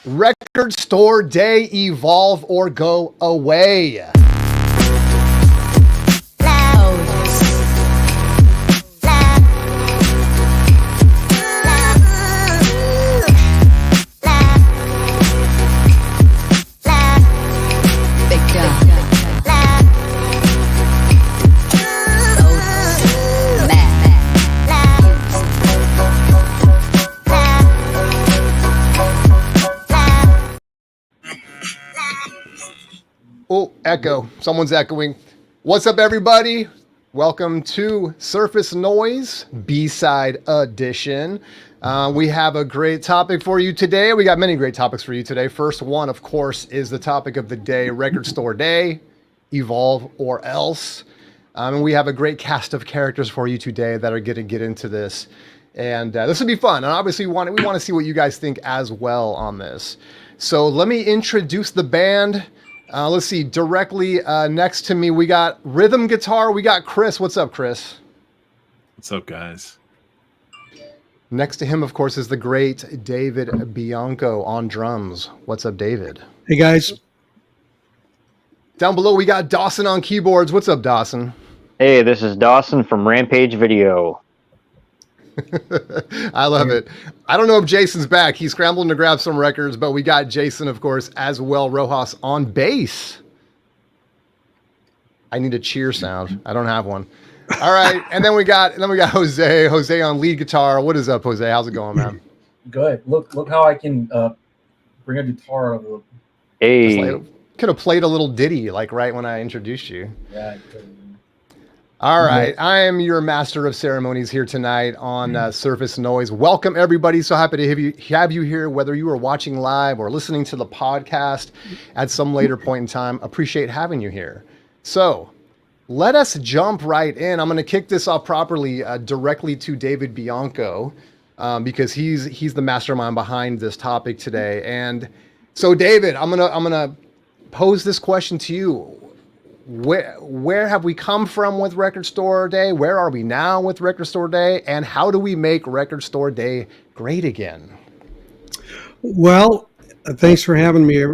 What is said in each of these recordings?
Record Store Day, evolve or go away. Oh, echo. Someone's echoing. What's up, everybody? Welcome to Surface Noise B-Side Edition. We have a great topic for you today. We got many great topics for you today. First one, of course, is the topic of the day, Record Store Day, evolve or else. And we have a great cast of characters for you today that are going to get into this. And this will be fun. And obviously, we want to see what you guys think as well on this. So let me introduce the band. Let's see, directly next to me, we got rhythm guitar. We got Chris. What's up, Chris? What's up, guys? Next to him, of course, is the great David Bianco on drums. What's up, David? Hey, guys. Down below, we got Dawson on keyboards. What's up, Dawson? Hey, this is Dawson from Rampage Video. I love it. I don't know if Jason's back. He's scrambling to grab some records, but we got Jason, of course, as well. Rojas on bass. I need a cheer sound. I don't have one. All right, and then we got Jose. Jose on lead guitar. What is up, Jose? How's it going, man? Good. Look how I can bring a guitar over. Hey, could have played a little ditty like right when I introduced you. Yeah. All right, I am your master of ceremonies here tonight on Surface Noise. Welcome, everybody. So happy to have you here, whether you are watching live or listening to the podcast at some later point in time. Appreciate having you here. So let us jump right in. I'm going to kick this off properly directly to David Bianco because he's the mastermind behind this topic today. And so, David, I'm gonna pose this question to you. Where have we come from with Record Store Day? Where are we now with Record Store Day? And how do we make Record Store Day great again? Well, thanks for having me,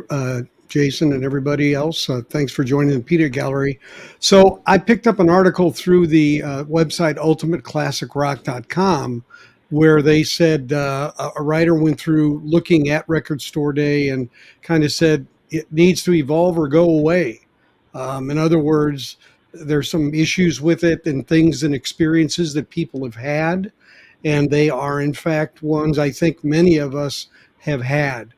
Jason, and everybody else. Thanks for joining the Peter Gallery. So I picked up an article through the website ultimateclassicrock.com where they said a writer went through looking at Record Store Day and kind of said it needs to evolve or go away. In other words, there's some issues with it and things and experiences that people have had. And they are, in fact, ones I think many of us have had,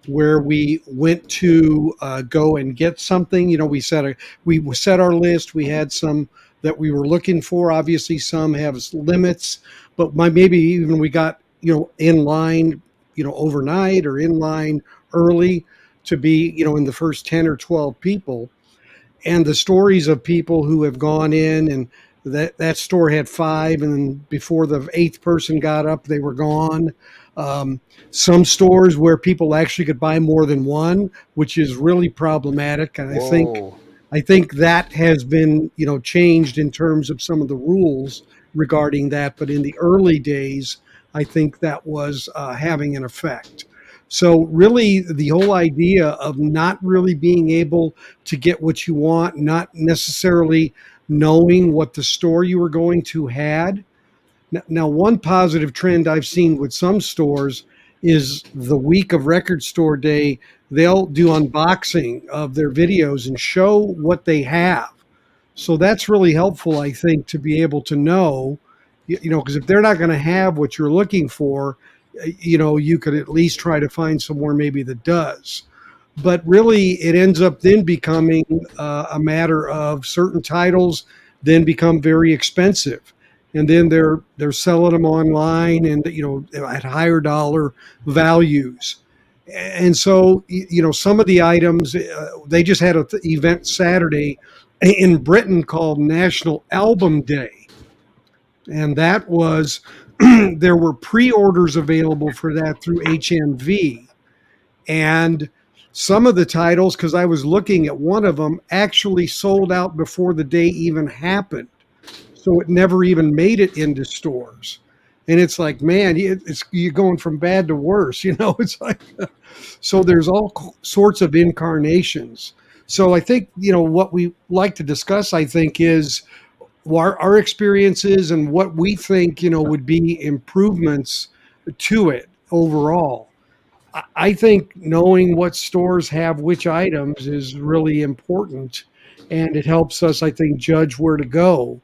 where we went to go and get something. You know, we set our list. We had some that we were looking for. Obviously, some have limits, but maybe even we got, in line, overnight or in line early to be, in the first 10 or 12 people. And the stories of people who have gone in and that store had 5, and then before the 8th person got up, they were gone. Some stores where people actually could buy more than one, which is really problematic. And I think that has been, changed in terms of some of the rules regarding that. But in the early days, I think that was having an effect. So really, the whole idea of not really being able to get what you want, not necessarily knowing what the store you were going to had. Now, one positive trend I've seen with some stores is the week of Record Store Day, they'll do unboxing of their videos and show what they have. So that's really helpful, I think, to be able to know, because if they're not going to have what you're looking for, you could at least try to find somewhere maybe that does. But really, it ends up then becoming a matter of certain titles then become very expensive. And then they're selling them online and, at higher dollar values. And so, some of the items, they just had an event Saturday in Britain called National Album Day. And that was... there were pre-orders available for that through HMV. And some of the titles, because I was looking at one of them, actually sold out before the day even happened. So it never even made it into stores. and it's like, man, you're going from bad to worse. It's like, so there's all sorts of incarnations. So I think, what we like to discuss, I think, is our experiences and what we think, would be improvements to it overall. I think knowing what stores have which items is really important, and it helps us, I think, judge where to go.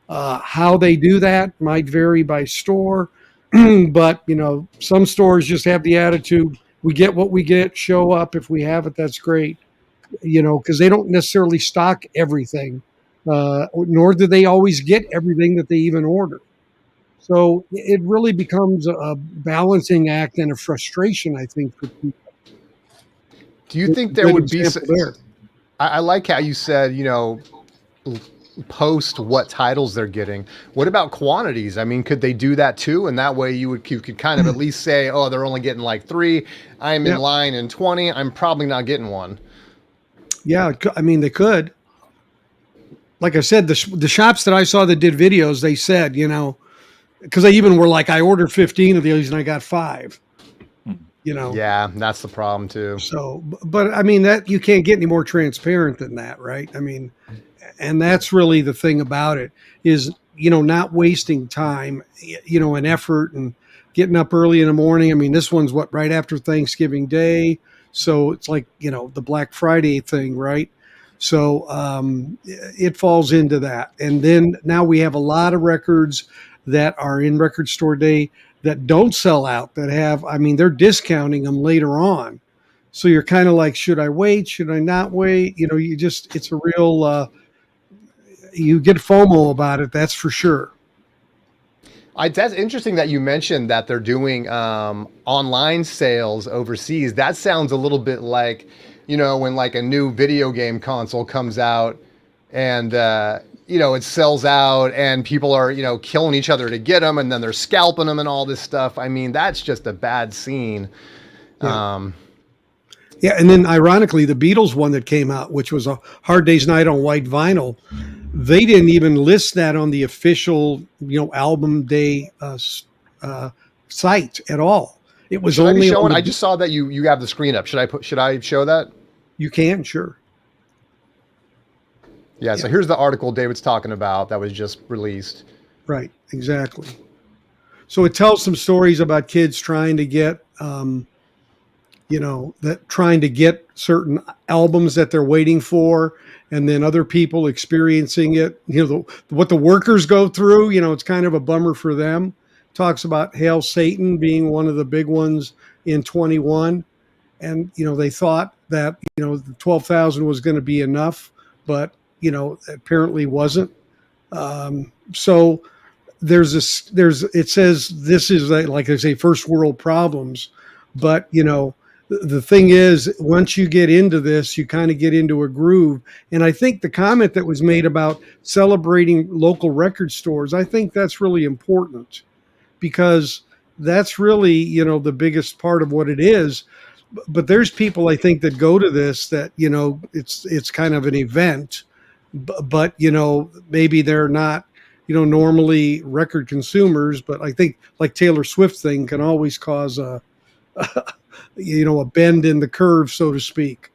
How they do that might vary by store, but some stores just have the attitude: we get what we get, show up. If we have it, that's great. Because they don't necessarily stock everything, nor do they always get everything that they even order. So it really becomes a balancing act and a frustration, I think, for people. Do you think there would be? There. I like how you said, post what titles they're getting. What about quantities? I mean, could they do that too? And that way you could kind of at least say, oh, they're only getting like 3. I'm in line in 20. I'm probably not getting one. Yeah, I mean, they could. Like I said, the shops that I saw that did videos, they said, because they even were like, I ordered 15 of these and I got 5. Yeah, that's the problem too. So, but I mean, that you can't get any more transparent than that, right? I mean, and that's really the thing about it is, not wasting time, and effort, and getting up early in the morning. I mean, this one's right after Thanksgiving Day. So it's like, the Black Friday thing, right? So it falls into that. And then now we have a lot of records that are in Record Store Day that don't sell out, they're discounting them later on. So you're kind of like, should I wait? Should I not wait? It's a real, you get FOMO about it. That's for sure. That's interesting that you mentioned that they're doing online sales overseas. That sounds a little bit like, when like a new video game console comes out and, it sells out and people are, killing each other to get them and then they're scalping them and all this stuff. I mean, that's just a bad scene. Yeah. And then ironically, the Beatles one that came out, which was a Hard Day's Night on white vinyl, they didn't even list that on the official, album day site at all. It was only showing. I just saw that you have the screen up. Should I show that? You can, sure. Yeah. So here's the article David's talking about that was just released. Right. Exactly. So it tells some stories about kids trying to get, trying to get certain albums that they're waiting for, and then other people experiencing it. What the workers go through. It's kind of a bummer for them. Talks about Hail Satan being one of the big ones in 21, and they thought that the 12,000 was going to be enough, but apparently wasn't. So it says this is like I say, first world problems, but the thing is, once you get into this, you kind of get into a groove. And I think the comment that was made about celebrating local record stores, I think that's really important, because that's really, the biggest part of what it is. But there's people, I think, that go to this that, it's kind of an event, but maybe they're not, normally record consumers. But I think like Taylor Swift thing can always cause a bend in the curve, so to speak.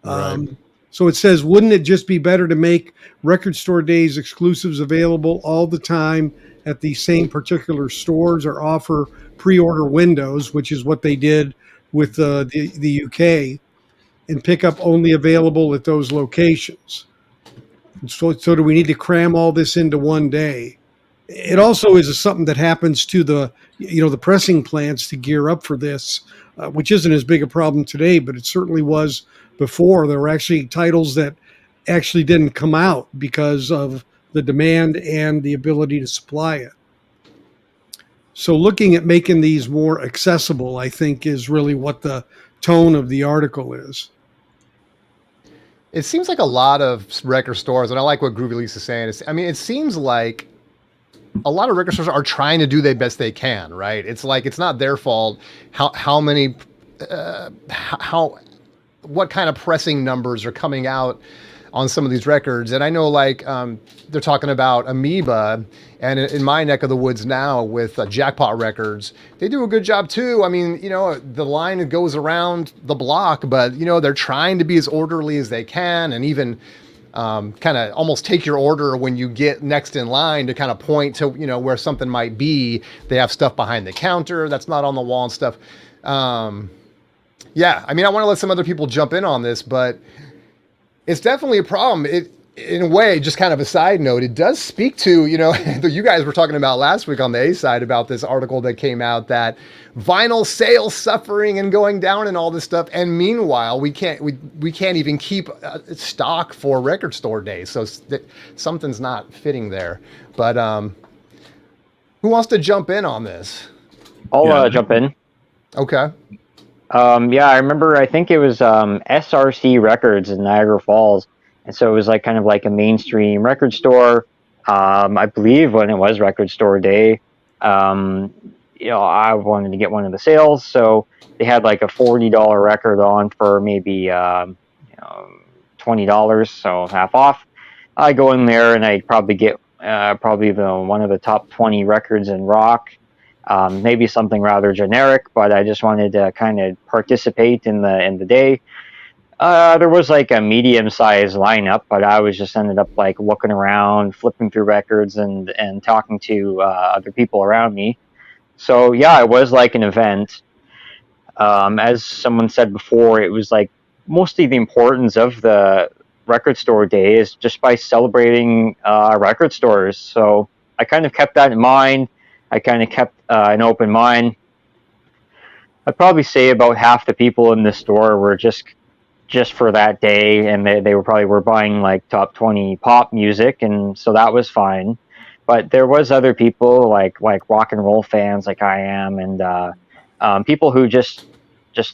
Right. So it says, wouldn't it just be better to make Record Store Days exclusives available all the time at the same particular stores, or offer pre-order windows, which is what they did with the UK, and pick up only available at those locations? So do we need to cram all this into one day? It also is something that happens to the pressing plants to gear up for this, which isn't as big a problem today, but it certainly was before. There were actually titles that actually didn't come out because of the demand and the ability to supply it. So looking at making these more accessible, I think, is really what the tone of the article is. It seems like a lot of record stores, and I like what Groovy Lisa's saying. It seems like a lot of record stores are trying to do the best they can, right? It's like, it's not their fault what kind of pressing numbers are coming out on some of these records. And I know like they're talking about Amoeba, and in my neck of the woods now with Jackpot Records, they do a good job too. I mean, you know, the line goes around the block, but you know, they're trying to be as orderly as they can, and even kind of almost take your order when you get next in line to kind of point to, you know, where something might be. They have stuff behind the counter that's not on the wall and stuff. Yeah, I mean, I want to let some other people jump in on this, but it's definitely a problem. It, in a way, just kind of a side note, it does speak to, you know, you guys were talking about last week on the A side about this article that came out that vinyl sales suffering and going down and all this stuff. And meanwhile, we can't even keep stock for record store days. So something's not fitting there. But who wants to jump in on this? I'll jump in. Okay. Yeah, I remember, I think it was SRC Records in Niagara Falls. And so it was like kind of like a mainstream record store. I believe when it was record store day, you know, I wanted to get one of the sales. So they had like a $40 record on for maybe, you know, $20, so half off. I go in there and I probably get probably one of the top 20 records in rock. Maybe something rather generic, but I just wanted to kind of participate in the day. There was like a medium-sized lineup, but I was just ended up like looking around, flipping through records, and talking to other people around me. So yeah, it was like an event. As someone said before, it was like mostly the importance of the record store day is just by celebrating record stores. So I kind of kept that in mind. I kind of kept an open mind. I'd probably say about half the people in the store were just for that day, and they were buying like top 20 pop music, and so that was fine. But there was other people like rock and roll fans like I am, and people who just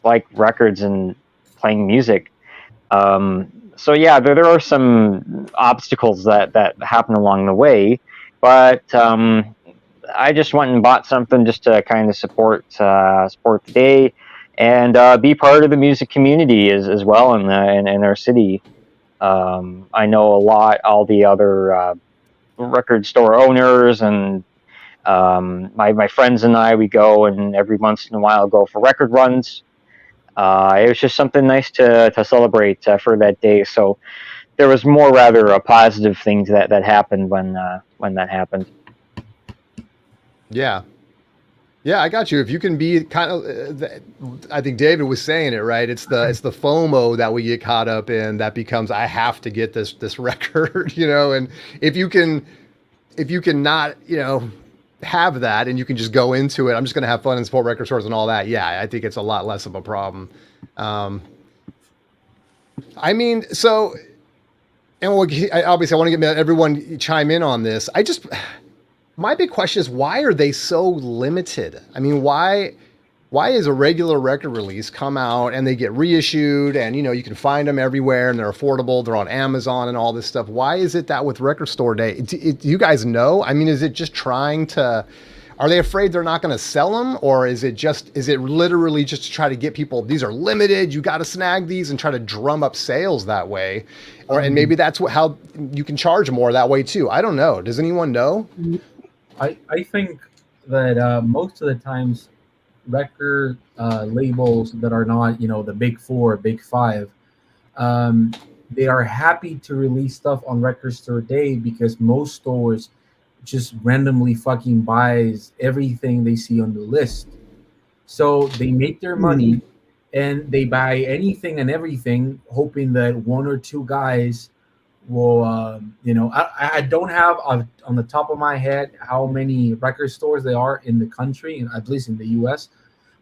like records and playing music. So yeah, there are some obstacles that happen along the way, but I just went and bought something just to kind of support the day, and be part of the music community as well in our city. I know all the other record store owners, and my friends and I, we go, and every once in a while go for record runs. It was just something nice to celebrate for that day. So there was more rather a positive things that happened when that happened. Yeah. Yeah, I got you. If you can be kind of, I think David was saying it right. It's the FOMO that we get caught up in that becomes, I have to get this record, you know. And if you can not, you know, have that, and you can just go into it, I'm just going to have fun and support record stores and all that. Yeah, I think it's a lot less of a problem. I mean, so, and obviously I want to get everyone chime in on this. My big question is, why are they so limited? I mean, why is a regular record release come out and they get reissued, and, you know, you can find them everywhere and they're affordable, they're on Amazon and all this stuff? Why is it that with record store day, do you guys know? I mean, is it just are they afraid they're not going to sell them? Or is it literally just to try to get people, these are limited, you got to snag these, and try to drum up sales that way? And maybe that's how you can charge more that way too. I don't know. Does anyone know? I think that most of the times record labels that are not, you know, the big four, big five, they are happy to release stuff on record store day because most stores just randomly fucking buys everything they see on the list. So they make their money and they buy anything and everything, hoping that one or two guys will, you know, I don't have on the top of my head how many record stores there are in the country, and at least in the US.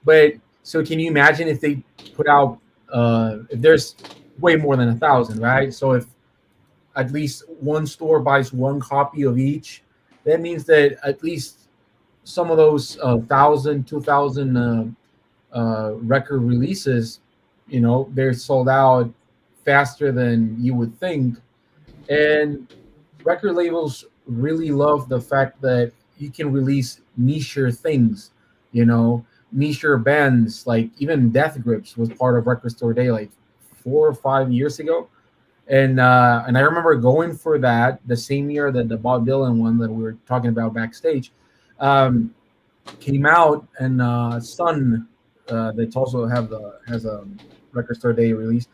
But so can you imagine if they put out, if there's way more than 1,000, right? So if at least one store buys one copy of each, that means that at least some of those 1,000, 2,000 record releases, you know, they're sold out faster than you would think. And record labels really love the fact that you can release niche things, you know, niche bands. Like even Death Grips was part of Record Store Day like 4 or 5 years ago. And I remember going for that the same year that the Bob Dylan one that we were talking about backstage came out, and Sun that's also has a record store day release.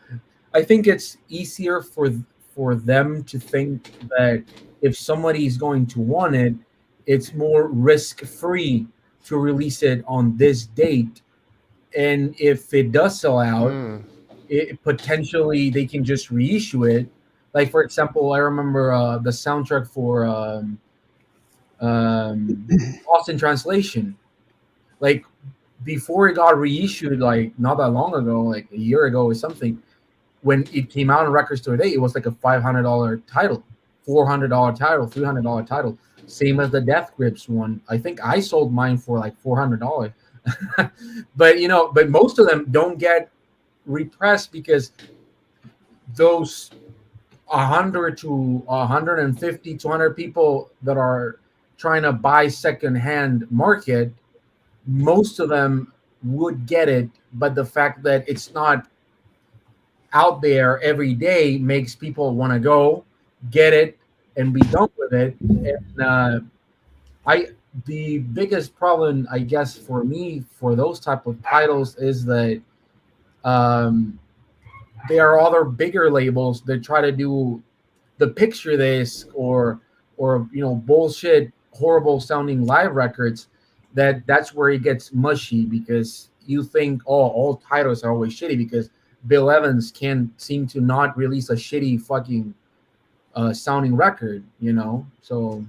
I think it's easier for them to think that if somebody is going to want it, it's more risk free to release it on this date, and if it does sell out, it potentially they can just reissue it. Like for example, I remember the soundtrack for Lost in Translation. Like before it got reissued, like not that long ago, like a year ago or something, when it came out on Record Store Day, it was like a $500 title, $400 title, $300 title. Same as the Death Grips one. I think I sold mine for like $400. But most of them don't get repressed because those 100 to 150, 200 people that are trying to buy secondhand market, most of them would get it, but the fact that it's not out there every day makes people want to go get it and be done with it. And the biggest problem, I guess, for me for those type of titles is that there are other bigger labels that try to do the picture disc or bullshit horrible sounding live records. That's where it gets mushy, because you think, oh, all titles are always shitty because Bill Evans can't seem to not release a shitty fucking sounding record, so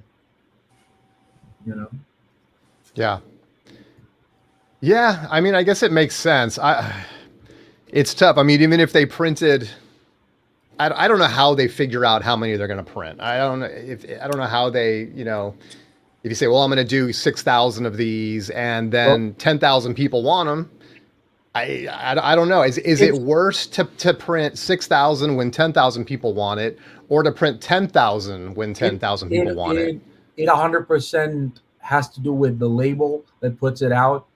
Yeah, I mean, I guess it makes sense. It's tough. I mean, even if they printed, I don't know how they figure out how many they're going to print. I don't know how they, if you say, well, I'm going to do 6,000 of these and then 10,000 people want them. I don't know. Is it worse to print 6,000 when 10,000 people want it, or to print 10,000 when 10,000 people want it? It 100% has to do with the label that puts it out.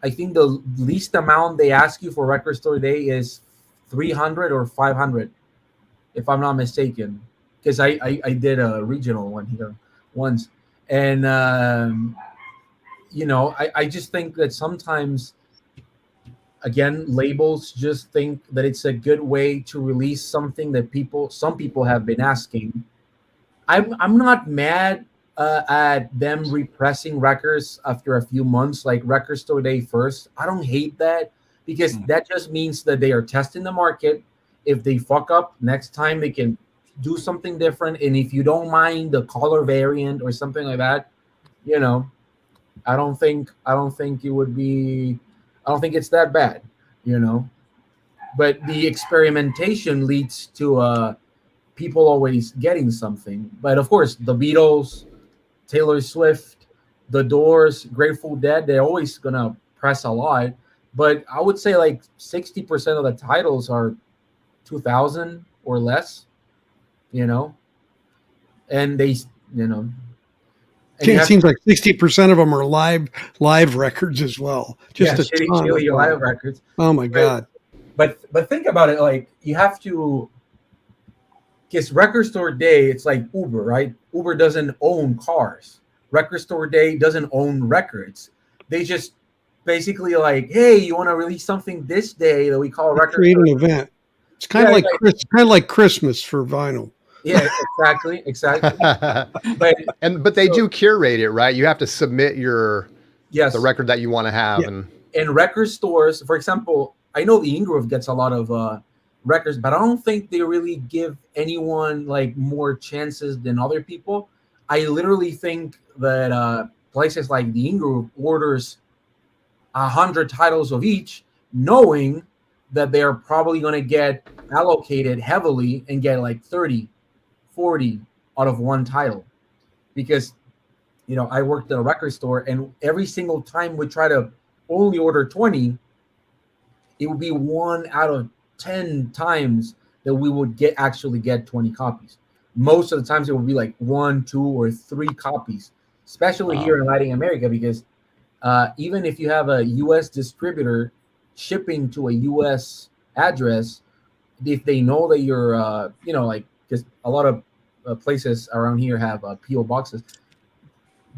I think the least amount they ask you for Record Store Day is 300 or 500, if I'm not mistaken, because I did a regional one here once, and I just think that sometimes, again, labels just think that it's a good way to release something that some people have been asking. I'm not mad at them repressing records after a few months, like Record Store Day first. I don't hate that, because that just means that they are testing the market. If they fuck up next time, they can do something different. And if you don't mind the color variant or something like that, I don't think it would be. I don't think it's that bad, But the experimentation leads to people always getting something. But of course, the Beatles, Taylor Swift, The Doors, Grateful Dead, they're always gonna press a lot. But I would say like 60% of the titles are 2,000 or less, and they, and it seems like 60% of them are live records as well. Just a ton of live records. Oh my God. But think about it, like you have to, because Record Store Day, it's like Uber, right? Uber doesn't own cars. Record Store Day doesn't own records. They just basically like, hey, you want to release something this day that we call Record create Store an Day? Event. It's kind of like Christmas for vinyl. Yeah, exactly. But they do curate it, right? You have to submit the record that you want to have, and record stores, for example, I know the Ingrove gets a lot of records, but I don't think they really give anyone like more chances than other people. I literally think that places like the Ingrove orders 100 titles of each, knowing that they're probably going to get allocated heavily and get like 30, 40 out of one title. Because, I worked at a record store, and every single time we try to only order 20, it would be 1 out of 10 times that we would actually get 20 copies. Most of the times it would be like 1, 2, or 3 copies, especially here in Latin America, because even if you have a U.S. distributor shipping to a U.S. address, if they know that you're, like, because a lot of places around here have PO boxes,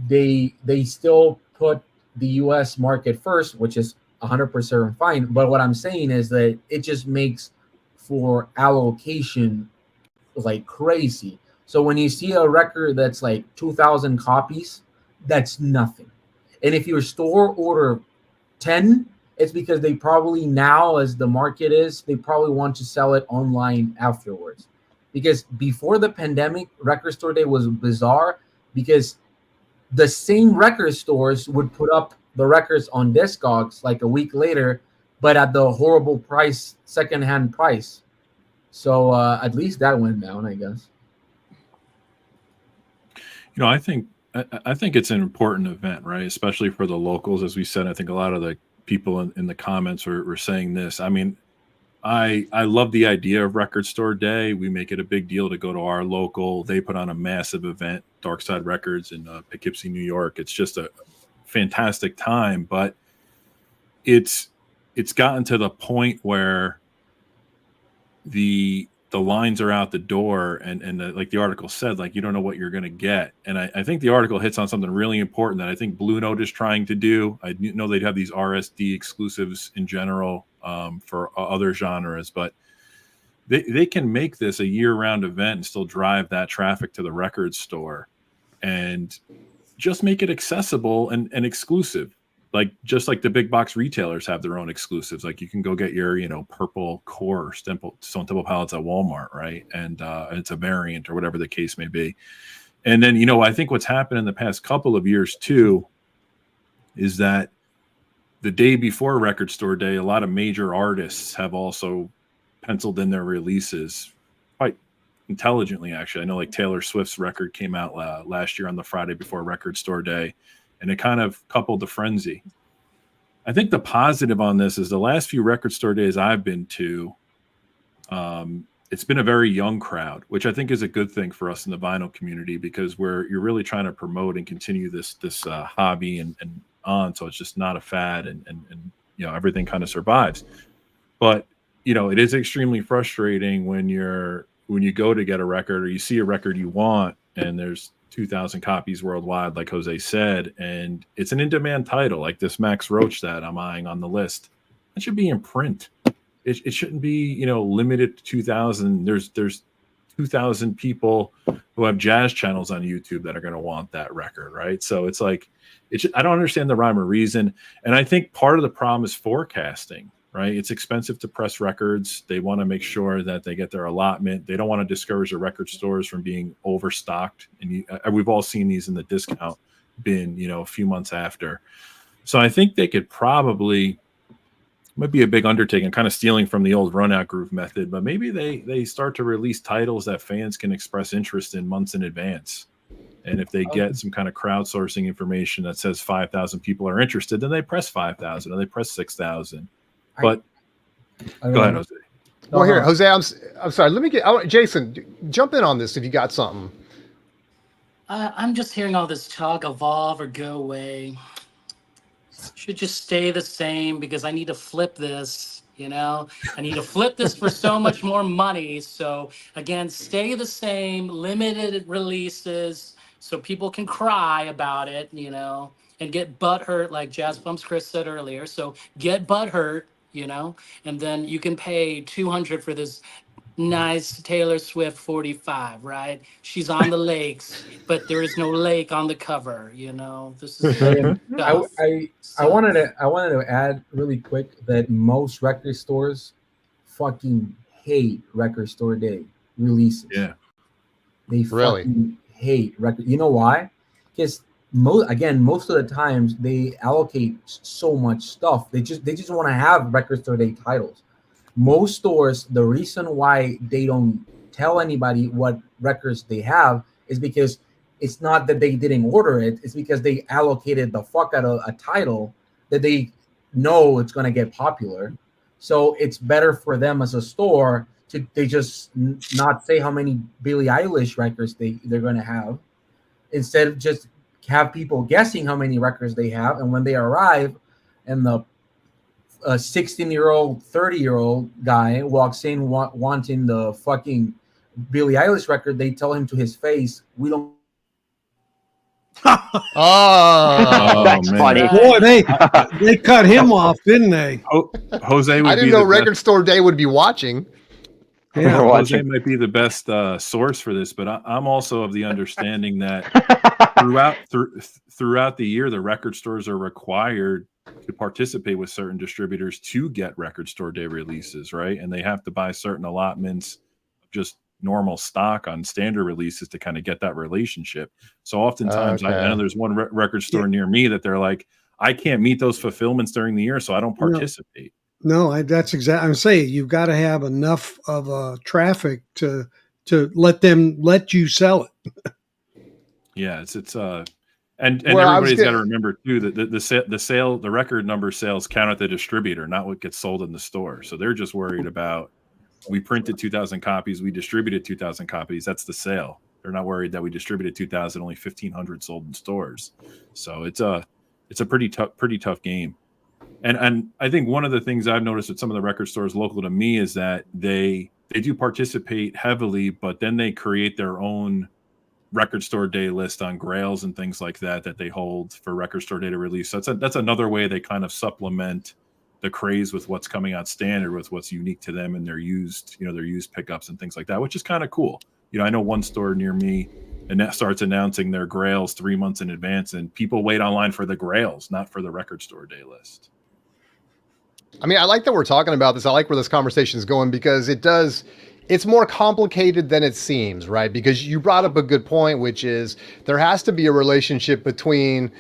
they still put the U.S. market first, which is 100% fine. But what I'm saying is that it just makes for allocation like crazy. So when you see a record that's like 2,000 copies, that's nothing. And if your store order 10, it's because they probably now, as the market is, they probably want to sell it online afterwards. Because before the pandemic, Record Store Day was bizarre because the same record stores would put up the records on Discogs like a week later, but at the horrible price, secondhand price. So at least that went down, I guess. I think it's an important event, right? Especially for the locals, as we said. I think a lot of the people in the comments were saying this. I mean, I love the idea of Record Store Day. We make it a big deal to go to our local. They put on a massive event, Dark Side Records in Poughkeepsie, New York. It's just a fantastic time, but it's gotten to the point where the lines are out the door, and like the article said, like, you don't know what you're going to get. And I think the article hits on something really important that I think Blue Note is trying to do. I know they'd have these RSD exclusives in general for other genres, but they can make this a year-round event and still drive that traffic to the record store and just make it accessible and exclusive. Like, just like the big box retailers have their own exclusives. Like, you can go get your, purple core Stone Temple palettes at Walmart, right? And it's a variant or whatever the case may be. And then, I think what's happened in the past couple of years too is that the day before Record Store Day, a lot of major artists have also penciled in their releases quite intelligently, actually. I know, like, Taylor Swift's record came out last year on the Friday before Record Store Day, and it kind of coupled the frenzy. I think the positive on this is the last few Record Store Days I've been to, it's been a very young crowd, which I think is a good thing for us in the vinyl community, because you're really trying to promote and continue this hobby and on, so it's just not a fad, and everything kind of survives. But it is extremely frustrating when you go to get a record, or you see a record you want, and there's 2,000 copies worldwide, like Jose said, and it's an in-demand title, like this Max Roach that I'm eyeing on the list. It should be in print. It shouldn't be, limited to 2,000. There's 2,000 people who have jazz channels on YouTube that are going to want that record, right? So it's like, I don't understand the rhyme or reason. And I think part of the problem is forecasting, right? It's expensive to press records. They want to make sure that they get their allotment. They don't want to discourage the record stores from being overstocked. And we've all seen these in the discount bin, a few months after. So I think they could probably, might be a big undertaking, kind of stealing from the old run-out groove method, but maybe they start to release titles that fans can express interest in months in advance. And if they get some kind of crowdsourcing information that says 5,000 people are interested, then they press 5,000 or they press 6,000. But go ahead, Jose. Well, here, Jose, I'm sorry. Let me Jason, jump in on this if you got something. I'm just hearing all this talk, evolve or go away. Should just stay the same because I need to flip this, I need to flip this for so much more money. So again, stay the same, limited releases so people can cry about it, and get butthurt, like Jazz Bumps Chris said earlier. So get butthurt, and then you can pay $200 for this nice Taylor Swift 45, right? She's on the lakes, but there is no lake on the cover. This is I wanted to add really quick that most record stores fucking hate Record Store Day releases. Yeah, they fucking hate record. You know why? Because most of the times they allocate so much stuff. They just want to have Record Store Day titles. Most stores, the reason why they don't tell anybody what records they have is because it's not that they didn't order it. It's because they allocated the fuck out of a title that they know it's going to get popular. So it's better for them as a store to they just not say how many Billie Eilish records they're going to have. Instead of just have people guessing how many records they have. And when they arrive and the a 16-year-old, 30-year-old guy walks in wanting the fucking Billie Eilish record, they tell him to his face, "We don't." Oh, That's man. funny. Boy, they cut him off, didn't they? Jose would I didn't be know the Record best. Store Day would be watching. Yeah. We're Jose watching. might be the best source for this, but I'm also of the understanding that throughout the year, the record stores are required to participate with certain distributors to get Record Store Day releases, right? And they have to buy certain allotments of just normal stock on standard releases to kind of get that relationship. So oftentimes, I know Okay. there's one record store near me that they're like, I can't meet those fulfillments during the year, so I don't No. participate. No, that's exactly. I'm saying you've got to have enough of traffic to let you sell it. Yeah, it's and Well, I was everybody's got to gonna- remember too that the record number sales count at the distributor, not what gets sold in the store. So they're just worried about, we printed 2,000 copies, we distributed 2,000 copies. That's the sale. They're not worried that we distributed 2,000, only 1,500 sold in stores. So it's a pretty tough game. And I think one of the things I've noticed at some of the record stores local to me is that they do participate heavily, but then they create their own Record Store Day list on Grails and things like that they hold for Record Store Day to release. So that's another way they kind of supplement the craze with what's coming out standard, with what's unique to them and their used pickups and things like that, which is kind of cool. I know one store near me and that starts announcing their Grails 3 months in advance, and people wait online for the Grails, not for the Record Store Day list. I mean, I like that we're talking about this. I like where this conversation is going because it's more complicated than it seems, right? Because you brought up a good point, which is there has to be a relationship between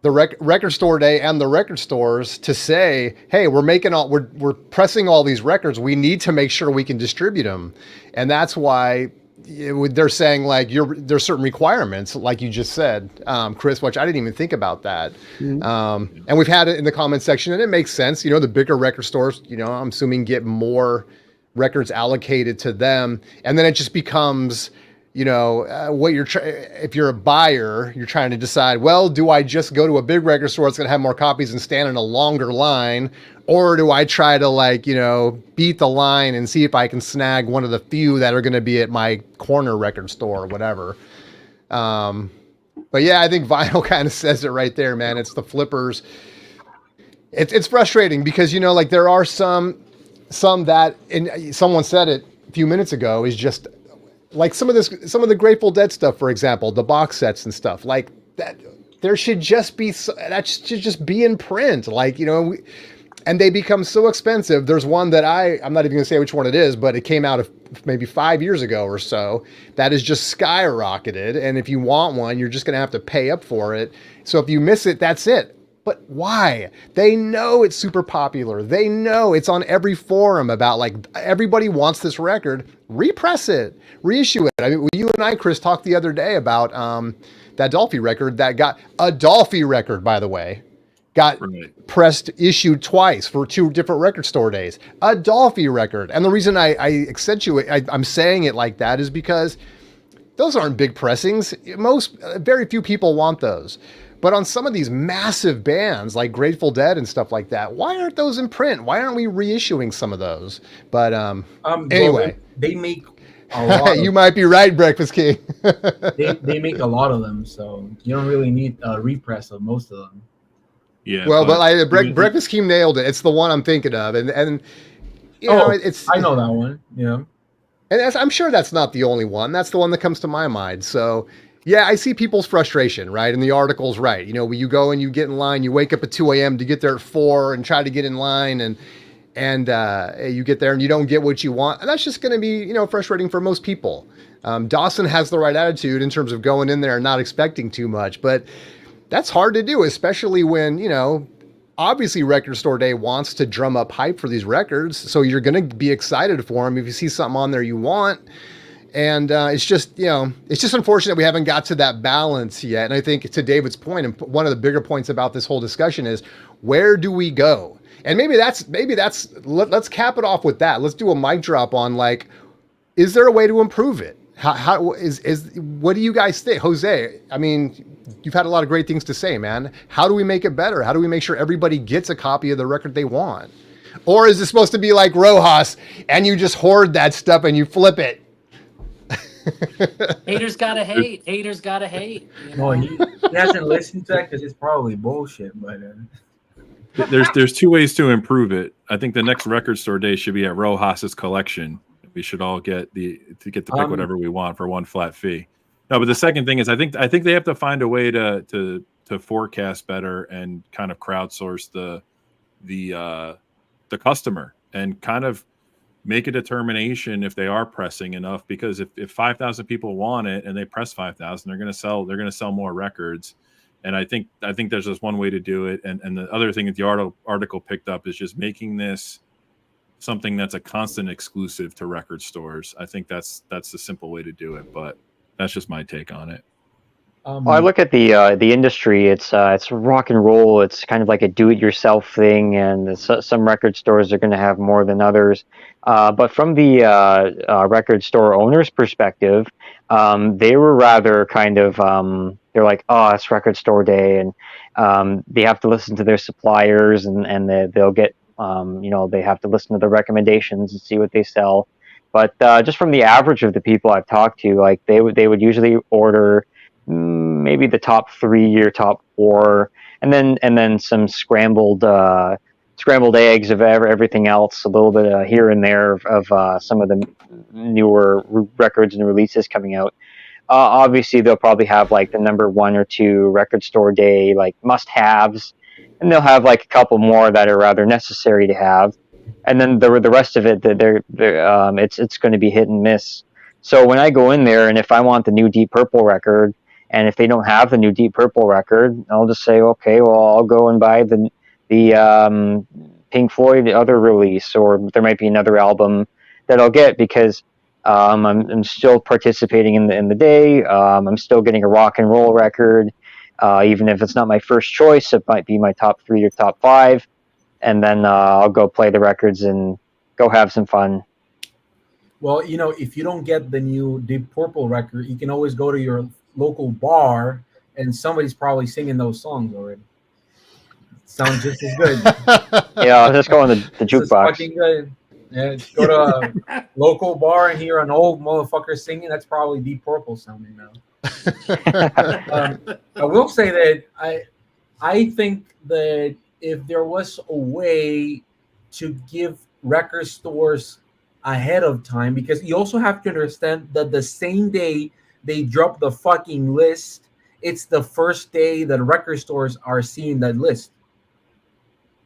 the record store day and the record stores to say, hey, we're pressing all these records. We need to make sure we can distribute them. And that's why they're saying like there's certain requirements, like you just said, Chris, which I didn't even think about that. Mm-hmm. And we've had it in the comment section, and it makes sense. The bigger record stores, I'm assuming get more records allocated to them, and then it just becomes, what if you're a buyer, you're trying to decide, well, do I just go to a big record store that's going to have more copies and stand in a longer line, or do I try to beat the line and see if I can snag one of the few that are going to be at my corner record store or whatever. But yeah, I think vinyl kind of says it right there, man. It's the flippers. It's frustrating because, there are some that, and someone said it a few minutes ago, is just like some of the Grateful Dead stuff, for example, the box sets and stuff like that. There should just be, that should just be in print. And they become so expensive. There's one that I'm not even gonna say which one it is, but it came out of maybe 5 years ago or so that is just skyrocketed. And if you want one, you're just gonna have to pay up for it. So if you miss it, that's it. But why? They know it's super popular. They know it's on every forum about everybody wants this record. Repress it, reissue it. I mean, you and I, Chris, talked the other day about that Dolphy record that got a Dolphy record, by the way, got pressed, issued twice for 2 different record store days. A Dolphy record. And the reason I accentuate, I'm saying it like that is because those aren't big pressings. Very few people want those. But on some of these massive bands like Grateful Dead and stuff like that, why aren't those in print? Why aren't we reissuing some of those? But anyway, they make a lot. You might be right, Breakfast King. they make a lot of them, so you don't really need a repress of most of them. Yeah. Well, but Breakfast King nailed it. It's the one I'm thinking of, and it's. I know that one. Yeah. And I'm sure that's not the only one. That's the one that comes to my mind. So. Yeah, I see people's frustration, right? And the article's right. When you go and you get in line, you wake up at 2 a.m. to get there at 4 and try to get in line, and you get there and you don't get what you want. And that's just going to be, frustrating for most people. Dawson has the right attitude in terms of going in there and not expecting too much, but that's hard to do, especially when, obviously Record Store Day wants to drum up hype for these records. So you're going to be excited for them if you see something on there you want. And it's just unfortunate we haven't got to that balance yet. And I think to David's point, and one of the bigger points about this whole discussion is, where do we go? And maybe let's cap it off with that. Let's do a mic drop on is there a way to improve it? How is what do you guys think, Jose? I mean, you've had a lot of great things to say, man. How do we make it better? How do we make sure everybody gets a copy of the record they want? Or is it supposed to be like Rojas and you just hoard that stuff and you flip it? Haters gotta hate. Haters gotta hate. You No, know. he hasn't listened to that because it's probably bullshit. But There's two ways to improve it. I think the next record store day should be at Rojas's collection. We should all get to pick whatever we want for one flat fee. No, but the second thing is I think they have to find a way to forecast better and kind of crowdsource the customer and kind of make a determination if they are pressing enough, because if 5,000 people want it and they press 5,000, they're going to sell more records. And I think there's just one way to do it. And the other thing that the article picked up is just making this something that's a constant exclusive to record stores. I think that's the simple way to do it, but that's just my take on it. Well, I look at the industry. It's rock and roll. It's kind of like a do-it-yourself thing, and some record stores are going to have more than others. But from the record store owner's perspective, they were rather kind of they're like, oh, it's record store day, and they have to listen to their suppliers, and they'll get they have to listen to the recommendations and see what they sell. But just from the average of the people I've talked to, like they would usually order maybe the top 3 or top 4, and then some scrambled eggs of everything else, a little bit here and there of some of the newer records and releases coming out. Obviously, they'll probably have like the number 1 or 2 record store day like must-haves, and they'll have like a couple more that are rather necessary to have, and then the rest of it, it's going to be hit and miss. So when I go in there, and if I want the new Deep Purple record, and if they don't have the new Deep Purple record, I'll just say, okay, well, I'll go and buy the Pink Floyd other release, or there might be another album that I'll get, because I'm still participating in the day. I'm still getting a rock and roll record, even if it's not my first choice. It might be my top 3 or top 5, and then I'll go play the records and go have some fun. well, if you don't get the new Deep Purple record, you can always go to your local bar, and somebody's probably singing those songs already. Sounds just as good. Yeah, I'll just go in the This is jukebox. fucking good. Yeah, just go to a local bar and hear an old motherfucker singing. That's probably Deep Purple sounding now. I will say that I think that if there was a way to give record stores ahead of time, because you also have to understand that the same day they drop the fucking list, it's the first day that record stores are seeing that list.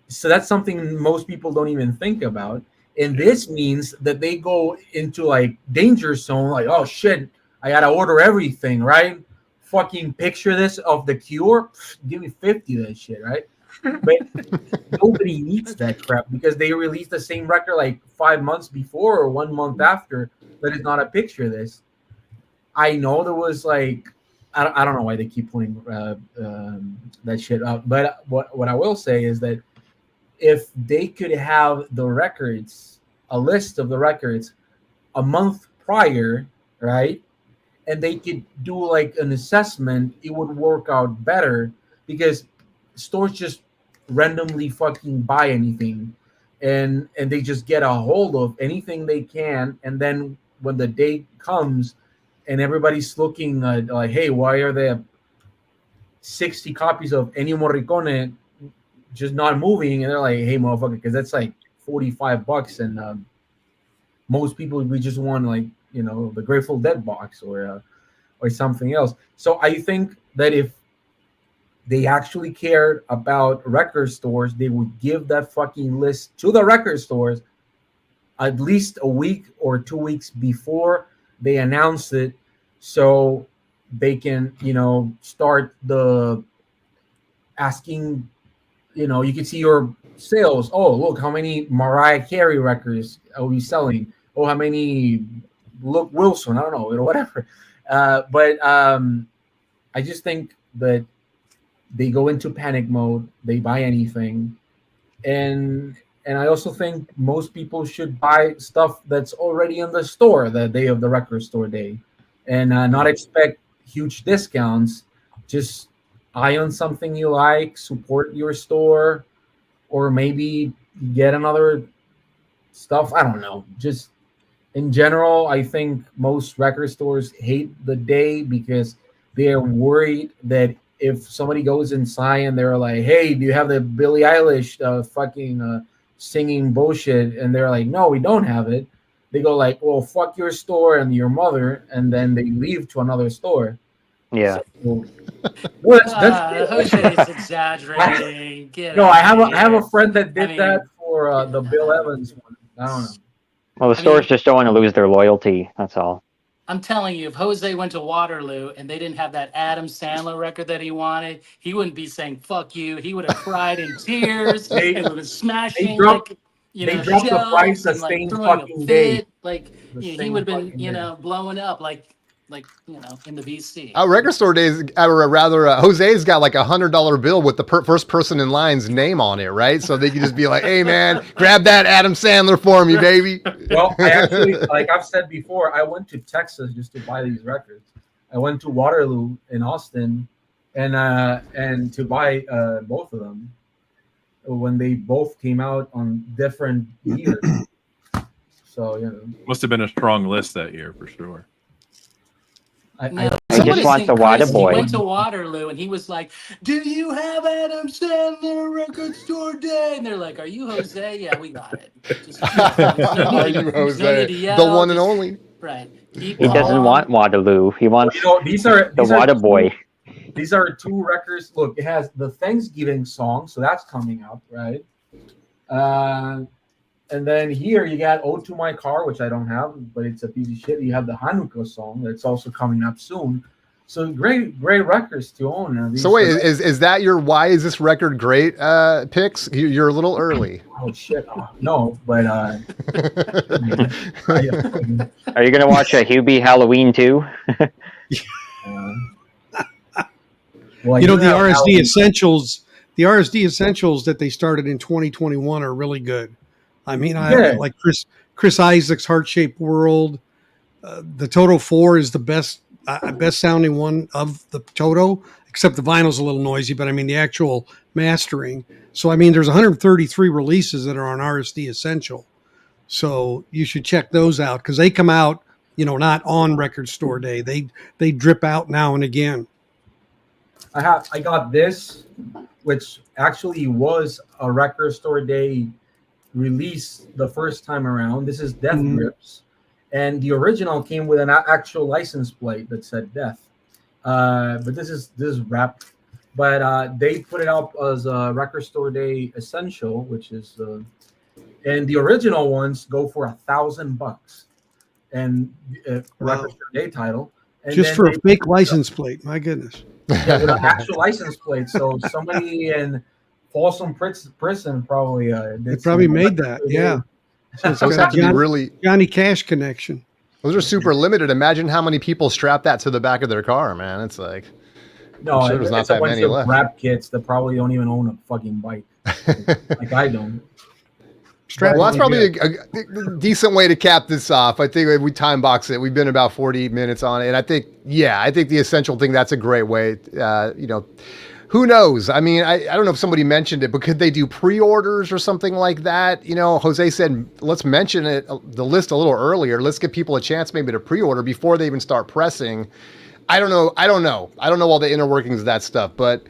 So that's something most people don't even think about. And this means that they go into like danger zone, like, oh shit, I gotta order everything, right? Fucking picture this of The Cure, give me 50 of that shit, right? But nobody needs that crap, because they released the same record like 5 months before or 1 month after. That is not a picture of this. I know there was like, I don't know why they keep putting that shit up, but what I will say is that if they could have the records, a list of the records a month prior, right, and they could do like an assessment, it would work out better, because stores just randomly fucking buy anything, and they just get a hold of anything they can, and then when the date comes and everybody's looking like, hey, why are there 60 copies of Ennio Morricone just not moving? And they're like, hey, motherfucker, because that's like $45, and most people, we just want like, the Grateful Dead box or something else. So I think that if they actually cared about record stores, they would give that fucking list to the record stores at least a week or 2 weeks before they announce it, so they can, start the asking, you can see your sales. Oh, look, how many Mariah Carey records are we selling? Oh, how many Luke Wilson? I don't know, whatever. But I just think that they go into panic mode. They buy anything. And I also think most people should buy stuff that's already in the store the day of the record store day. and not expect huge discounts. Just eye on something you like, support your store, or maybe get another stuff. I don't know. Just in general, I think most record stores hate the day because they're worried that if somebody goes inside and they're like, "Hey, do you have the Billie Eilish fucking singing bullshit?" and they're like, "No, we don't have it," they go like, "Well, fuck your store and your mother," and then they leave to another store. Yeah. So, well, that's Jose's exaggerating. Get no, out I of have a here. friend that did I mean, that for yeah. the Bill Evans one. I don't know. Well, the I stores mean- just don't want to lose their loyalty. That's all. I'm telling you, if Jose went to Waterloo and they didn't have that Adam Sandler record that he wanted, he wouldn't be saying "fuck you." He would have cried in tears They- and would have smashing dropped- like they dropped the shelves price the and, like, same throwing fucking a day. fit. Like The he same would have been fucking day. blowing up like in the VC. Record store days, or rather, Jose's got like $100 bill with the first person in line's name on it, right? So they could just be like, "Hey, man, grab that Adam Sandler for me, baby." Well, I actually, like I've said before, I went to Texas just to buy these records. I went to Waterloo in Austin, and to buy both of them when they both came out on different years. So Must have been a strong list that year for sure. No, He somebody just wants sing the Water Chris, Boy. He went to Waterloo and he was like, "Do you have Adam Sandler record store day?" And they're like, "Are you Jose?" "Yeah, we got it." Just, Are you Jose, the one and only? Right. He doesn't want Waterloo. He wants these the are Water Boy. These are two records. Look, it has the Thanksgiving song, so that's coming up, right? And then here you got "Ode to My Car," which I don't have, but it's a piece of shit. You have the Hanukkah song that's also coming up soon. So great records to own. So wait, is that your "why is this record great" picks? You're a little early. Oh shit! No, but Are you gonna watch a Hubie Halloween too? well, You know, the have RSD Halloween. Essentials, the RSD Essentials that they started in 2021 are really good. I mean, I Yeah. like Chris Isaac's Heart Shaped World. The Toto 4 is the best sounding one of the Toto, except the vinyl's a little noisy, but I mean the actual mastering. So I mean, there's 133 releases that are on RSD Essential. So you should check those out because they come out, not on Record Store Day. They drip out now and again. I got this, which actually was a Record Store Day release the first time around. This is Death Grips, and the original came with an actual license plate that said Death. But this is rap. But they put it out as a Record Store Day essential, which is and the original ones go for $1,000, and Record Store Day title. And Just then for a fake license plate. My goodness. yeah, with an actual license plate. So somebody in Folsom Prison probably They probably made that. Yeah. So it's Those got have to be really. Johnny Cash connection. Those are super limited. Imagine how many people strap that to the back of their car, man. It's like, No, I'm sure there's not it's a that bunch many of left. rap kids that probably don't even own a fucking bike, like I don't. well, that's probably a decent way to cap this off. I think if we time box it, we've been about 40 minutes on it. And I think the essential thing, that's a great way. Who knows? I mean, I don't know if somebody mentioned it, but could they do pre-orders or something like that? Jose said, let's mention it, the list a little earlier. Let's give people a chance maybe to pre-order before they even start pressing. I don't know all the inner workings of that stuff, but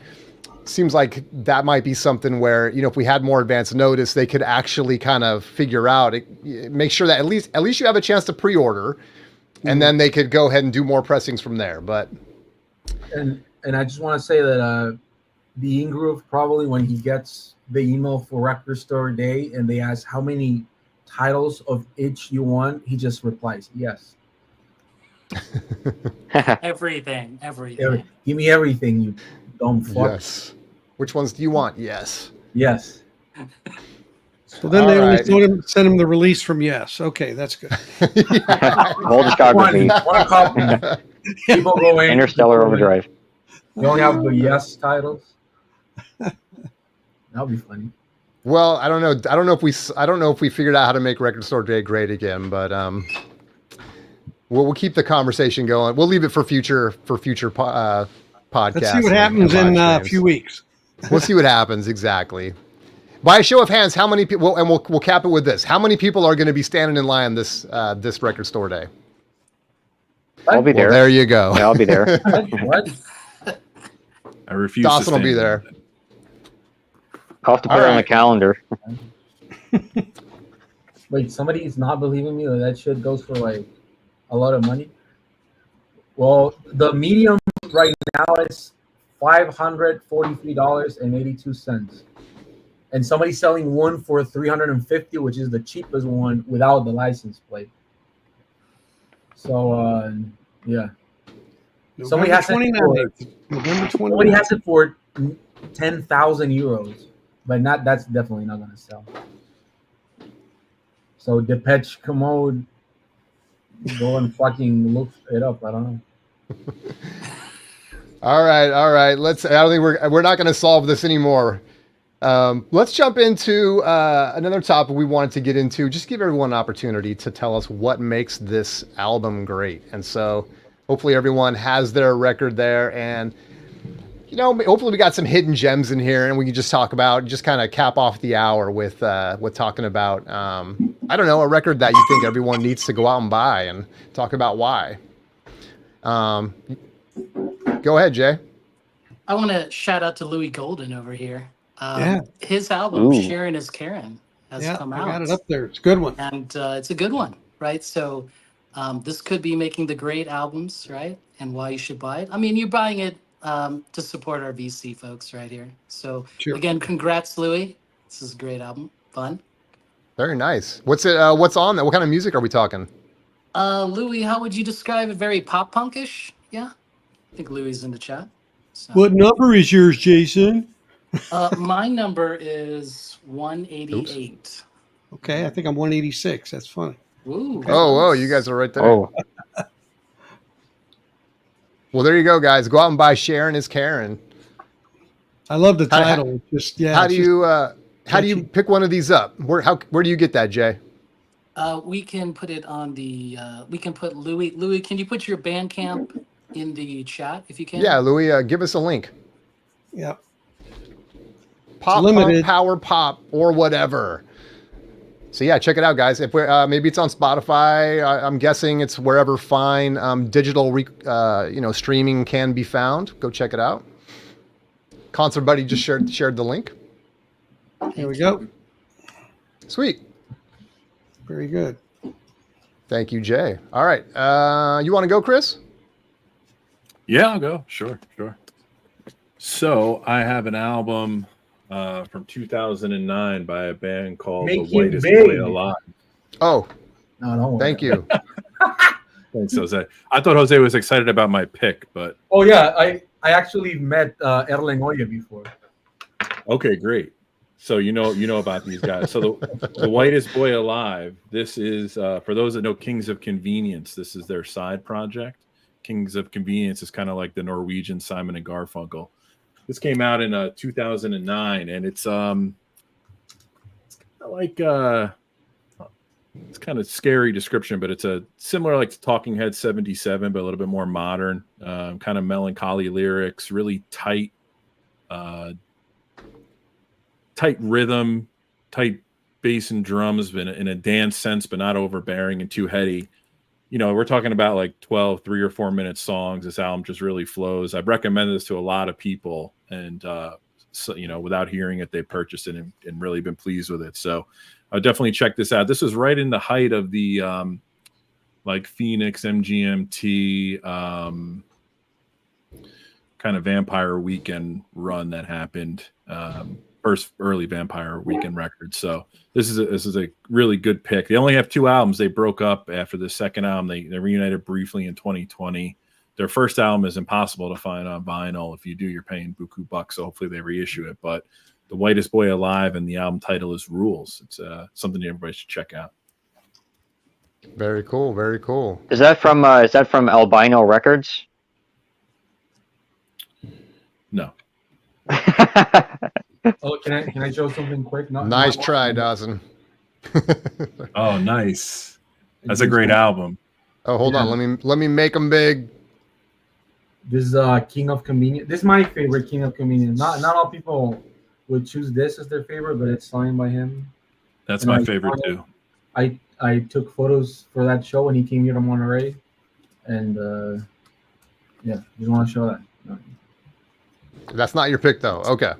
seems like that might be something where, if we had more advance notice, they could actually kind of figure out make sure that at least you have a chance to pre-order, and then they could go ahead and do more pressings from there. But And I just want to say that the in-groove, probably when he gets the email for Record Store Day and they ask how many titles of each you want, he just replies yes. Everything. Give me everything, you dumb fuck. yes, which ones do you want? Yes. Yes. So then they All only right. send him the release from Yes. Okay, that's good. Whole discography. One copy. People go in. Interstellar Overdrive. You only have the yes titles. That'll be funny. Well, I don't know if we figured out how to make Record Store Day great again, but we'll keep the conversation going. We'll leave it for future podcasts. Let's see what happens in a few weeks. We'll see what happens exactly. By a show of hands, how many people? And we'll cap it with this: how many people are going to be standing in line this record store day? I'll be there. Well, there you go. Yeah, I'll be there. What? I refuse. Dawson to will be stand. there. I'll have to put it on the calendar. Wait, somebody's not believing me. Like, that shit goes for like a lot of money. Well, the medium right now is $543.82, and somebody's selling one for $350, which is the cheapest one without the license plate. So, yeah. Somebody has it for November 29th. somebody has it for 10,000 euros, but that's definitely not gonna sell. So Depeche Commode, go and fucking look it up. I don't know. All right. I don't think we're not going to solve this anymore. Let's jump into another topic we wanted to get into. Just give everyone an opportunity to tell us what makes this album great. And so, hopefully, everyone has their record there, and hopefully, we got some hidden gems in here, and we can just kind of cap off the hour with talking about I don't know, a record that you think everyone needs to go out and buy, and talk about why. Go ahead, Jay. I want to shout out to Louis Golden over here. Yeah. His album, Ooh. Sharon is Karen, has come out. I got it up there. It's a good one. And it's a good one, right? So this could be making the great albums, right? And why you should buy it. I mean, you're buying it to support our VC folks right here. So Sure. again, congrats, Louis. This is a great album. Fun. Very nice. What's it? What's on that? What kind of music are we talking? Louis, how would you describe it? Very pop punkish? Yeah. I think Louis is in the chat. So. What number is yours, Jason? My number is 188. Okay, I think I'm 186. That's funny. Ooh. Oh, you guys are right there. Oh, Well, there you go, guys. Go out and buy Sharon is Karen. I love the How- title. How do you pick one of these up? Where do you get that, Jay? We can put it on the. We can put Louis. Louis, can you put your Bandcamp in the chat if you can? Yeah, Louis, give us a link. Yeah. Pop, Limited. power pop, or whatever. So yeah, check it out, guys. If we're maybe it's on Spotify, I'm guessing it's wherever fine digital streaming can be found. Go check it out. Concert Buddy just shared the link. There we go. Sweet. Very good. Thank you, Jay. All right, you want to go, Chris? Yeah, I'll go. Sure. So I have an album from 2009 by a band called Make The it Whitest big. Boy Alive. Oh, No, don't worry. thank you. Thanks, Jose. I thought Jose was excited about my pick, but Oh yeah, I actually met Erling Oye before. okay, great. So you know about these guys. So the Whitest Boy Alive. This is for those that know Kings of Convenience. This is their side project. Kings of Convenience is kind of like the Norwegian Simon and Garfunkel. This came out in 2009, and it's like it's kind of scary description, but it's a similar like to Talking Heads 77, but a little bit more modern. Kind of melancholy lyrics, really tight rhythm, tight bass and drums in a dance sense, but not overbearing and too heady. We're talking about like 12 3 or 4 minute songs. This album just really flows. I've recommended this to a lot of people, and so without hearing it, they purchased it and really been pleased with it. So I'll definitely check this out. This was right in the height of the like Phoenix MGMT kind of Vampire Weekend run that happened. First early Vampire Weekend record. So this is a really good pick. They only have 2 albums. They broke up after the second album. They reunited briefly in 2020. Their first album is impossible to find on vinyl. If you do, you're paying buku bucks. So hopefully they reissue it. But The Whitest Boy Alive, and the album title is Rules. It's something everybody should check out. Very cool. Very cool. is that from Albino Records? No. Oh, can I show something quick? Nice try, Dawson. Oh, nice. That's a great album. Oh, hold Yeah. on. Let me make them big. This is King of Convenience. This is my favorite King of Convenience. Not all people would choose this as their favorite, but it's signed by him. That's And my I favorite found it- too. I took photos for that show when he came here to Monterey, and yeah, just want to show that. No, That's not your pick, though. Okay.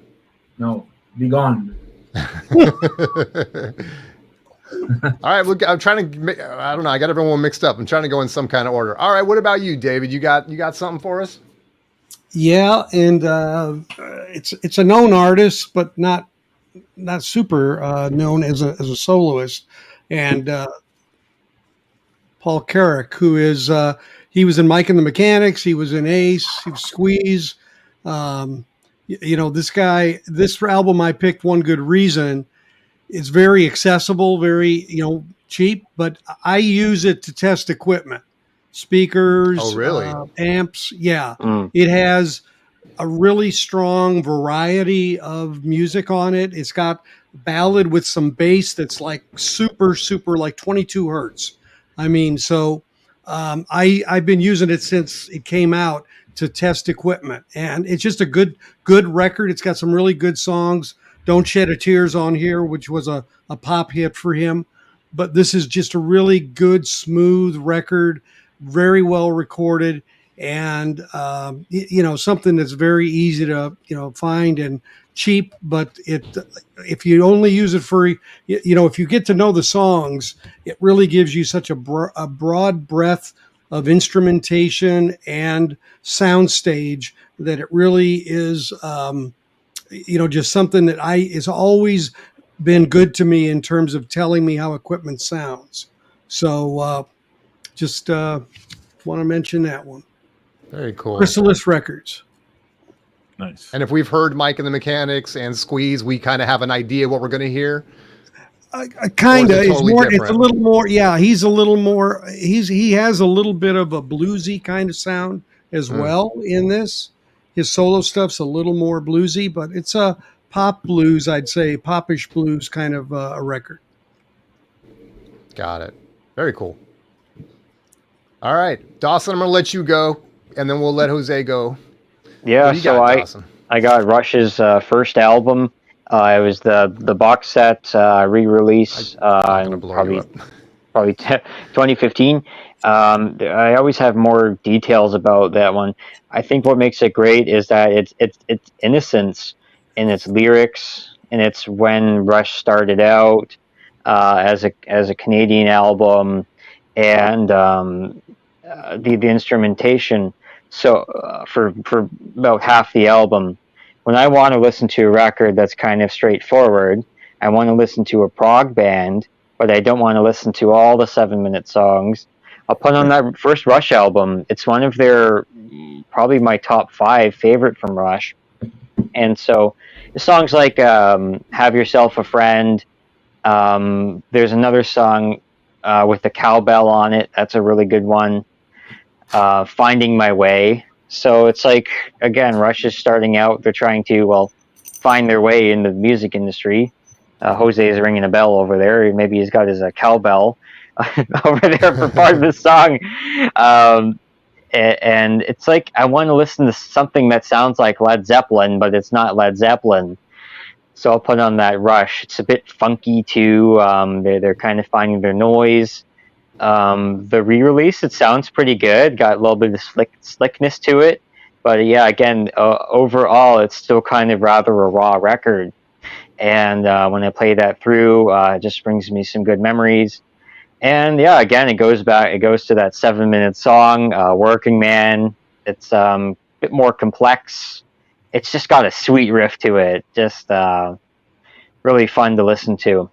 no, be gone. All right. Look, I'm trying to. I don't know. I got everyone mixed up. I'm trying to go in some kind of order. All right. What about you, David? You got something for us? Yeah, and it's a known artist, but not super known as a soloist. And Paul Carrick, who is he was in Mike and the Mechanics, he was in Ace, he was Squeeze. This guy. This album I picked, One Good Reason. It's very accessible, very cheap, but I use it to test equipment, speakers, Oh, really? amps. Yeah, Mm. it has a really strong variety of music on it. It's got ballad with some bass that's like super, super like 22 hertz. I mean, so I've been using it since it came out to test equipment, and it's just a good record. It's got some really good songs. Don't Shed a Tear's on here, which was a pop hit for him. But this is just a really good, smooth record, very well recorded, and something that's very easy to find and cheap. But if you only use it for if you get to know the songs, it really gives you such a broad breadth of instrumentation and soundstage that it really is. Just something that is always been good to me in terms of telling me how equipment sounds. So just want to mention that one. Very cool. Chrysalis Records. Nice. And if we've heard Mike and the Mechanics and Squeeze, we kind of have an idea what we're going to hear. Kind of. Or is it totally It's different? a little more. Yeah, he's a little more. He has a little bit of a bluesy kind of sound as well in this. His solo stuff's a little more bluesy, but it's a pop blues, I'd say, popish blues kind of a record. Got it. Very cool. All right, Dawson, I'm going to let you go, and then we'll let Jose go. Yeah, What do you so got, Dawson? I got Rush's first album. It was the box set re-release gonna in blow you probably 2015. I always have more details about that one. I think what makes it great is that it's innocence in its lyrics, and it's when Rush started out as a Canadian album, and the instrumentation. So for about half the album, when I want to listen to a record that's kind of straightforward, I want to listen to a prog band, but I don't want to listen to all the 7-minute songs. I'll put on that first Rush album. It's one of their, probably my top 5 favorite from Rush. And so the songs like Have Yourself a Friend, there's another song with the cowbell on it. That's a really good one. Finding My Way. So it's like, again, Rush is starting out. They're trying to, find their way in the music industry. Jose is ringing a bell over there. Maybe he's got his cowbell over there for part of the song. And it's like, I want to listen to something that sounds like Led Zeppelin, but it's not Led Zeppelin. So I'll put on that Rush. It's a bit funky too. They're kind of finding their noise. The re-release, it sounds pretty good. Got a little bit of slickness to it. But yeah, again, overall, it's still kind of rather a raw record. And when I play that through, it just brings me some good memories. And yeah, again, it goes to that 7-minute song, Working Man. It's a bit more complex. It's just got a sweet riff to it. Just really fun to listen to.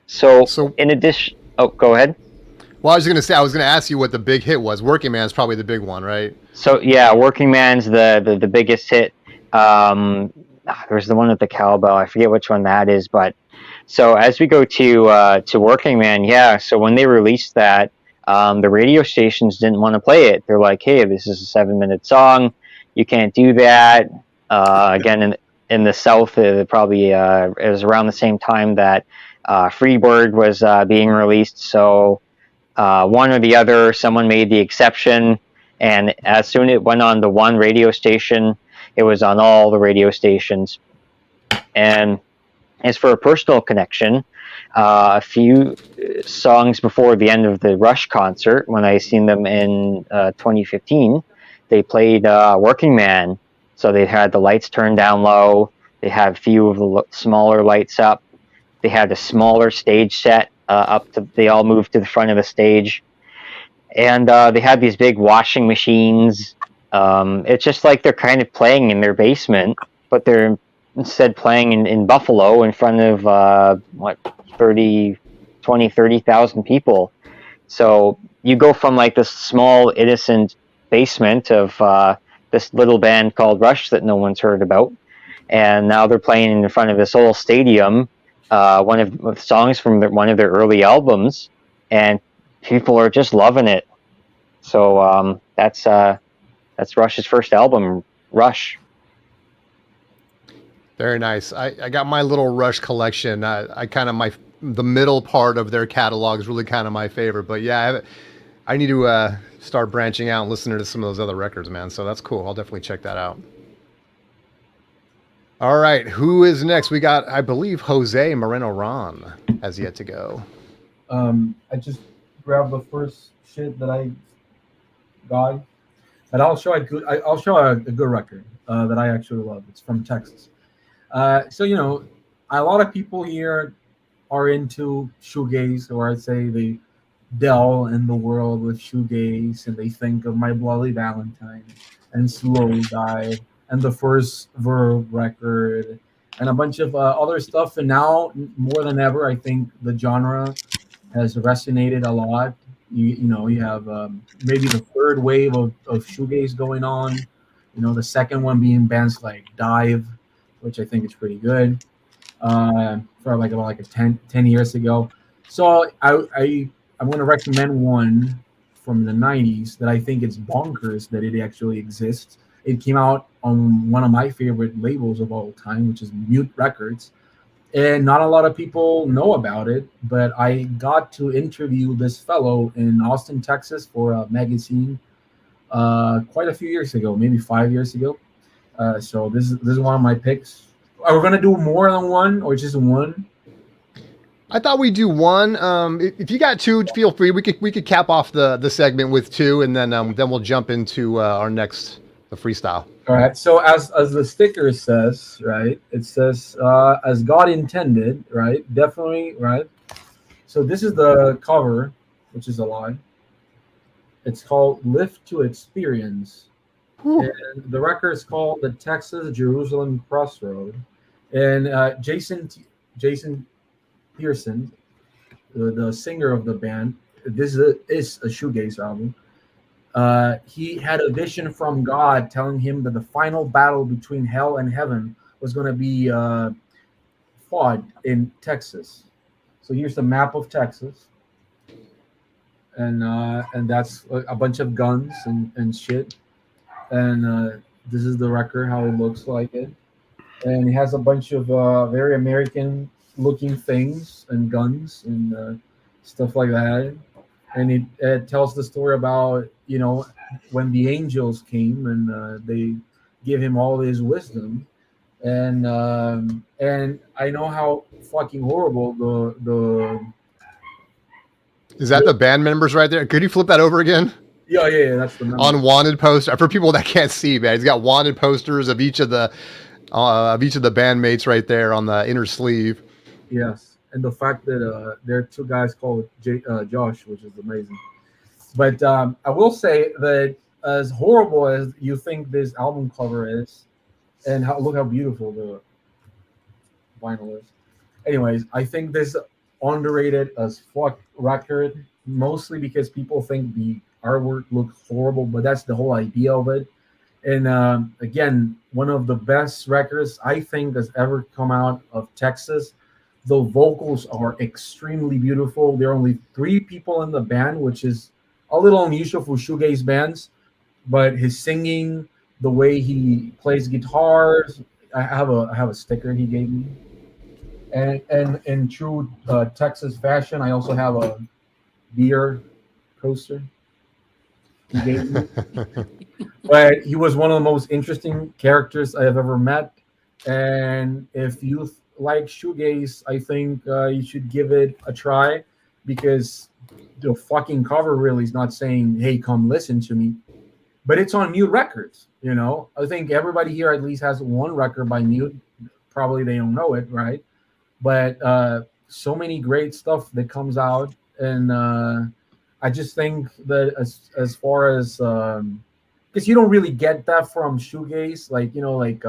So in addition, go ahead. Well, I was going to ask you what the big hit was. Working Man is probably the big one, right? So yeah, Working Man's the biggest hit. There's the one with the cowbell. I forget which one that is, but so as we go to Working Man, yeah. So when they released that, the radio stations didn't want to play it. They're like, "Hey, this is a 7-minute song. You can't do that." Again, in the South, it probably it was around the same time that Freebird was being released. So one or the other. Someone made the exception, and as soon as it went on the one radio station, it was on all the radio stations. And as for a personal connection, a few songs before the end of the Rush concert, when I seen them in 2015, they played Working Man. So they had the lights turned down low. They had a few of the smaller lights up. They had a smaller stage set up to. They all moved to the front of the stage, and they had these big washing machines. It's just like they're kind of playing in their basement, but they're instead playing in Buffalo in front of 30,000 people. So you go from like this small innocent basement of this little band called Rush that no one's heard about, and now they're playing in front of this whole stadium, one of the songs from one of their early albums, and people are just loving it. So that's Rush's first album, Rush. Very nice. I got my little Rush collection. I kind of the middle part of their catalog is really kind of my favorite. But yeah, I need to start branching out and listening to some of those other records, man. So that's cool. I'll definitely check that out. All right, who is next? We got, I believe, Jose Moreno Ron has yet to go. I just grabbed the first shit that I got, but I'll show a good record that I actually love. It's from Texas. So a lot of people here are into shoegaze, or I'd say they delve in the world with shoegaze, and they think of My Bloody Valentine and Slow Dive and the first Verve record and a bunch of other stuff. And now more than ever, I think the genre has resonated a lot. You have maybe the third wave of shoegaze going on. The second one being bands like Dive, which I think is pretty good, for about 10 years ago. So I'm going to recommend one from the 90s that I think it's bonkers that it actually exists. It came out on one of my favorite labels of all time, which is Mute Records. And not a lot of people know about it, but I got to interview this fellow in Austin, Texas for a magazine quite a few years ago, maybe 5 years ago. So this is one of my picks. Are we gonna do more than one or just one? I thought we'd do one. If you got two, feel free. We could cap off the segment with two, and then we'll jump into our next the freestyle. All right. So as the sticker says, right? It says as God intended, right? Definitely, right? So this is the cover, which is a lie. It's called "Live to Experience." And the record is called the Texas Jerusalem Crossroad. And Jason Pearson, the singer of the band, this is a shoegaze album. He had a vision from God telling him that the final battle between hell and heaven was going to be fought in Texas. So here's the map of Texas. And that's a bunch of guns and shit. And this is the record, how it looks like it. And it has a bunch of very American looking things and guns and stuff like that. And it tells the story about, when the angels came and they give him all his wisdom. And I know how fucking horrible the Is that the band members right there? Could you flip that over again? Yeah, that's the number. On wanted poster for people that can't see, man. He's got wanted posters of each of the bandmates right there on the inner sleeve. Yes, and the fact that there are two guys called Josh, which is amazing. But I will say that as horrible as you think this album cover is, and look how beautiful the vinyl is. Anyways, I think this underrated as fuck record, mostly because people think the artwork looks horrible, but that's the whole idea of it. And again, one of the best records I think has ever come out of Texas. The vocals are extremely beautiful. There are only 3 people in the band, which is a little unusual for shoegaze bands, but his singing, the way he plays guitars, I have a sticker he gave me. And in true Texas fashion, I also have a beer coaster he gave me. But he was one of the most interesting characters I have ever met. And if you like shoegaze, I think you should give it a try, because the fucking cover really is not saying, "Hey, come listen to me," but it's on Mute Records. You know, I think everybody here at least has one record by Mute. Probably they don't know it, right? But so many great stuff that comes out, and I just think that as far as because you don't really get that from shoegaze, like, you know, like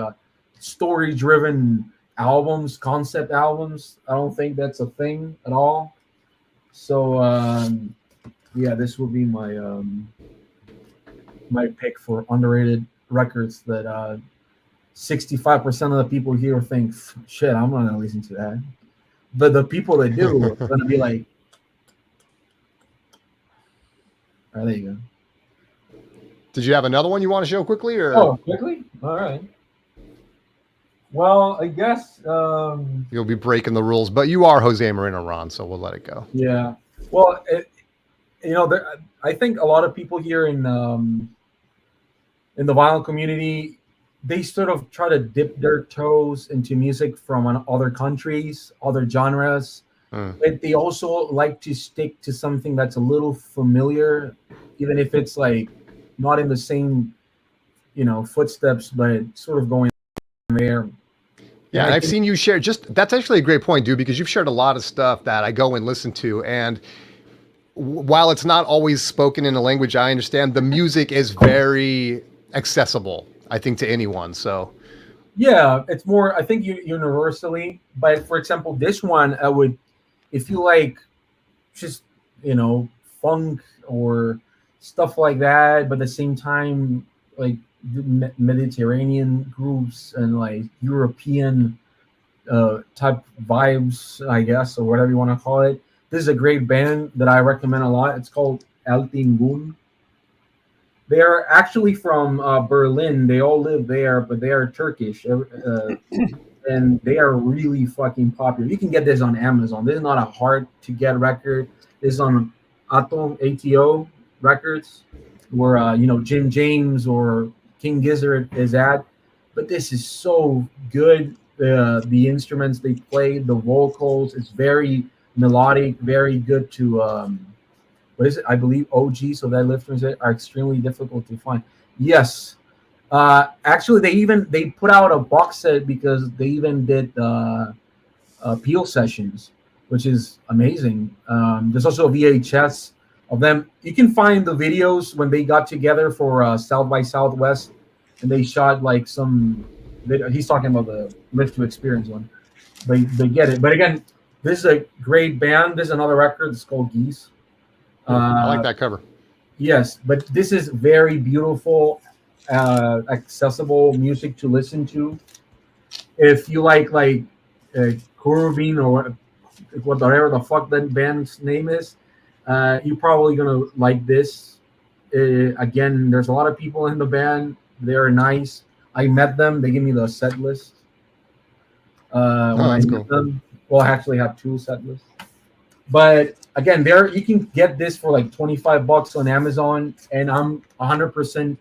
story driven albums, concept albums. I don't think that's a thing at all. So yeah, this will be my my pick for underrated records that 65% of the people here think, shit, I'm not gonna listen to that. But the people that do are gonna be like, all right, there you go. Did you have another one you want to show quickly, or Oh, quickly? All right. Well, I guess you'll be breaking the rules? But you are Jose Moreno, Ron, so we'll let it go. yeah. Well, you know, I think a lot of people here in the vinyl community, they sort of try to dip their toes into music from other countries, other genres. But they also like to stick to something that's a little familiar, even if it's like not in the same, you know, footsteps, but sort of going there. Yeah, and I've seen you share that's actually a great point, dude, because you've shared a lot of stuff that I go and listen to. And while it's not always spoken in a language I understand, the music is very accessible, I think, to anyone. So yeah, it's more, I think, universally. But for example, this one, I would, if you like just, you know, funk or stuff like that, but at the same time, like Mediterranean groups and like European type vibes, I guess, or whatever you want to call it. This is a great band that I recommend a lot. It's called El Tingun. They are actually from Berlin. They all live there, but they are Turkish. And they are really fucking popular. You can get this on Amazon. This is not a hard to get record. This is on ATO Records, where you know, Jim James or King Gizzard is at. But this is so good. The instruments they play, the vocals, it's very melodic, very good to what is it? I believe OG. So that listeners are extremely difficult to find. Yes. Actually, they put out a box set because they even did Peel sessions, which is amazing. There's also a VHS of them. You can find the videos when they got together for South by Southwest, and they shot like some. He's talking about the Live to Experience one. They get it. But again, this is a great band. There's another record. It's called Geese. I like that cover. Yes, but this is very beautiful, accessible music to listen to. If you like Curving or whatever the fuck that band's name is, you're probably gonna like this. Again, there's a lot of people in the band. They're nice. I met them. They gave me the set list. When I met them. Well, I actually have 2 set lists. But again, there you can get this for like $25 on Amazon, and I'm 100%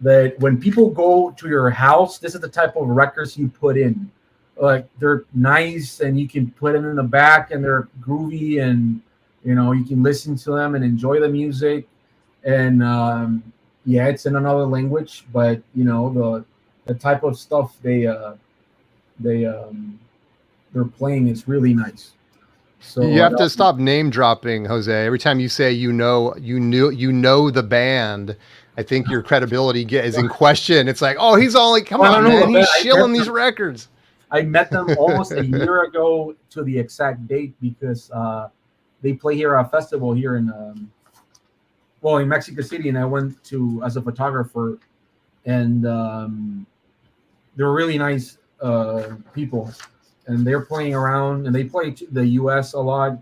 that when people go to your house, this is the type of records you put in. Like, they're nice, and you can put them in the back, and they're groovy, and you know, you can listen to them and enjoy the music. And yeah, it's in another language, but you know, the type of stuff they're playing is really nice. So you have to stop name dropping, Jose. Every time you say you know the band, I think your credibility is in question. It's like, oh, he's only come on, man, he's shilling these records. I met them almost a year ago to the exact date because they play here at a festival here in in Mexico City, and I went to as a photographer, and they're really nice people. And they're playing around, and they play the U.S. a lot.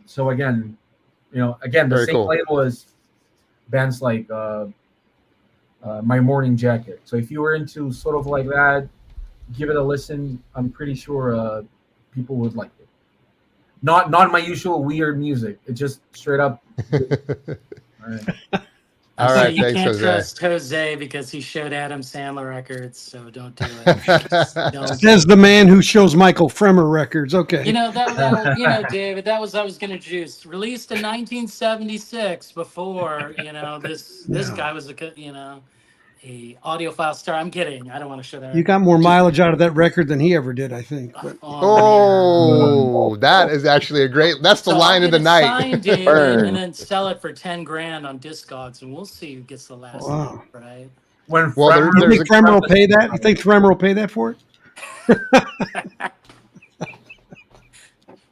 So again, you know, the Very same cool. label as bands like My Morning Jacket. So if you were into sort of like that, give it a listen. I'm pretty sure people would like it. Not my usual weird music. It's just straight up. All right. All So right, you thanks, can't Jose. trust Jose because he showed Adam Sandler records, so don't do it. Don't. Says the man who shows Michael Fremer records. Okay. You know David. That was I was gonna juice. Released in 1976. Before this Yeah. guy was a audiophile star. I'm kidding. I don't want to show that. You got more mileage out of that record than he ever did, I think. But Oh, that is actually that's the So line I'll of the get it night. signed, David, Burn. and then sell it for 10 grand on Discogs, and we'll see who gets the last Wow. name, right? When Well, Fremer- you there's think Fremer will pay that? You think Fremer will pay that for it?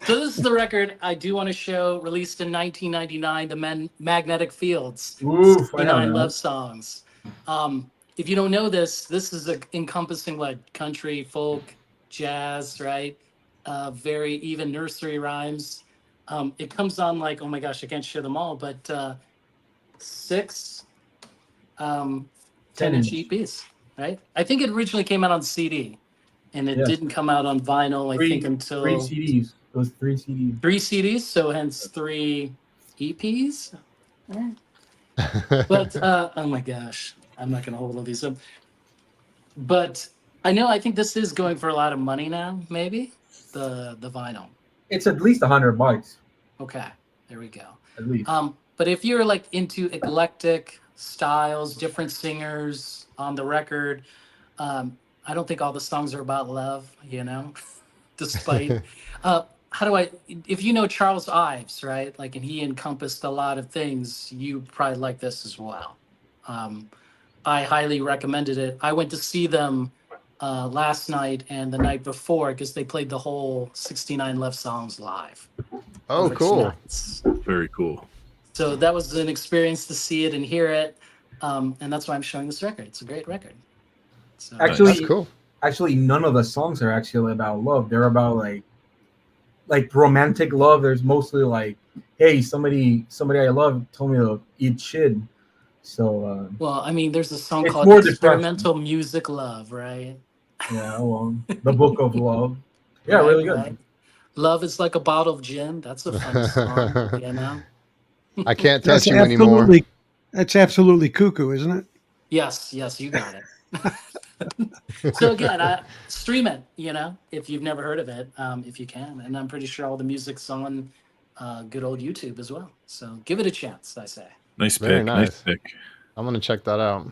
So this is the record I do want to show, released in 1999, the Magnetic Fields, Ooh, 69 love songs. If you don't know this is encompassing what? Country, folk, jazz, right? Very even nursery rhymes. It comes on like, oh my gosh, I can't show them all, but 6 10-inch EPs, right? I think it originally came out on CD, and it Yes. didn't come out on vinyl, I think, until 3 CDs. Those 3 CDs. 3 CDs, so hence 3 EPs. But oh my gosh, I'm not gonna hold all these up. But I think this is going for a lot of money now, maybe the vinyl. It's at least $100. Okay, there we go. At least. But if you're like into eclectic styles, different singers on the record, I don't think all the songs are about love, despite if you know Charles Ives, right? Like, and he encompassed a lot of things, you probably like this as well. I highly recommended it. I went to see them last night and the night before because they played the whole 69 Love songs live. Oh, over 2 cool. nights. Very cool. So that was an experience to see it and hear it. And that's why I'm showing this record. It's a great record. So, Actually, That's cool. Actually, none of the songs are actually about love. They're about like romantic love. There's mostly like, hey, somebody I love told me to eat shit. So well, I mean, there's a song It's called more Experimental Music Love, right? yeah, well, the Book of Love. Yeah, Right, really good. right. Love is like a bottle of gin. That's a fun song, I can't That's touch you anymore. That's absolutely cuckoo, isn't it? Yes, you got it. So again, stream it, if you've never heard of it, if you can. And I'm pretty sure all the music's on good old YouTube as well. So give it a chance, I say. Nice Very pick. nice. Nice pick. I'm going to check that out.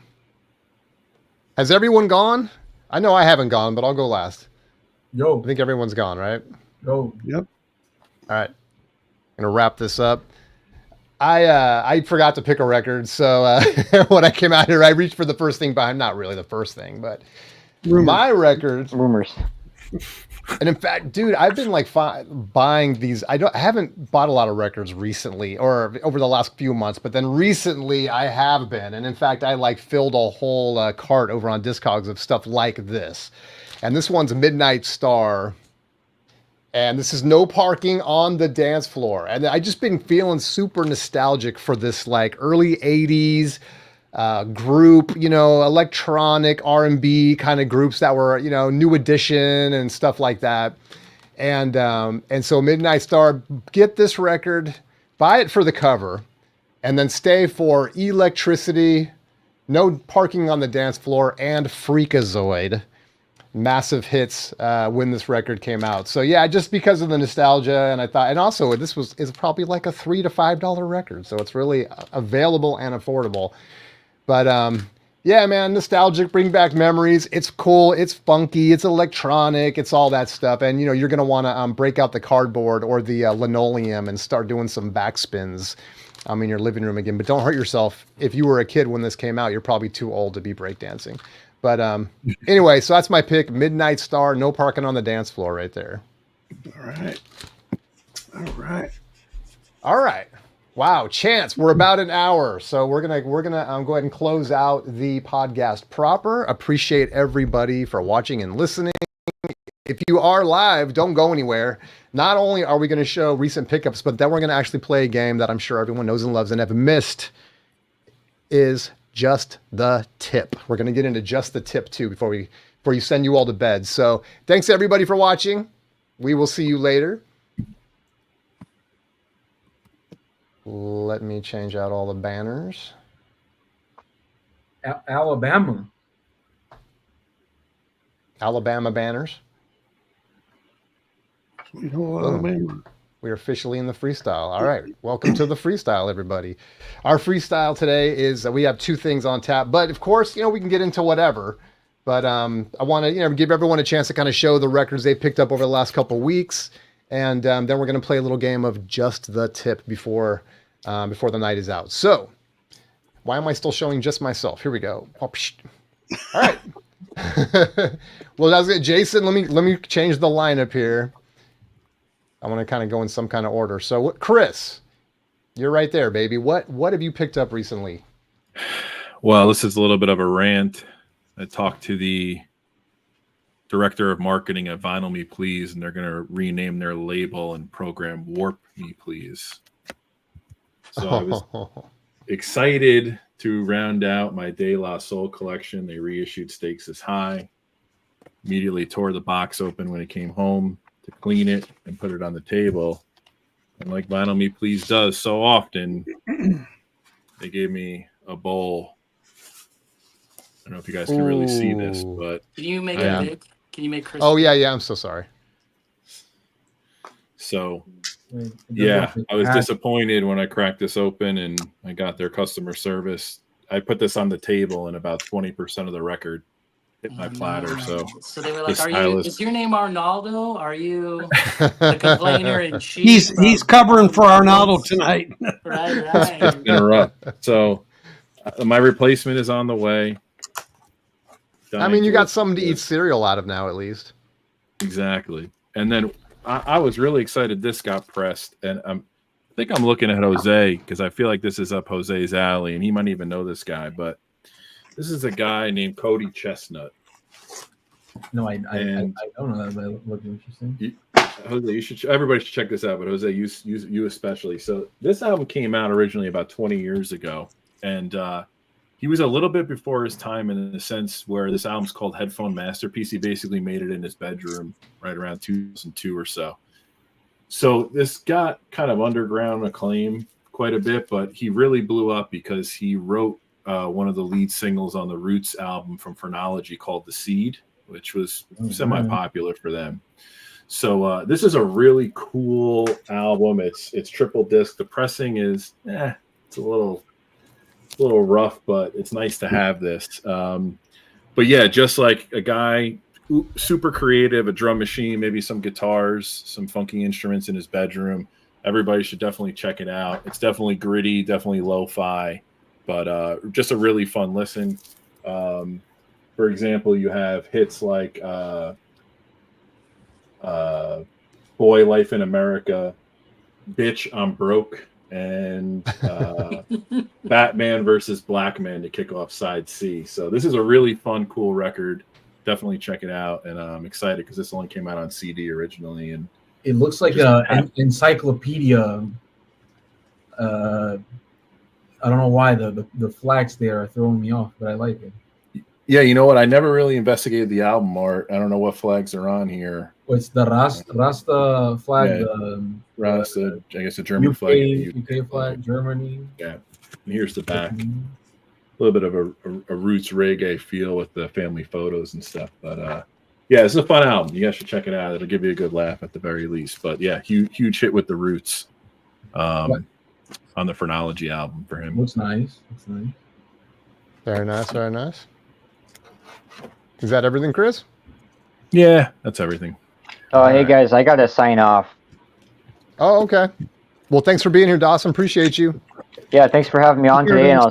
Has everyone gone? I know I haven't gone, but I'll go last. Yo, I think everyone's gone, right? yo. Yep. All right. I'm going to wrap this up. I forgot to pick a record, so when I came out here, I reached for the first thing behind. Not really the first thing, but my record. Rumors. And in fact, dude, I've been like buying these. I haven't bought a lot of records recently, or over the last few months. But then recently, I have been, and in fact, I like filled a whole cart over on Discogs of stuff like this. And this one's Midnight Star. And this is No Parking on the Dance Floor. And I just been feeling super nostalgic for this like early 80s group, electronic R&B kind of groups that were, New Edition and stuff like that. And so Midnight Star, get this record, buy it for the cover, and then stay for Electricity, No Parking on the Dance Floor, and Freakazoid. Massive hits when this record came out. So yeah, just because of the nostalgia, and I thought, and also this is probably like a $3 to $5 record, so it's really available and affordable. But yeah, man, nostalgic, bring back memories. It's cool, it's funky, it's electronic, it's all that stuff. And you're gonna want to break out the cardboard or the linoleum and start doing some backspins in your living room again. But don't hurt yourself. If you were a kid when this came out, you're probably too old to be breakdancing. But anyway, so that's my pick. Midnight Star, No Parking on the Dance Floor, right there. All right. Wow, Chance, we're about an hour, so we're gonna go ahead and close out the podcast proper. Appreciate everybody for watching and listening. If you are live, don't go anywhere. Not only are we going to show recent pickups, but then we're going to actually play a game that I'm sure everyone knows and loves and have missed. Is Just the Tip. We're going to get into Just the Tip too before you send you all to bed. So thanks everybody for watching. We will see you later. Let me change out all the banners. Alabama. Alabama banners. Sweet home Boom. Alabama. We're officially in the freestyle. All right. Welcome to the freestyle, everybody. Our freestyle today is we have two things on tap, but of course, we can get into whatever. But I want to, give everyone a chance to kind of show the records they picked up over the last couple of weeks, and then we're going to play a little game of just the tip before the night is out. So, why am I still showing just myself? Here we go. Oh, all right. Well, that's it, Jason. Let me change the lineup here. I want to kind of go in some kind of order. So, Chris, you're right there, baby. What have you picked up recently? Well, this is a little bit of a rant. I talked to the director of marketing at Vinyl Me Please, and they're going to rename their label and program Warp Me Please. So I was excited to round out my De La Soul collection. They reissued Stakes is High. Immediately tore the box open when it came home to clean it and put it on the table. And like Vinyl Me Please does so often, they gave me a bowl. I don't know if you guys can really see this, but can you make it big? Can you make Chris? Oh yeah. I'm so sorry. So yeah, I was disappointed when I cracked this open and I got their customer service. I put this on the table and about 20% of the record hit my platter. So they were like, is your name Arnaldo? Are you the complainer in chief? He's covering for Arnaldo tonight. Right. It's been rough. So my replacement is on the way. I mean, you got something to eat cereal out of now, at least. Exactly. And then I was really excited this got pressed. And I think I'm looking at Jose because I feel like this is up Jose's alley. And he might even know this guy. But this is a guy named Cody Chestnut. No, I don't know that, but it looked interesting. Jose, everybody should check this out. But Jose, you especially. So this album came out originally about 20 years ago. And he was a little bit before his time in the sense where this album's called Headphone Masterpiece. He basically made it in his bedroom right around 2002 or so. So this got kind of underground acclaim quite a bit, but he really blew up because he wrote one of the lead singles on the Roots album from Phrenology called The Seed, which was semi-popular for them. So this is a really cool album. It's triple disc. The pressing is, it's a little rough, but it's nice to have this. But yeah, just like a guy, super creative, a drum machine, maybe some guitars, some funky instruments in his bedroom. Everybody should definitely check it out. It's definitely gritty, definitely lo-fi, but just a really fun listen. For example, you have hits like Boy, Life in America, Bitch, I'm Broke, and Batman versus Black Man to kick off side C. So this is a really fun, cool record. Definitely check it out. And I'm excited because this only came out on CD originally. And it looks like an encyclopedia. I don't know why the flags there are throwing me off, but I like it. Yeah, you know what? I never really investigated the album art. I don't know what flags are on here. Well, it's the Rasta flag. Yeah, Rasta, I guess a German flag. UK flag, Germany. Yeah. And here's the back. A little bit of a roots reggae feel with the family photos and stuff. But yeah, it's a fun album. You guys should check it out. It'll give you a good laugh at the very least. But yeah, huge hit with the Roots on the Phrenology album for him. Looks nice. Very nice, very nice. Is that everything, Chris? Yeah, that's everything. Oh, hey guys, I gotta sign off. Oh, okay. Well, thanks for being here, Dawson. Appreciate you. Yeah, thanks for having me on today, and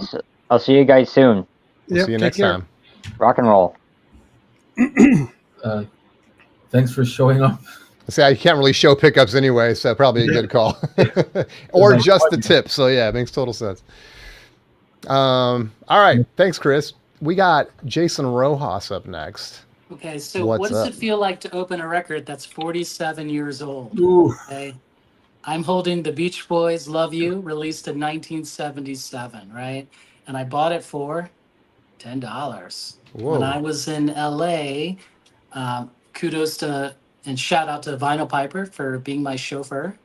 I'll see you guys soon. We'll see you next time. Rock and roll. Thanks for showing up. See, I can't really show pickups anyway, so probably a good call. Or just the tip. So yeah, it makes total sense. All right. Thanks, Chris. We got Jason Rojas up next. Okay, so what does it feel like to open a record that's 47 years old? Ooh. Okay. I'm holding the Beach Boys' Love You, released in 1977, right? And I bought it for $10. Whoa. When I was in LA, kudos to and shout out to Vinyl Piper for being my chauffeur.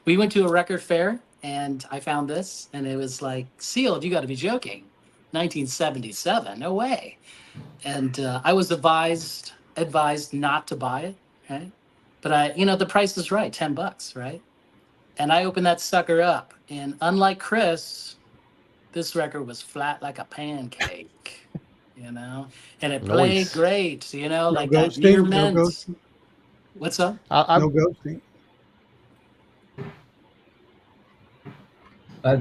We went to a record fair and I found this, and it was like, sealed. You got to be joking. 1977. No way. And I was advised not to buy it. Right. But the price is right. $10, right? And I opened that sucker up, and unlike Chris, this record was flat like a pancake, and it played Nice. great, No like that ghosting, near no mint. ghosting. What's up? No ghosting.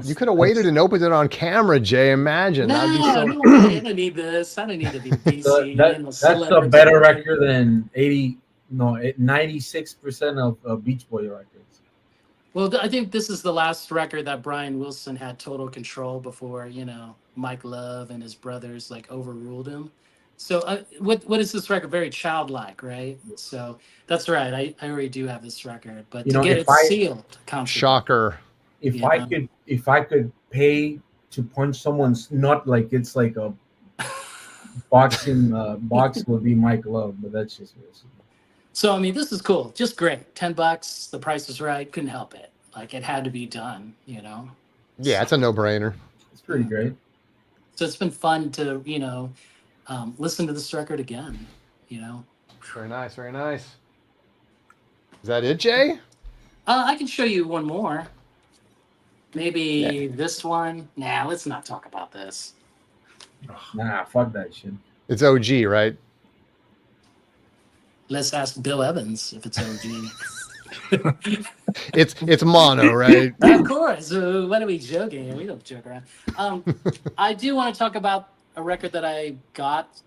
You could have waited and opened it on camera, Jay. Imagine. That'd be so. No way. I don't need this. I don't need to be DC. That's a better record than 96% of Beach Boy records. Well, I think this is the last record that Brian Wilson had total control before, Mike Love and his brothers like overruled him. So what is this record? Very childlike, right? So that's right. I already do have this record, but to get it sealed, shocker. If I could pay to punch someone's nut like it's like a boxing box, would be Mike Love, but that's just me. So I mean, this is cool, just great. $10, the price was right, couldn't help it. Like it had to be done, Yeah, it's a no-brainer. It's pretty great. So it's been fun to listen to this record again. Very nice, very nice. Is that it, Jay? I can show you one more. Maybe this one. Nah, let's not talk about this. Nah, fuck that shit. It's OG, right? Let's ask Bill Evans if it's OG. It's mono, right? Of course. What are we joking? We don't joke around. I do want to talk about a record that I got.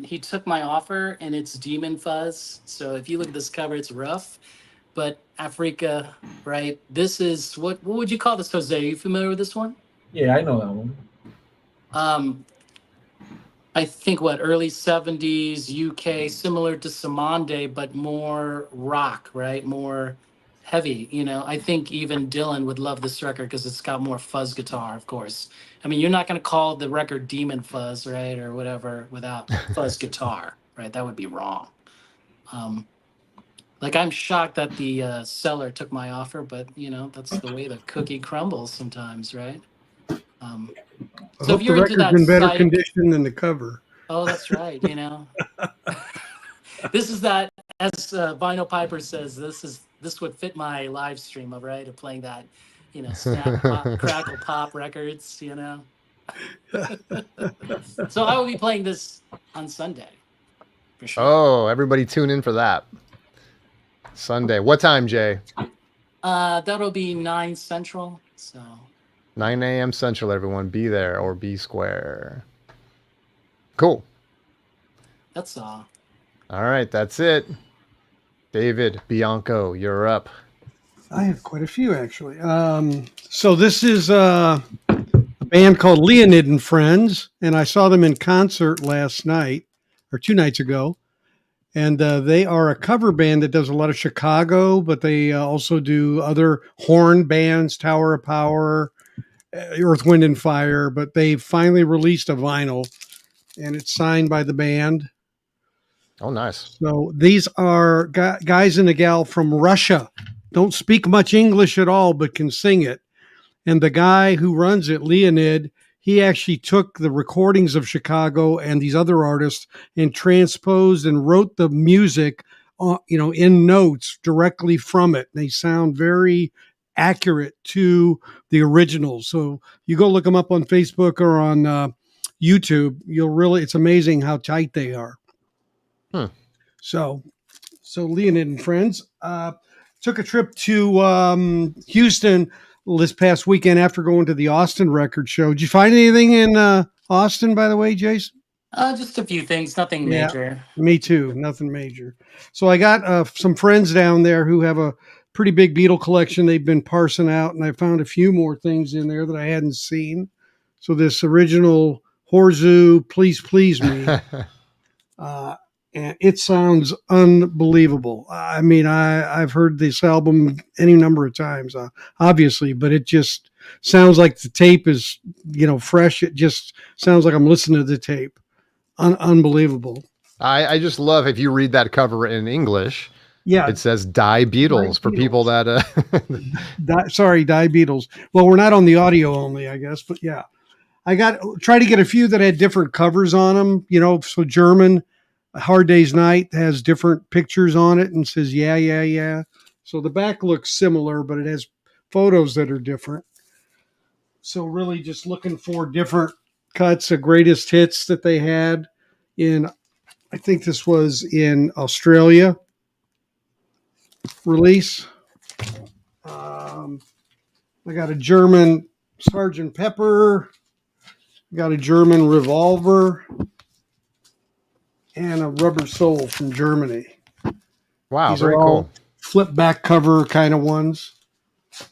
He took my offer, and it's Demon Fuzz. So if you look at this cover, it's rough. But Africa, right? This is what would you call this, Jose? Are you familiar with this one? Yeah, I know that one. I think early 70s UK, similar to Samande, but more rock, right? More heavy. I think even Dylan would love this record because it's got more fuzz guitar, of course. I mean, you're not going to call the record Demon Fuzz, right? Or whatever without fuzz guitar, right? That would be wrong. I'm shocked that the seller took my offer, but that's the way the cookie crumbles sometimes, right? I hope the record's in better condition than the cover. Oh, that's right. This is that, as Vinyl Piper says, this would fit my live stream of playing that, snap, pop, crackle, pop records, So I will be playing this on Sunday, for sure. Oh, everybody tune in for that. Sunday. What time, Jay? That'll be 9 Central. So 9 a.m. Central, everyone. Be there or be square. Cool. That's all. All right, that's it. David Bianco, you're up. I have quite a few, actually. So this is a band called Leonid and Friends, and I saw them in concert last night, or 2 nights ago. And they are a cover band that does a lot of Chicago, but they also do other horn bands, Tower of Power, Earth, Wind, and Fire. But they finally released a vinyl, and it's signed by the band. Oh, nice. So these are guys and a gal from Russia. Don't speak much English at all, but can sing it. And the guy who runs it, Leonid, he actually took the recordings of Chicago and these other artists and transposed and wrote the music, in notes directly from it. They sound very accurate to the originals. So you go look them up on Facebook or on YouTube. It's amazing how tight they are. So Leonid and Friends took a trip to Houston this past weekend after going to the Austin record show. Did you find anything in Austin, by the way, Jason? Just a few things, nothing major. Me too, nothing major. So I got some friends down there who have a pretty big Beatle collection they've been parsing out, and I found a few more things in there that I hadn't seen. So this original Horzu, Please Please Me, and it sounds unbelievable. I mean, I've heard this album any number of times, obviously, but it just sounds like the tape is, fresh. It just sounds like I'm listening to the tape. Unbelievable. I just love if you read that cover in English, Yeah. It says Die Beatles for people that Die Beatles. Well, we're not on the audio only, I guess, but yeah. I try to get a few that had different covers on them, you know, so German A Hard Day's Night has different pictures on it and says, yeah, yeah, yeah. So the back looks similar, but it has photos that are different. So really just looking for different cuts of greatest hits that they had in, I think this was in Australia release. I got a German Sergeant Pepper, got a German Revolver, and a Rubber Soul from Germany. wow, These very are all cool. flip back cover kind of ones,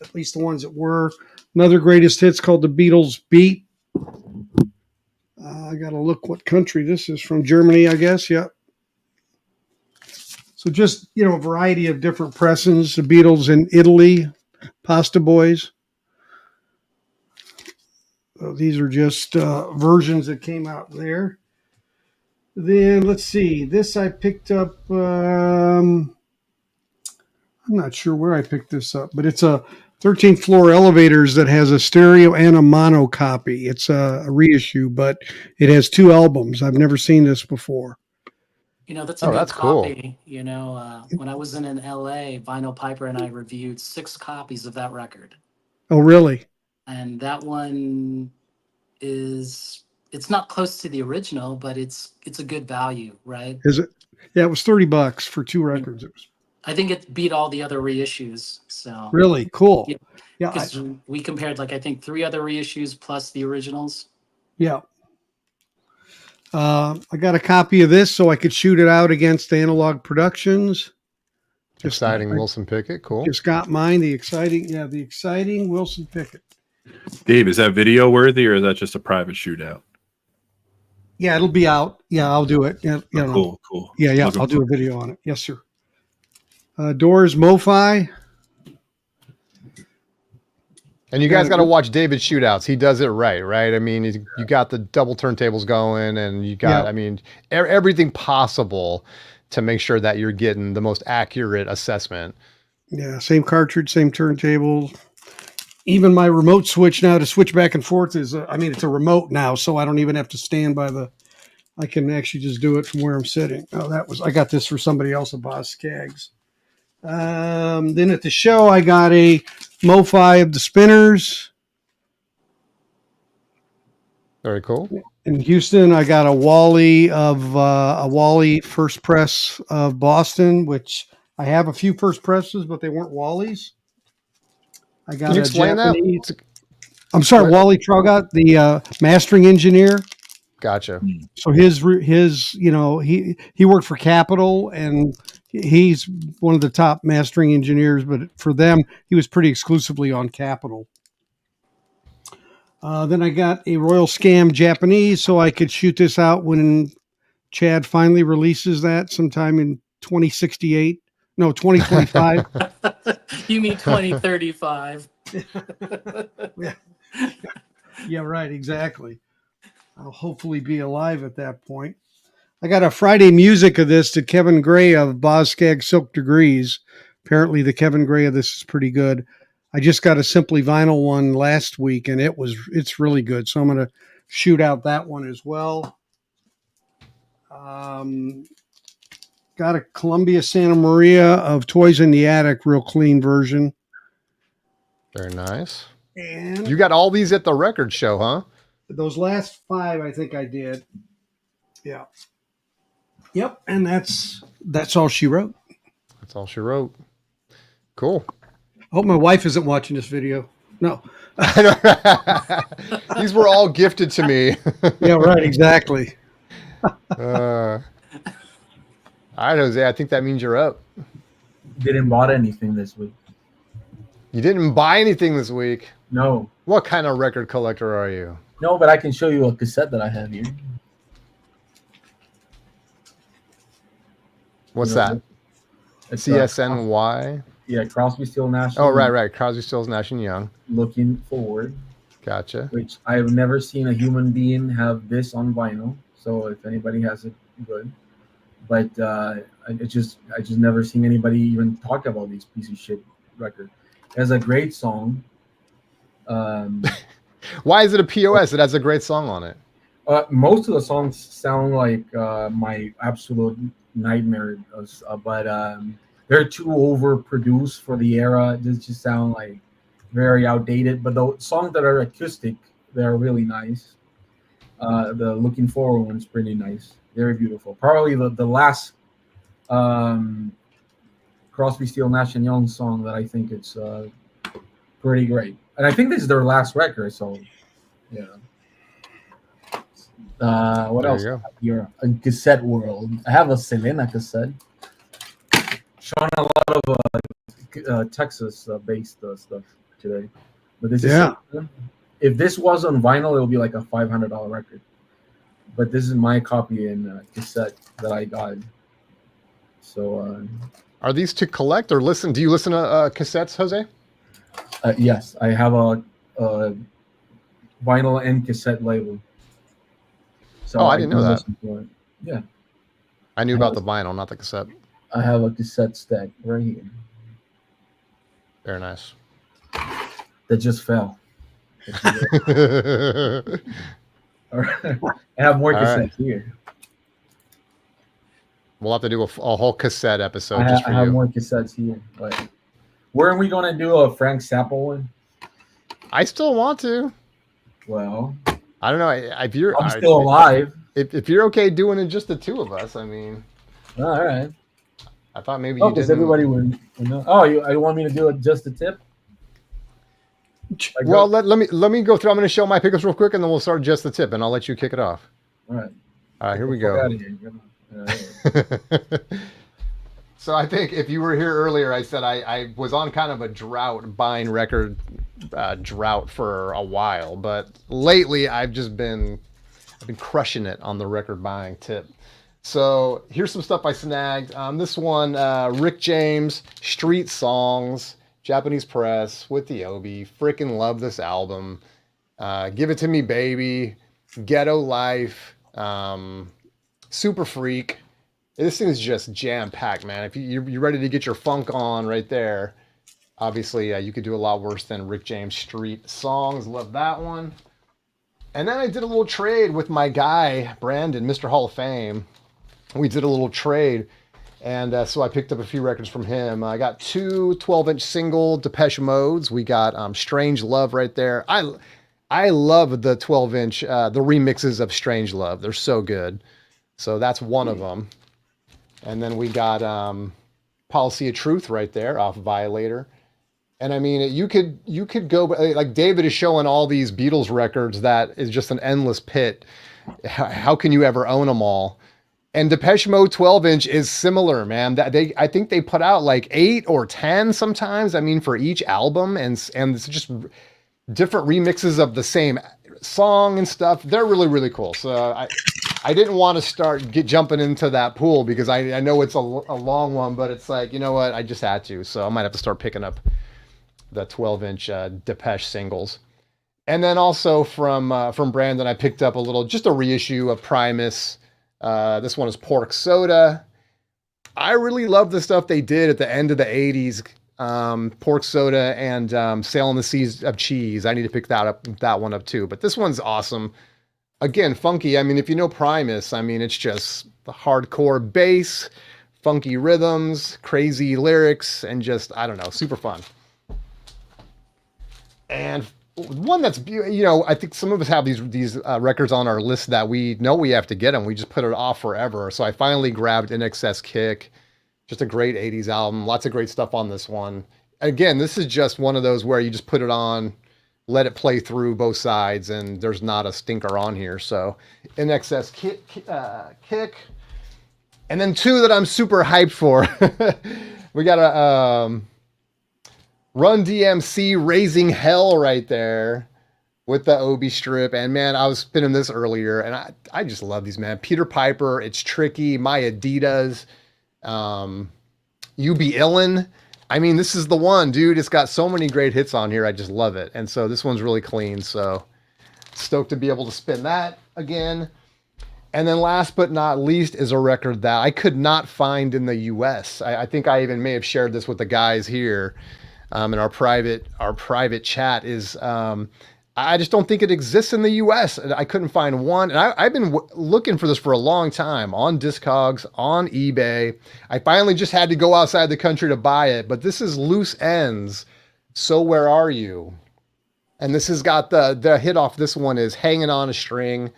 at least the ones that were. Another greatest hits called The Beatles Beat. I got to look what country this is from. Germany, I guess. Yep. So just, you know, a variety of different pressings. The Beatles in Italy, Pasta Boys. So these are just versions that came out there. Then let's see. This I picked up. I'm not sure where I picked this up, but it's a 13th floor elevators that has a stereo and a mono copy. It's a reissue, but it has 2 albums. I've never seen this before. You know, that's a Oh, good that's cool. copy. You know, when I was in LA, Vinyl Piper and I reviewed 6 copies of that record. Oh, really? And that one it's not close to the original, but it's a good value, right? Is it? Yeah, it was $30 for 2 records. It was I think it beat all the other reissues. So really cool. Yeah. Yeah, because we compared like I think 3 other reissues plus the originals. yeah. I got a copy of this so I could shoot it out against Analog Productions. Exciting Wilson Pickett. Cool. Just got mine. The exciting Wilson Pickett. Dave, is that video worthy or is that just a private shootout? Yeah, it'll be out. Yeah, I'll do it. Yeah, you know. Cool. Yeah, I'll do a video on it. Yes, sir. Doors MoFi. And you guys got to watch David's shootouts. He does it right? I mean, you got the double turntables going, and you got, I mean, everything possible to make sure that you're getting the most accurate assessment. Yeah, same cartridge, same turntable. Even my remote switch now to switch back and forth is, it's a remote now, so I don't even have to stand by I can actually just do it from where I'm sitting. Oh, I got this for somebody else at Boss Skaggs. Then at the show, I got a MoFi of the Spinners. Very cool. In Houston, I got a Wally first press of Boston, which I have a few first presses, but they weren't Wally's. I got Can you explain Japanese, that? I'm sorry, Wally Traugott, the mastering engineer. Gotcha. So his he worked for Capitol, and he's one of the top mastering engineers. But for them, he was pretty exclusively on Capitol. Then I got a Royal Scam Japanese, so I could shoot this out when Chad finally releases that sometime in 2068. No, 2025. You mean 2035? Yeah, right. Exactly. I'll hopefully be alive at that point. I got a Friday music of this to Kevin Gray of Boz Scaggs Silk Degrees. Apparently the Kevin Gray of this is pretty good. I just got a Simply Vinyl one last week, and it's really good. So I'm going to shoot out that one as well. Got a Columbia Santa Maria of Toys in the Attic, real clean version. Very nice. And You got all these at the record show, huh? those last 5, I think I did. Yeah. Yep. And that's all she wrote. That's all she wrote. Cool. I hope my wife isn't watching this video. No. These were all gifted to me. Yeah, right. Exactly. All right, Jose, I think that means you're up. Didn't bought anything this week. You didn't buy anything this week. No. What kind of record collector are you? No, but I can show you a cassette that I have here. What's that? It's, CSNY? Yeah, Crosby, Still, Nash. Oh, right. Crosby, Stills, Nash and Young. Looking Forward, Gotcha. which I have never seen a human being have this on vinyl. So if anybody has it, good. But I just never seen anybody even talk about these piece of shit record. It has a great song. Why is it a POS? It has a great song on it. Most of the songs sound like my absolute nightmare, but they're too overproduced for the era. They just sound like very outdated. But the songs that are acoustic, they're really nice. The Looking Forward one's pretty nice, very beautiful. Probably the last Crosby, Stills, Nash and Young song that I think it's pretty great. And I think this is their last record, so yeah. What There else? you go. Here in cassette world, I have a Selena cassette. Showing a lot of Texas-based stuff today, but this Yeah. is if this was on vinyl, it would be like a $500 record. But this is my copy in cassette that I got. So Are these to collect or listen? Do you listen to cassettes, Jose? yes, I have a vinyl and cassette label. So Oh, I didn't know can that. listen to it. Yeah, I knew about the vinyl, not the cassette. I have a cassette stack right here Very nice. that just fell. All right. I have more All cassettes right. here. We'll have to do a whole cassette episode I just for have you. more cassettes here. But weren't we going to do a Frank Zappa one? I still want to. Well, I don't know. If you're, I'm still alive. If you're okay doing it just the two of us, I mean, All right. I thought maybe Oh, you because didn't. everybody would know. Oh, you want me to do it just the tip? Like, Well, let me go through. I'm going to show my pickups real quick, and then we'll start just the tip, and I'll let you kick it off. all right. All right, here we Get the fuck go. outta here. Come on. All right. So I think if you were here earlier, I said I was on kind of a drought, buying record drought for a while, but lately I've been crushing it on the record buying tip. So here's some stuff I snagged. This one, Rick James, Street Songs, Japanese Press with the Obi. Freaking love this album. Give It To Me Baby, Ghetto Life, Super Freak. This thing is just jam-packed, man. If you're ready to get your funk on right there, obviously you could do a lot worse than Rick James Street Songs. Love that one. And then I did a little trade with my guy, Brandon, Mr. Hall of Fame. We did a little trade, and so I picked up a few records from him. I got two 12-inch single Depeche Modes. We got Strange Love right there. I love the 12-inch, the remixes of Strange Love. They're so good. So that's one of them. And then we got Policy of Truth right there off Violator. And I mean, you could go, like David is showing all these Beatles records that is just an endless pit. How can you ever own them all? And Depeche Mode 12-inch is similar, man. I think they put out like 8 or 10 sometimes. I mean, for each album, and it's just different remixes of the same song and stuff. They're really, really cool. So I didn't want to jumping into that pool because I know it's a long one, but it's like, you know what? I just had to. So I might have to start picking up the 12-inch Depeche singles. And then also from Brandon, I picked up just a reissue of Primus. This one is Pork Soda. I really love the stuff they did at the end of the 80s. Pork Soda and Sailing the Seas of Cheese. I need to pick that one up too. But this one's awesome. Again, funky. I mean, if you know Primus, I mean, it's just the hardcore bass, funky rhythms, crazy lyrics, and just, I don't know, super fun. And one that's, I think some of us have these records on our list that we know we have to get them. We just put it off forever. So I finally grabbed In Excess Kick. Just a great 80s album. Lots of great stuff on this one. Again, this is just one of those where you just put it on, let it play through both sides, and there's not a stinker on here. So In Excess Kick. And then two that I'm super hyped for. We got a Run DMC Raising Hell right there with the Obi strip. And man, I was spinning this earlier, and I just love these, man. Peter Piper, It's Tricky, My Adidas, You Be Illin'. I mean, this is the one, dude. It's got so many great hits on here. I just love it. And so this one's really clean. So stoked to be able to spin that again. And then last but not least is a record that I could not find in the US. I think I even may have shared this with the guys here in our private chat is I just don't think it exists in the US. I couldn't find one. And I've been looking for this for a long time on Discogs, on eBay. I finally just had to go outside the country to buy it. But this is Loose Ends. So Where Are You? And this has got the hit off this one is Hanging on a String.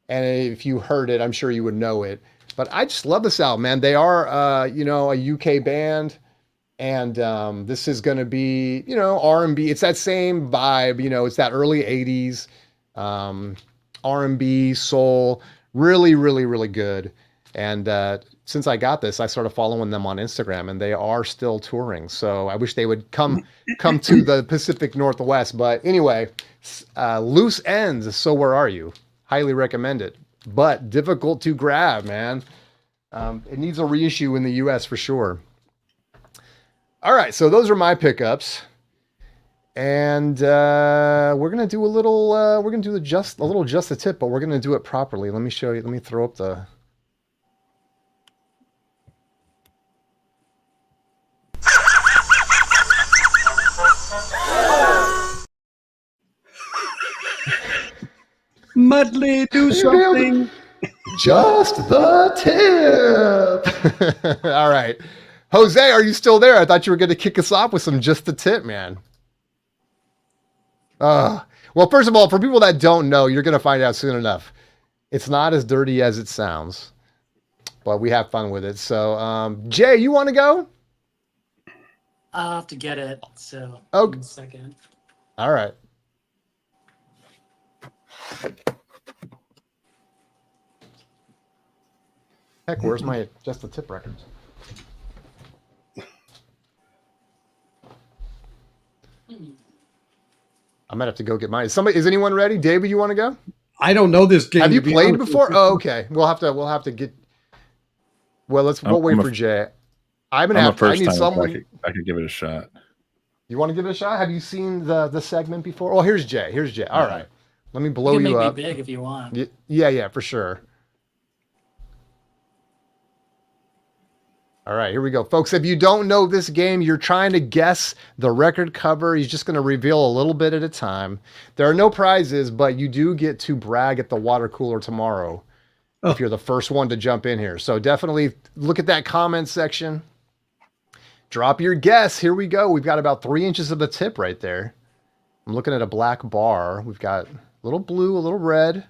And if you heard it, I'm sure you would know it. But I just love this album, man. They are, a UK band. And this is going to be, R&B. It's that same vibe, it's that early 80s R&B, soul. Really, really, really good. And since I got this, I started following them on Instagram, and they are still touring. So I wish they would come to the Pacific Northwest. But anyway, Loose Ends, So Where Are You? Highly recommend it, but difficult to grab, man. It needs a reissue in the US for sure. All right, so those are my pickups, and we're gonna do a little. We're gonna do just a tip, but we're gonna do it properly. Let me show you. Let me throw up the. Mudley, do something. Just the tip. All right. Jose, are you still there? I thought you were going to kick us off with some Just the Tip, man. Well, first of all, for people that don't know, you're going to find out soon enough. It's not as dirty as it sounds, but we have fun with it. So, Jay, you want to go? I'll have to get it. So, Okay. 1 second. All right. Heck, where's my Just the Tip records? I might have to go get mine. Is anyone ready? David, you want to go? I don't know this game. Have you to be played honest before? with you. Oh, okay. We'll have to get. Well, we'll wait for Jay. I need someone. I could give it a shot. You want to give it a shot? Have you seen the segment before? Oh, here's Jay. All right. Let me blow you you can up. make me big if you want. Yeah, for sure. All right, here we go. Folks, if you don't know this game, you're trying to guess the record cover. He's just going to reveal a little bit at a time. There are no prizes, but you do get to brag at the water cooler tomorrow if you're the first one to jump in here. So definitely look at that comment section. Drop your guess. Here we go. We've got about 3 inches of the tip right there. I'm looking at a black bar. We've got a little blue, a little red.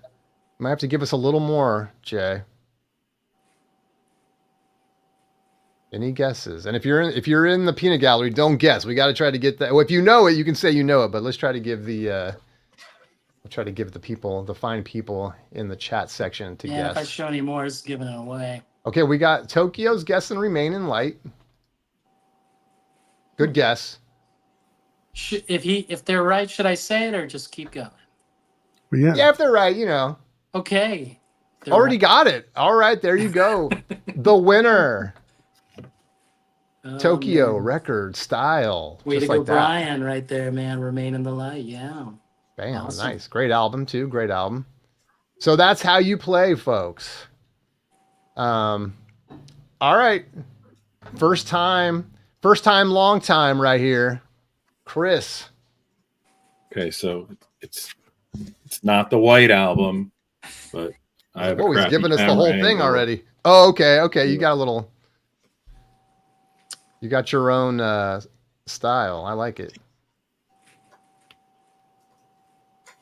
Might have to give us a little more, Jay. Any guesses? And if you're in the peanut gallery, don't guess. We got to try to get that. Well, if you know it, you can say you know it. But let's try to give the people, the fine people in the chat section to guess. If I show any more, it's giving it away. Okay, we got Tokyo's guessing Remain in Light. Good guess. If they're right, should I say it or just keep going? Yeah, if they're right, Okay. Already got it. All right, there you go. The winner. Tokyo record style. Way just to go, like that. Brian, right there, man. Remain in the Light. Yeah. Bam, Awesome. Nice. Great album, too. Great album. So that's how you play, folks. All right. First time, long time right here. Chris. Okay, so it's not the White Album, but I have he's giving us the camera whole thing angle. already. Oh, okay. You got a little... You got your own style. I like it.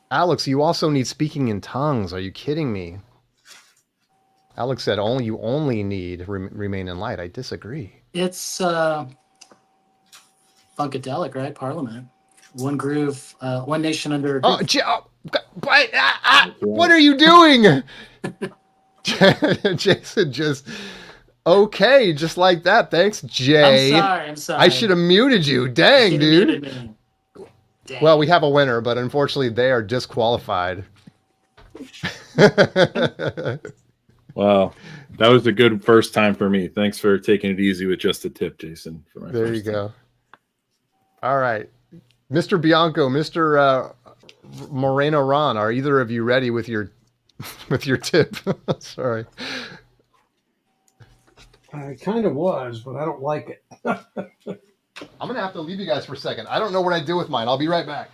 Alex, you also need speaking in tongues. Are you kidding me? Alex said you only need Remain in Light. I disagree. It's Funkadelic, right? Parliament. One groove, one nation under a groove. What are you doing? Jason just... Okay, just like that. Thanks, Jay. I'm sorry. I should have muted you. Dang, dude. Muted me. Dang. Well, we have a winner, but unfortunately they are disqualified. Well, that was a good first time for me. Thanks for taking it easy with Just a Tip, Jason. For my There you go. All right. Mr. Bianco, Mr. Moreno Ron, are either of you ready with your with your tip. Sorry. I kind of was, but I don't like it. I'm going to have to leave you guys for a second. I don't know what I do with mine. I'll be right back.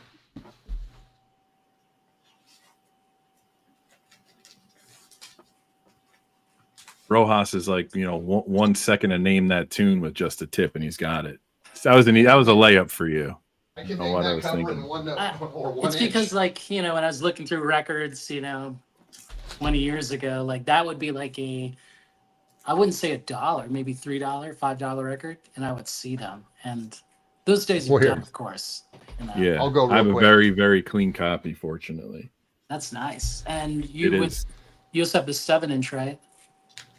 Rojas is like, 1 second to name that tune with just a tip, and he's got it. So that was a layup for you. I can know name what I that was cover thinking. in one note or one It's inch. because, like, when I was looking through records, 20 years ago, like that would be like I wouldn't say $1, maybe $3, $5 record, and I would see them. And those days are Weird. done, of course. Yeah, I'll go I have real a quick. very, very clean copy, fortunately. That's nice. And It you is. also have the 7-inch, right?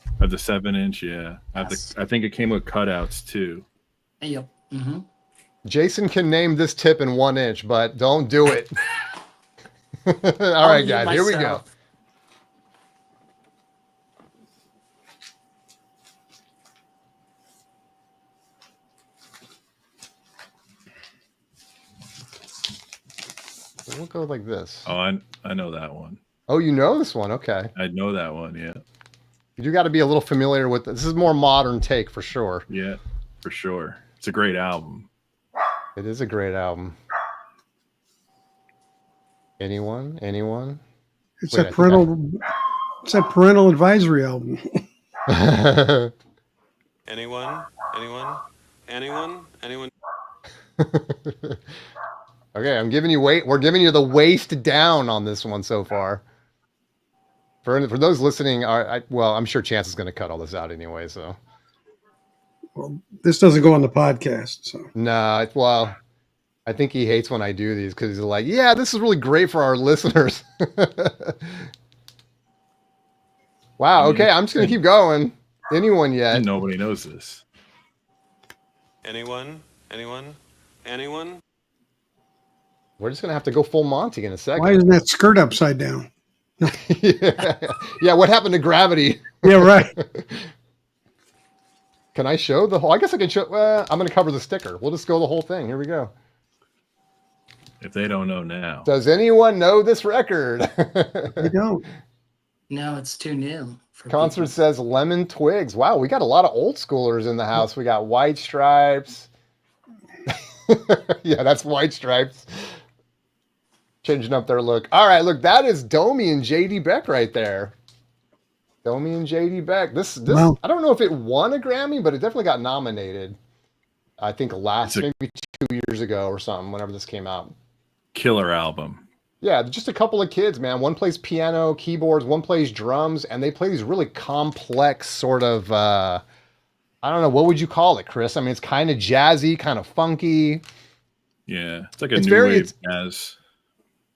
I have the 7-inch, yeah. Yes. I think it came with cutouts too. Yep. Mm-hmm. Jason can name this tip in 1 inch, but don't do it. All right, guys, here we go. We'll go like this. Oh, I know that one. Oh, you know this one? Okay. I know that one, yeah. You do got to be a little familiar with this. This is more modern take for sure. Yeah, for sure. It's a great album. It is a great album. Anyone? It's Wait, that parental advisory album. Anyone? Okay, I'm giving you weight. We're giving you the waist down on this one so far. For those listening, I'm sure Chance is going to cut all this out anyway. So Well, this doesn't go on the podcast, so. nah, well, I think he hates when I do these because he's like, "Yeah, this is really great for our listeners." Wow. Okay, I'm just going to keep going. Anyone yet? Nobody knows this. Anyone? We're just going to have to go full Monty in a second. Why isn't that skirt upside down? Yeah, what happened to gravity? Yeah, right. Can I show the whole? I guess I can show. I'm going to cover the sticker. We'll just go the whole thing. Here we go. If they don't know now. Does anyone know this record? I don't. No, it's too new. For Concert people. says Lemon Twigs. Wow, we got a lot of old schoolers in the house. We got White Stripes. Yeah, that's White Stripes. Changing up their look. All right, look, that is Domi and JD Beck right there. Domi and JD Beck. This Wow. I don't know if it won a Grammy, but it definitely got nominated. I think maybe 2 years ago or something, whenever this came out. Killer album. Yeah, just a couple of kids, man. One plays piano, keyboards, one plays drums, and they play these really complex sort of, I don't know, what would you call it, Chris? I mean, it's kind of jazzy, kind of funky. Yeah, it's like a It's new very- wave jazz.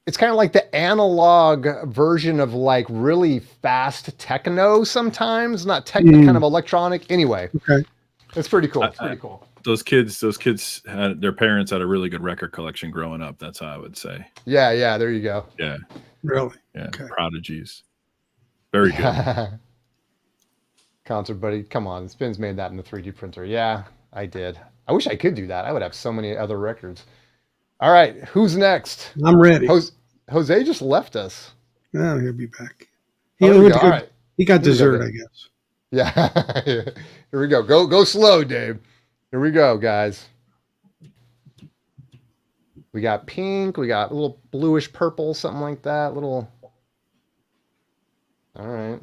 It's kind of like the analog version of like really fast techno sometimes, not techno, kind of electronic. Anyway, Okay. it's pretty cool. It's pretty cool. Those kids had their parents had a really good record collection growing up. That's how I would say. Yeah, there you go. Yeah, Really? yeah. Okay. Prodigies. Very good. Concert Buddy, come on. Spins made that in the 3D printer. Yeah, I did. I wish I could do that. I would have so many other records. All right, who's next? I'm ready. Jose just left us. Oh, he'll be back. Oh, He, there we went go. to All go- right. he got Here we go, dessert, Dave. I guess. Yeah. Here we go. Go slow, Dave. Here we go, guys. We got pink. We got a little bluish purple, something like that. Little. All right.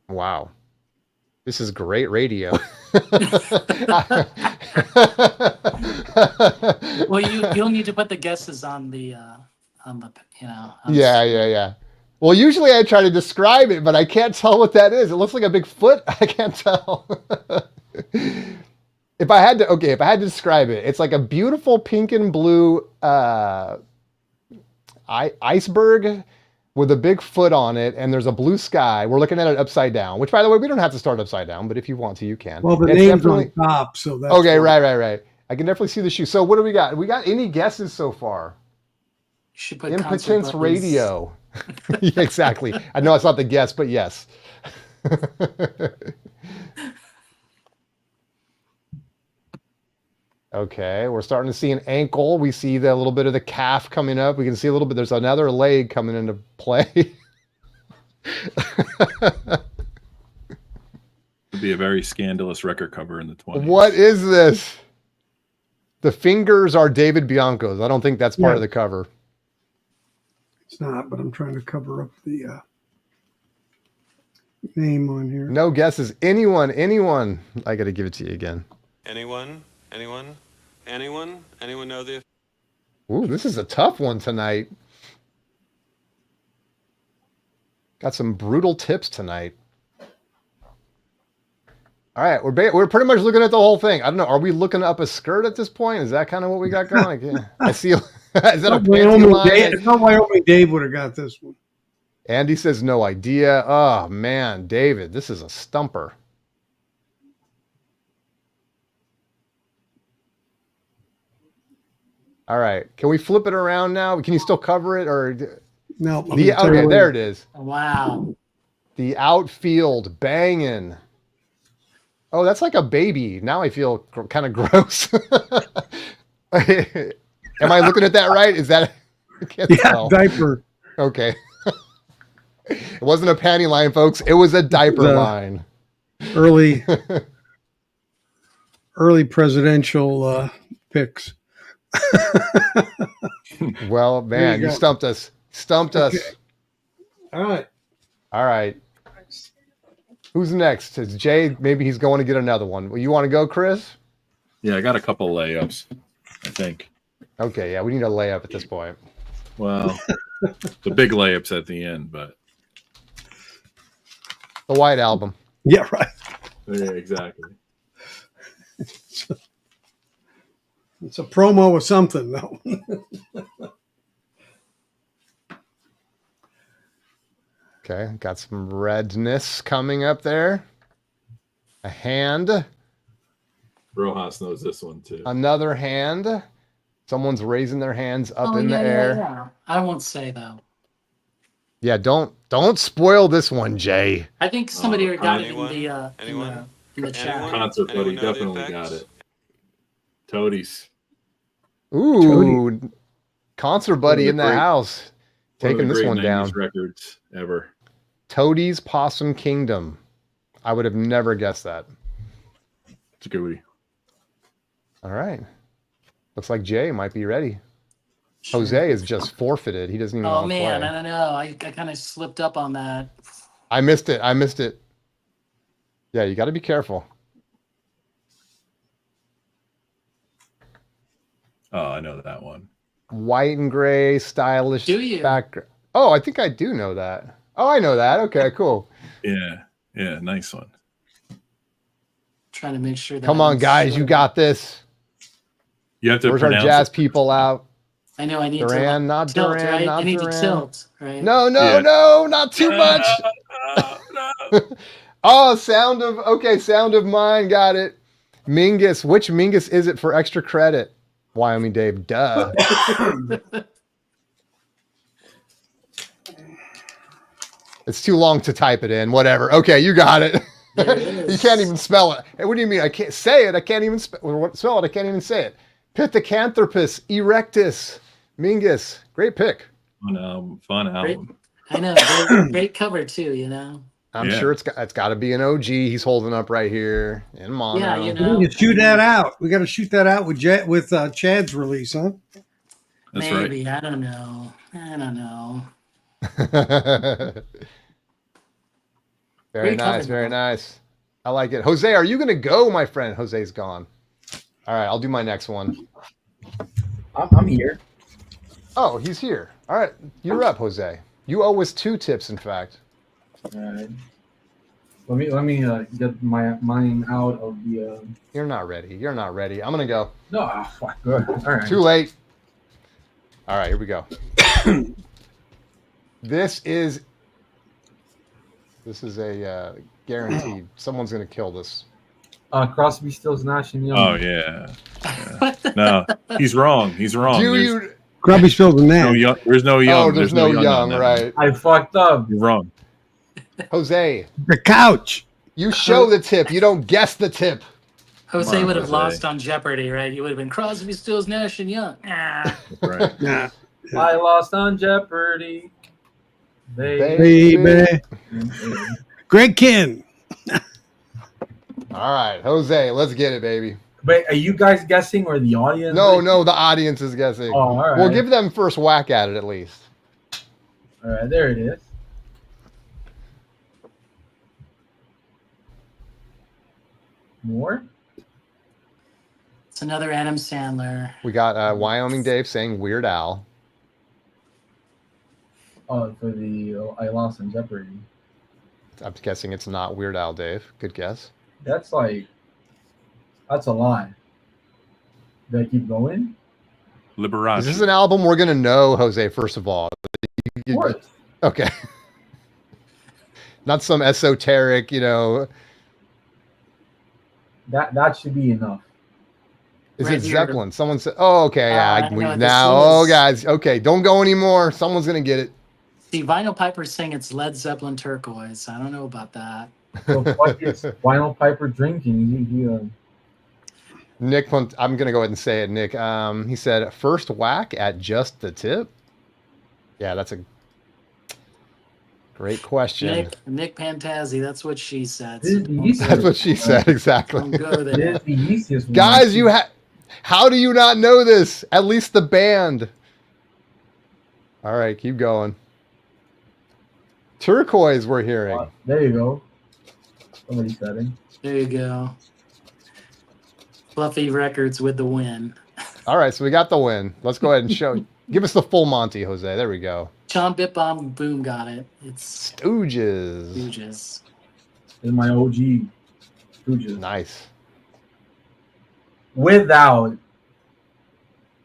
Wow. This is great radio. Well, you'll need to put the guesses on the Yeah. Well, usually I try to describe it, but I can't tell what that is. It looks like a big foot. I can't tell. If I had to describe it, it's like a beautiful pink and blue iceberg with a big foot on it, and there's a blue sky. We're looking at it upside down, which, by the way, we don't have to start upside down, but if you want to, you can. Well, the It's name's definitely- on top, so that's Okay, why. right. I can definitely see the shoe. So what do we got? We got any guesses so far? You should put Impotence concert buttons. Radio. Yeah, exactly. I know it's not the guess, but yes. Okay, we're starting to see an ankle. We see the little bit of the calf coming up. We can see a little bit. There's another leg coming into play. Would be a very scandalous record cover in the 20s. What is this? The fingers are David Bianco's. I don't think that's part of the cover. It's not, but I'm trying to cover up the name on here. No guesses. Anyone? I got to give it to you again. Anyone know the... Ooh, this is a tough one tonight. Got some brutal tips tonight. All right, we're pretty much looking at the whole thing. I don't know. Are we looking up a skirt at this point? Is that kind of what we got going? I see. Is that a panty line? It's not Wyoming Dave would have got this one. Andy says no idea. Oh man, David, this is a stumper. All right, can we flip it around now? Can you still cover it or? No. Okay, there it is. Wow. The outfield banging. Oh, that's like a baby. Now I feel kind of gross. Am I looking at that right? Is that? I can't tell. Diaper. Okay. It wasn't a panty line, folks. It was a diaper line. Early presidential picks. Well, man, you stumped us. Okay. All right. Who's next? It's Jay. Maybe he's going to get another one. Well, you want to go, Chris? Yeah, I got a couple layups, I think. Okay, yeah, we need a layup at this point. Well, the big layups at the end, but The White Album. Yeah, right. yeah, exactly. It's a promo of something, though. Okay, got some redness coming up there. A hand. Rojas knows this one too. Another hand. Someone's raising their hands up in the air. Yeah. I won't say though. Yeah, don't spoil this one, Jay. I think somebody got anyone? it in the chat. Anyone? Concert buddy Anyone know the definitely effects? got it. Toadies. Ooh, concert buddy One of in the the great- house. Taking One of the this great one 90s down. records ever. Toadie's Possum Kingdom. I would have never guessed that. It's a goodie. All right. Looks like Jay might be ready. Jose is just forfeited. He doesn't even Oh want to man, play. I don't know. I kind of slipped up on that. I missed it. Yeah, you got to be careful. Oh, I know that one. White and gray, stylish Do you? background. Oh, I think I do know that. Oh, I know that. Okay, cool. Yeah, nice one. Trying to make sure that. Come on, guys, you got this. You have to Where's our pronounce jazz it. people out? I know I need Duran, to not tilt, Duran, right? not I need Duran. to tilt, right? No, Yeah. not too much. Oh, Sound of Mine, got it. Mingus, which Mingus is it for extra credit? Wyoming Dave, duh. It's too long to type it in. Whatever. Okay, you got it. There it You is. can't even spell it. Hey, what do you mean? I can't say it. I can't even spell it. I can't even say it. Pithecanthropus erectus Mingus. Great pick. Fun album. I know, great cover too. You know. I'm Yeah. sure it's got to be an OG. He's holding up right here in mono. Yeah, you We know. need to shoot that out. We got to shoot that out with Chad's release, huh? That's Maybe right. I don't know. Very Great cover, nice, very though. nice. I like it. Jose, are you going to go, my friend? Jose's gone. All right, I'll do my next one. I'm here. Oh, he's here. All right, you're up, Jose. You owe us 2 tips, in fact. All right. Let me get mine out of the. You're not ready. I'm going to go. No, fuck. Good. All right. Too late. All right, here we go. This is a guaranteed. Someone's going to kill this. Crosby, Stills, Nash and Young. Oh yeah. No, he's wrong. He's wrong. Do There's you? Grubby spilled the no name. young. There's no young. Oh, there's no on young, that. right? I fucked up. You're wrong. Jose, The couch. you show the tip. You don't guess the tip. Jose Come on, would have Jose. lost on Jeopardy, right? You would have been Crosby, Stills, Nash, and Young. Ah. Right. Yeah. I lost on Jeopardy. Baby. Greg Ken. All right, Jose, let's get it, baby. But are you guys guessing or the audience? No, the audience is guessing. Oh, all right. We'll give them first whack at it at least. All right, there it is. More? It's another Adam Sandler. We got Wyoming Dave saying Weird Al. Oh, for the I lost on Jeopardy. I'm guessing it's not Weird Al, Dave. Good guess. That's a lie. Did I keep going? Liberace. Is this an album we're gonna know, Jose? First of all, Of course. okay. Not some esoteric, That should be enough. Is Right it here. Zeppelin? Someone said, "Oh, okay, yeah." I know what this Now, is. guys, okay, don't go anymore. Someone's gonna get it. See, Vinyl Piper's saying it's Led Zeppelin Turquoise. I don't know about that. So what is Vinyl Piper drinking? Nick, I'm gonna go ahead and say it. Nick, he said first whack at just the tip. Yeah, that's a great question. Nick Pantazzi, that's what she said. This is the easiest That's what she said exactly. Don't go It there. is the easiest one. Guys, how do you not know this? At least the band. All right, keep going. Turquoise, we're hearing. There you go. Somebody said it. There you go. Fluffy Records with the win. All right, so we got the win. Let's go ahead and give us the full Monty, Jose. There we go. John Bit Bomb Boom got it. It's Stooges. Stooges. This is my OG Stooges. Nice. Without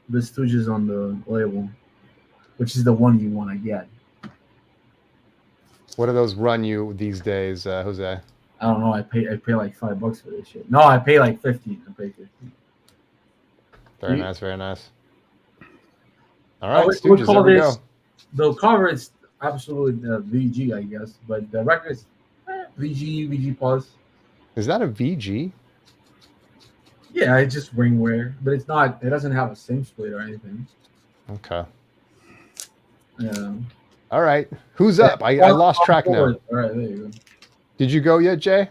the Stooges on the label, which is the one you want to get. What do those run you these days, Jose? I don't know. I pay like $5 for this shit. No, I pay like 15. I pay 15. Very Yeah. nice, very nice. All right, we'll Stooges, call there we this- go. The cover is absolutely VG, I guess, but the record is VG plus. Is that a VG? Yeah, it's just ring wear, but it's not. It doesn't have a sim split or anything. Okay. Yeah. All right. Who's up? I lost track now. All right, there you go. Did you go yet, Jay?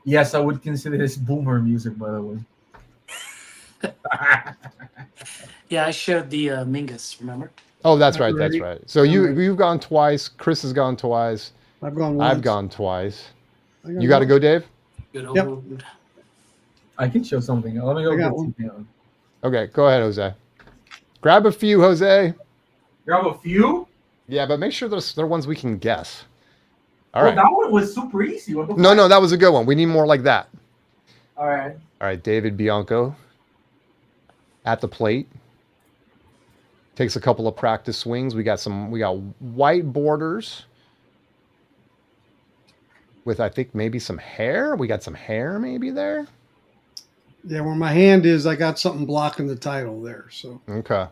Yes, I would consider this boomer music, by the way. Yeah, I showed the Mingus, remember? Oh, that's right. That's Already. right. So you've gone twice. Chris has gone twice. I've gone once. I've gone twice. I got You got to one. go, Dave? Good Yep. old. I can show something. Let me go I got get one. something. Okay, go ahead, Jose. Grab a few, Jose. Grab a few. Yeah, but make sure they're ones we can guess. All Oh, right. that one was super easy. What the No, that was a good one. We need more like that. All right. All right, David Bianco at the plate. Takes a couple of practice swings. We got white borders with, I think, maybe some hair. We got some hair maybe there. Yeah, where my hand is, I got something blocking the title there. So Okay.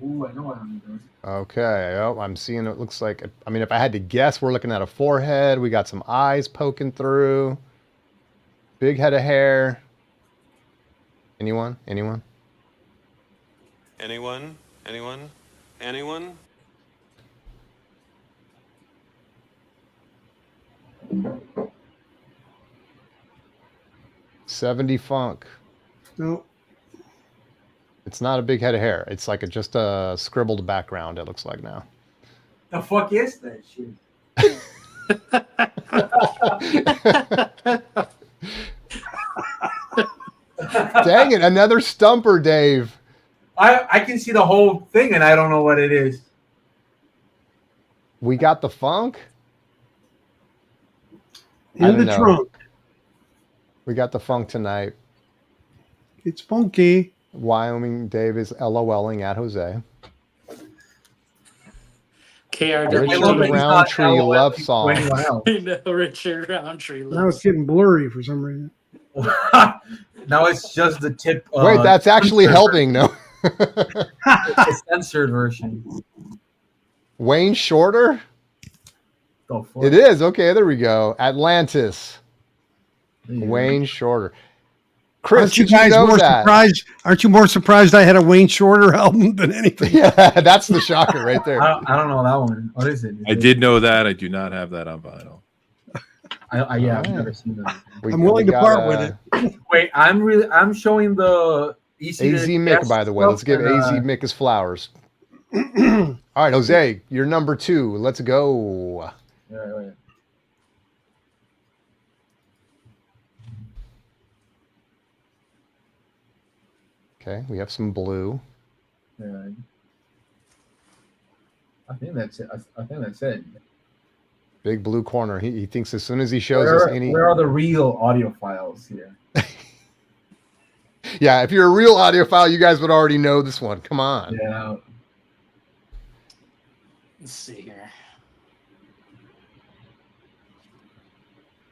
Ooh, I know what I'm doing. Okay. Oh, I'm seeing it looks like, I mean, if I had to guess, we're looking at a forehead. We got some eyes poking through. Big head of hair. Anyone? Anyone? Anyone? 70 funk. no, It's not a big head of hair. It's like just a scribbled background, it looks like now. The fuck is that shit? Dang it, another stumper, Dave. I can see the whole thing and I don't know what it is. We got the funk. I in don't the know. trunk. We got the funk tonight. It's funky. Wyoming Dave is LOLing at Jose. KRW. Richard love that he's not Roundtree LOL love to song. anyone else. I know, Richard Roundtree. Now it's getting blurry for some reason. Now it's just the tip. Wait, that's actually helping. No. the censored version. Wayne Shorter? The fuck? It is. Okay, there we go. Atlantis. There you go. Wayne Shorter. Chris, Aren't you did you guys know more that? surprised? Aren't you more surprised I had a Wayne Shorter album than anything? Yeah, that's the shocker right there. I don't know that one. What is it? I did know that. I do not have that on vinyl. Yeah, Alright. I've never seen that. I'm willing to part with it. Wait, I'm showing the AZ Mick, by the way. Let's give AZ Mick his flowers. All right, Jose, you're number 2. Let's go. Wait. Okay, we have some blue. Yeah. I think that's it. I think that's it. Big blue corner. He thinks as soon as he shows us any. Where are the real audiophiles here? Yeah, if you're a real audiophile, you guys would already know this one. Come on. Yeah. Let's see here.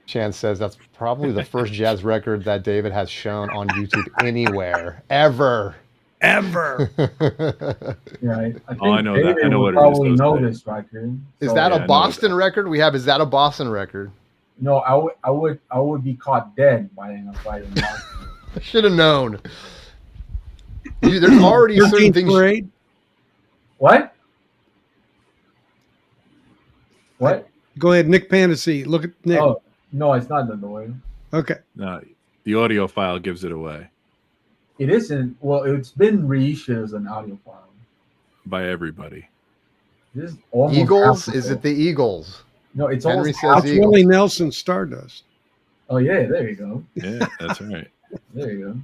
Chance says that's probably the first jazz record that David has shown on YouTube anywhere, ever. Ever. Yeah, I think I know that. David I know would what it is, probably those know days. this record. Is So, that yeah, I a know Boston that. record? We have. Is that a Boston record? No, I would be caught dead by an Boston. I should have known. There's already certain 13th things. grade. What? What? Go ahead, Nick Fantasy. Look at Nick. Oh no, it's not the noise. Okay. No, the audio file gives it away It isn't. Well, it's been reissued as an audio file. by everybody. This is almost Eagles? half Is the- it the Eagles? No, it's Henry almost says half. Eagles. Willie Nelson Stardust. Oh yeah, there you go. Yeah, that's right. There you go.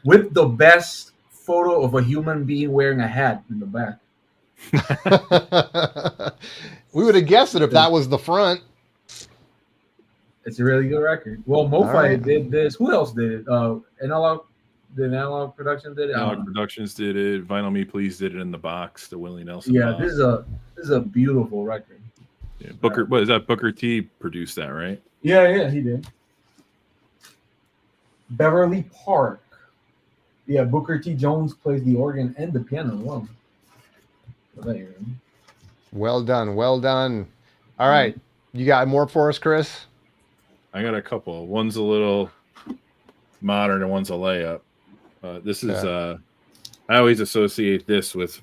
With the best photo of a human being wearing a hat in the back. We would have guessed it if that was the front. It's a really good record. Well, MoFi right. did this. Who else did it? Analog Production did it. Analog Productions did it. Vinyl Me Please did it in the box. The Willie Nelson. Yeah, box. this is a beautiful record. Yeah, Booker. What is that? Booker T produced that, right? Yeah, he did. Beverly Park. Yeah, Booker T. Jones plays the organ and the piano as well. So there you go. Well done. Well done. All right. You got more for us, Chris? I got a couple. One's a little modern and one's a layup. This is I always associate this with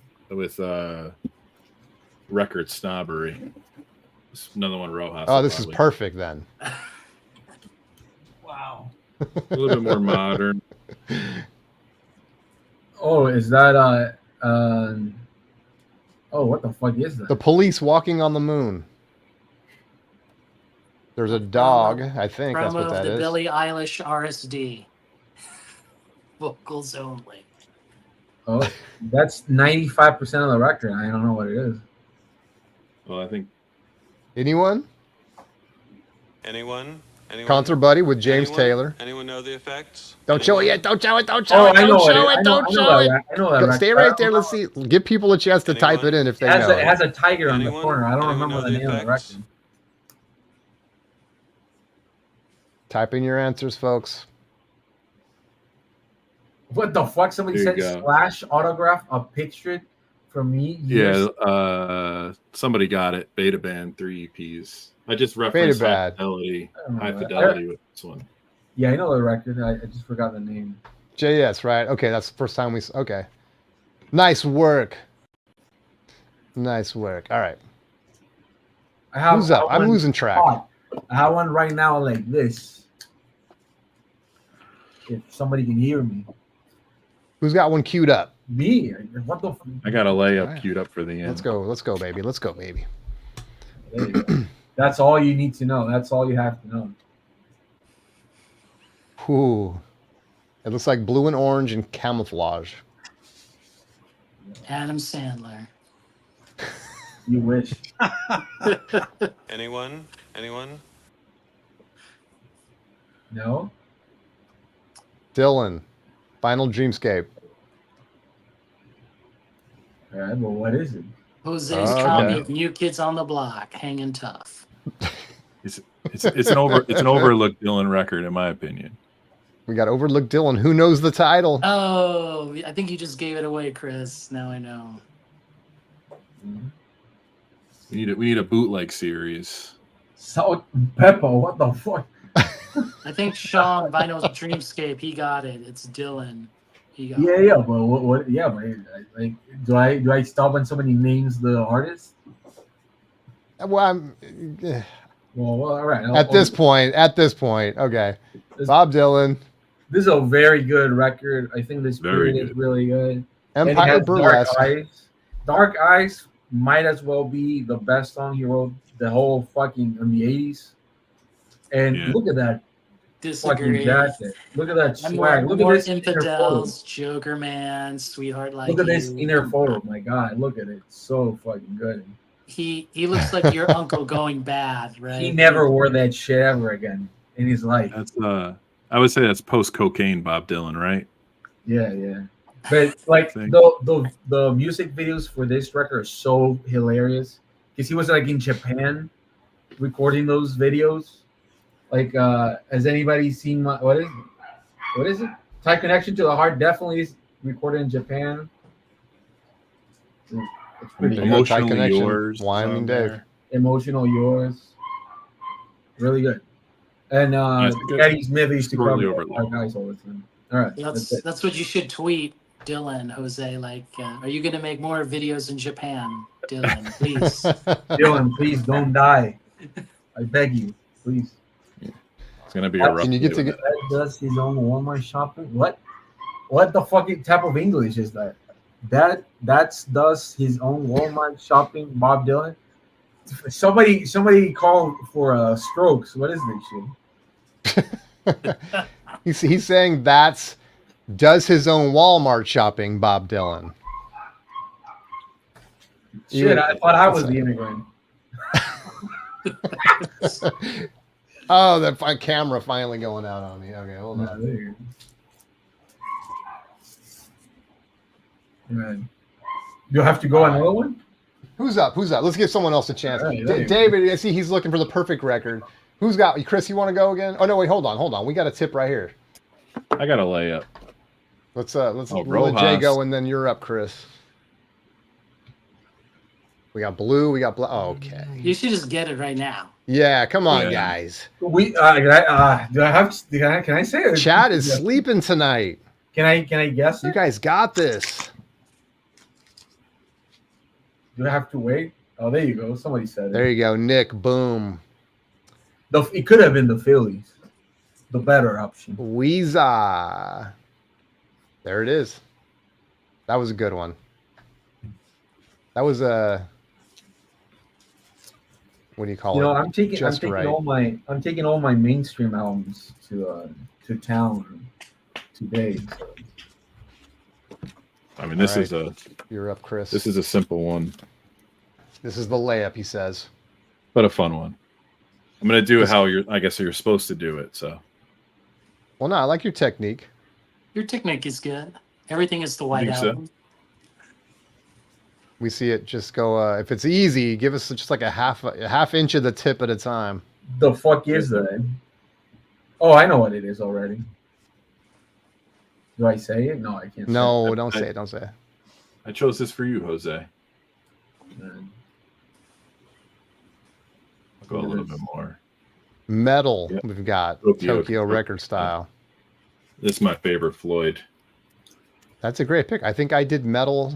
record snobbery. It's another one Rojas. Oh, this is probably. perfect then. Wow. A little bit more modern. Oh, is that oh, what the fuck is that? The Police Walking on the Moon. There's a dog. I think that's Promo what of that the is. Billie Eilish RSD. Vocals only. Oh, that's 95% of the record. I don't know what it is. Well, I think Anyone? Anyone? Concert Buddy with James Anyone? Taylor. Anyone know the effects? Don't show it Anyone? yet. Don't show it. Don't show it. I know Don't what show it it. is. Don't show it. I know that record. Stay right there. Let's see. Give people a chance to type it in if they know. It has a tiger on the Anyone? corner. I don't Anyone remember know the the name of the effects? record. Type in your answers, folks. What the fuck? Somebody There you said go. Slash autograph a picture from me. yeah. Somebody got it. Beta Band 3 EPs. I just referenced Beta High Band. Fidelity. I don't know High that. Fidelity with this one. Yeah, I know the record. I just forgot the name. JS, right? Okay, that's the first time we. Okay. Nice work. Nice work. All right. I have, Who's up? I have I'm one losing track. hot. I have one right now like this. If somebody can hear me. Who's got one queued up? Me? What the? I got a layup Alright. queued up for the end. Let's go. Let's go, baby. Let's go, baby. There you go. That's all you need to know. That's all you have to know. Whew. It looks like blue and orange and camouflage. Adam Sandler. You wish. Anyone? Anyone? No? Dylan, Final Dreamscape. All right, well, what is it? Jose's Oh, copy okay. of New Kids on the Block, hanging tough. It's an overlooked Dylan record, in my opinion. We got Overlooked Dylan. Who knows the title? Oh, I think you just gave it away, Chris. Now I know. Mhm. We need a bootleg series. Salt and pepper. What the fuck? I think Sean Vinyl's Dreamscape. He got it. It's Dylan. He got Yeah, it. yeah, but what? Yeah, but like, do I stop when somebody names the artist? Well, I'm Well, all right. at this point. Okay, This- Bob Dylan, This is a very good record. I think this Very period is good. really good. And it Empire has Burlesque. Dark Eyes. Dark Eyes might as well be the best song he wrote the whole fucking in the 80s. And Yeah. look at that fucking Disagree. jacket. Look at that I'm swag. more, Look more at this inner photo. infidels, Joker Man, Sweetheart Like Look at this You. inner photo. My God, look at it. It's so fucking good. He looks like your uncle going bad, right? He never wore that shit ever again in his life. That's I would say that's post cocaine Bob Dylan, right? Yeah, yeah. But like Thing. the music videos for this record are so hilarious because he was like in Japan recording those videos. Like, has anybody seen what is it? Tight Connection to the Heart definitely is recorded in Japan. It's pretty There good. you go, Tight Emotionally Connection, Yours. Wyoming on Dave. there. Emotional Yours. Really good. And it's good. Eddie Smith used to Shortly cover overlooked. our guys all the time. All right, that's it. That's what you should tweet, Dylan, Jose. Like, are you going to make more videos in Japan, Dylan? Please. Dylan, please don't die. I beg you, please. It's gonna be a rough. Can you get day to with get- That does his own Walmart shopping. What the fucking type of English is that? That's does his own Walmart shopping, Bob Dylan. Somebody called for strokes. What is this shit? he's saying that's does his own Walmart shopping, Bob Dylan. Shit, I thought I was the immigrant. Oh, the camera finally going out on me. Okay, hold on. There you go. Right. You have to go another one? Who's up? Let's give someone else a chance. All right, there you go. David, I see he's looking for the perfect record. Who's got Chris? You want to go again? Oh no, wait, hold on. We got a tip right here. I got a layup. Let's Oh, let Jay Rojas. go, and then you're up, Chris. We got blue. Oh, okay. You should just get it right now. Yeah, come on, Yeah. guys. We can I say it? Chad is sleeping tonight. Can I guess You it? guys got this. Do I have to wait? Oh, there you go. Somebody said it. There you go, Nick. Boom. It could have been the Phillies, the better option. Weezer. There it is. That was a good one. That was a what do you call You it? know, I'm taking right. all my mainstream albums to town today. So. I mean, this All is a You're up, Chris. this is a simple one, This is the layup, he says. but a fun one. I'm gonna do how I guess you're supposed to do it. So Well, no, I like your technique. Your technique is good. Everything is the white think so? album. We see it just go. If it's easy, give us just like a half inch of the tip at a time. The fuck is that? Oh, I know what it is already. Do I say it? No, I can't. No, I- don't I- say it. Don't say it. I chose this for you, Jose. Say it. I'll go a little bit more. Metal. Yep. We've got Tokyo. Tokyo record style. This is my favorite Floyd. That's a great pick. I think I did metal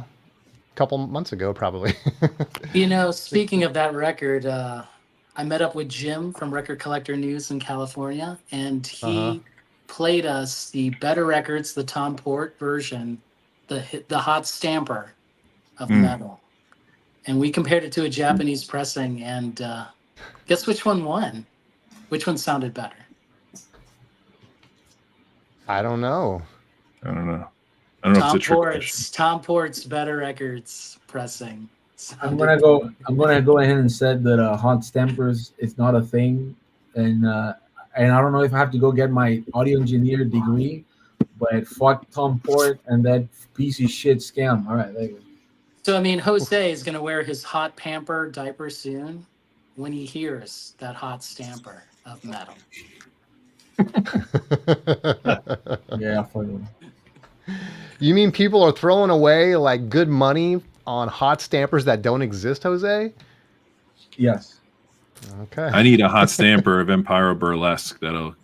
a couple months ago, probably. You know, speaking of that record, I met up with Jim from Record Collector News in California, and he played us the Better Records, the Tom Port version, the hot stamper of metal. And we compared it to a Japanese pressing, and guess which one won? Which one sounded better? I don't know. I don't know. I don't know if it's a trick question. Tom Port's Better Records pressing. I'm gonna go ahead and said that hot stampers is not a thing, and I don't know if I have to go get my audio engineer degree, but fuck Tom Port and that piece of shit scam. All right, there you go. So I mean, Jose is gonna wear his hot pamper diaper soon when he hears that hot stamper of metal. Yeah, fuck it. You mean people are throwing away like good money on hot stampers that don't exist, Jose? Yes. Okay. I need a hot stamper of Empire Burlesque. That'll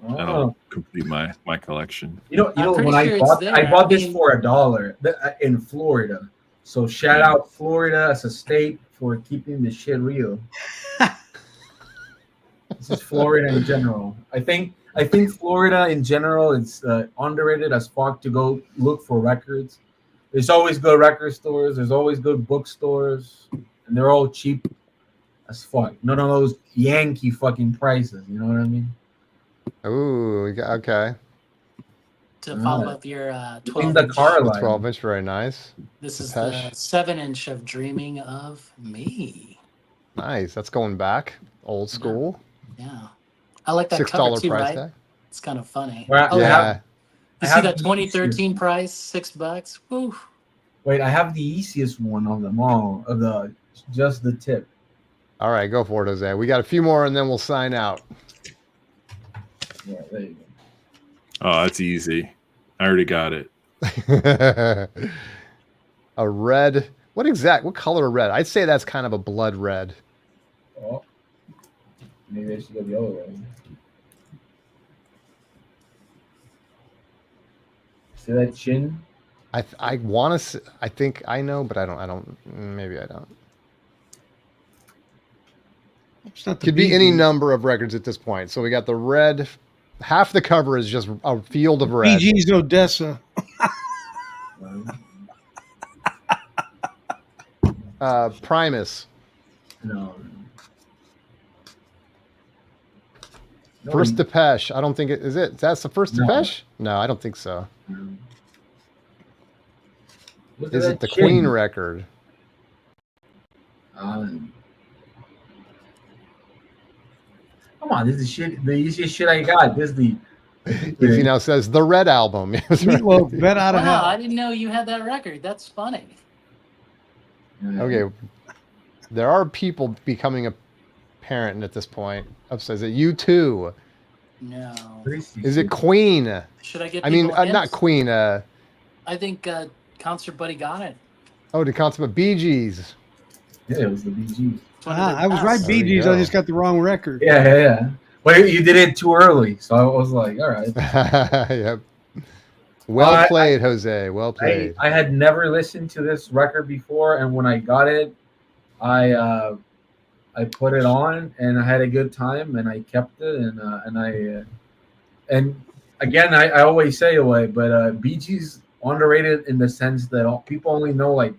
Oh. complete my collection. I'm pretty When sure it's I there. bought I this mean- for $1 in Florida. So shout out Florida as a state for keeping the shit real. This is Florida in general. I think Florida in general is underrated as fuck to go look for records. There's always good record stores. There's always good bookstores, and they're all cheap as fuck. None of those Yankee fucking prices. You know what I mean? Ooh, okay. To follow up your In 12 the inch. car The line. 12-inch, very nice. This is Depeche. the 7-inch of Dreaming of Me. Nice. That's going back. Old school. Yeah. I like that $6 cover too, price right? tag. It's kind of funny. Well, Oh, I yeah. have- Yeah. I You see have that the 2013 price, $6? Woo. Wait, I have the easiest one of them all. Of just the tip. All right, go for it, Jose. We got a few more and then we'll sign out. Yeah, there you go. Oh, that's easy. I already got it. A red. What color red? I'd say that's kind of a blood red. Oh, maybe I should go the other way. See that chin? I want to. I think I know, but I don't. Maybe I don't. It's not the Could be Bee any Gees. number of records at this point. So we got the red. Half the cover is just a field of Bee red. Gees Odessa. Primus. No. First Depeche. I don't think it is it. That's the first No. Depeche? No, I don't think so. Look Is at it the that chin. Queen record? Come on, this is shit. The easiest shit I got. This is the. He now says the Red Album. That's right. Meatloaf, Bet Out of Wow, Hell. I didn't know you had that record. That's funny. Okay. There are people becoming apparent at this point. Says it U2? No. Is it Queen? Should I get I mean, people not hints? Queen. I think Concert Buddy got it. Oh, the consummate Bee Gees. Yeah, it was the BG. It's one of the I was right, best. There Bee you Gees. I go. just got the wrong record. Yeah. Well, you did it too early, so I was like, all right. Yep. Well I- played, Jose. Well played. I had never listened to this record before, and when I got it, I put it on and I had a good time, and I kept it, and again, I always say away, but Bee Gees underrated in the sense that people only know like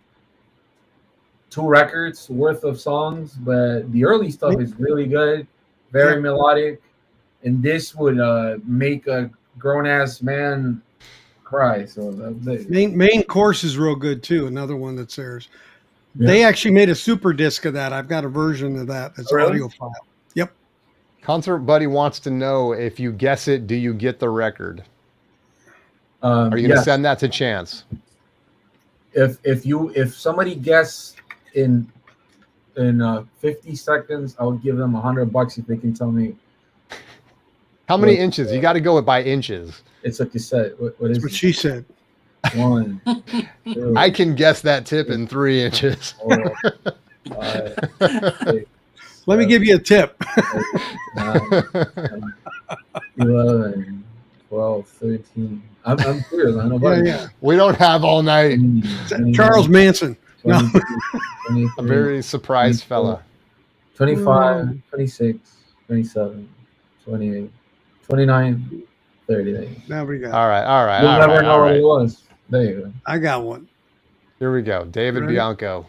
2 records worth of songs, but the early stuff is really good, very melodic, and this would make a grown ass man cry. So that's it. Main Course is real good too. Another one that's theirs. They actually made a super disc of that. I've got a version of that. That's Really? audio file. Yep. Concert Buddy wants to know if you guess it, do you get the record? Are you going to yes. send that to Chance? If somebody guess in 50 seconds, I'll give them $100 if they can tell me How many Wait. inches? You got to go by inches. it's a cassette. What That's is what it? she said. 1, 2, I can guess that tip in 3 inches. 4, 5, 6, Let me give you a tip. 9, 10, 11, 12, 13. I'm curious. I know about Yeah. We don't have all night. Charles Manson. No. 23, A very surprised fella. 25, 26, 27, 28, 29, 30. Now we got. All right, all right, You'll all never right, know all what it right. was. There you go. I got one. Here we go. David Ready? Bianco.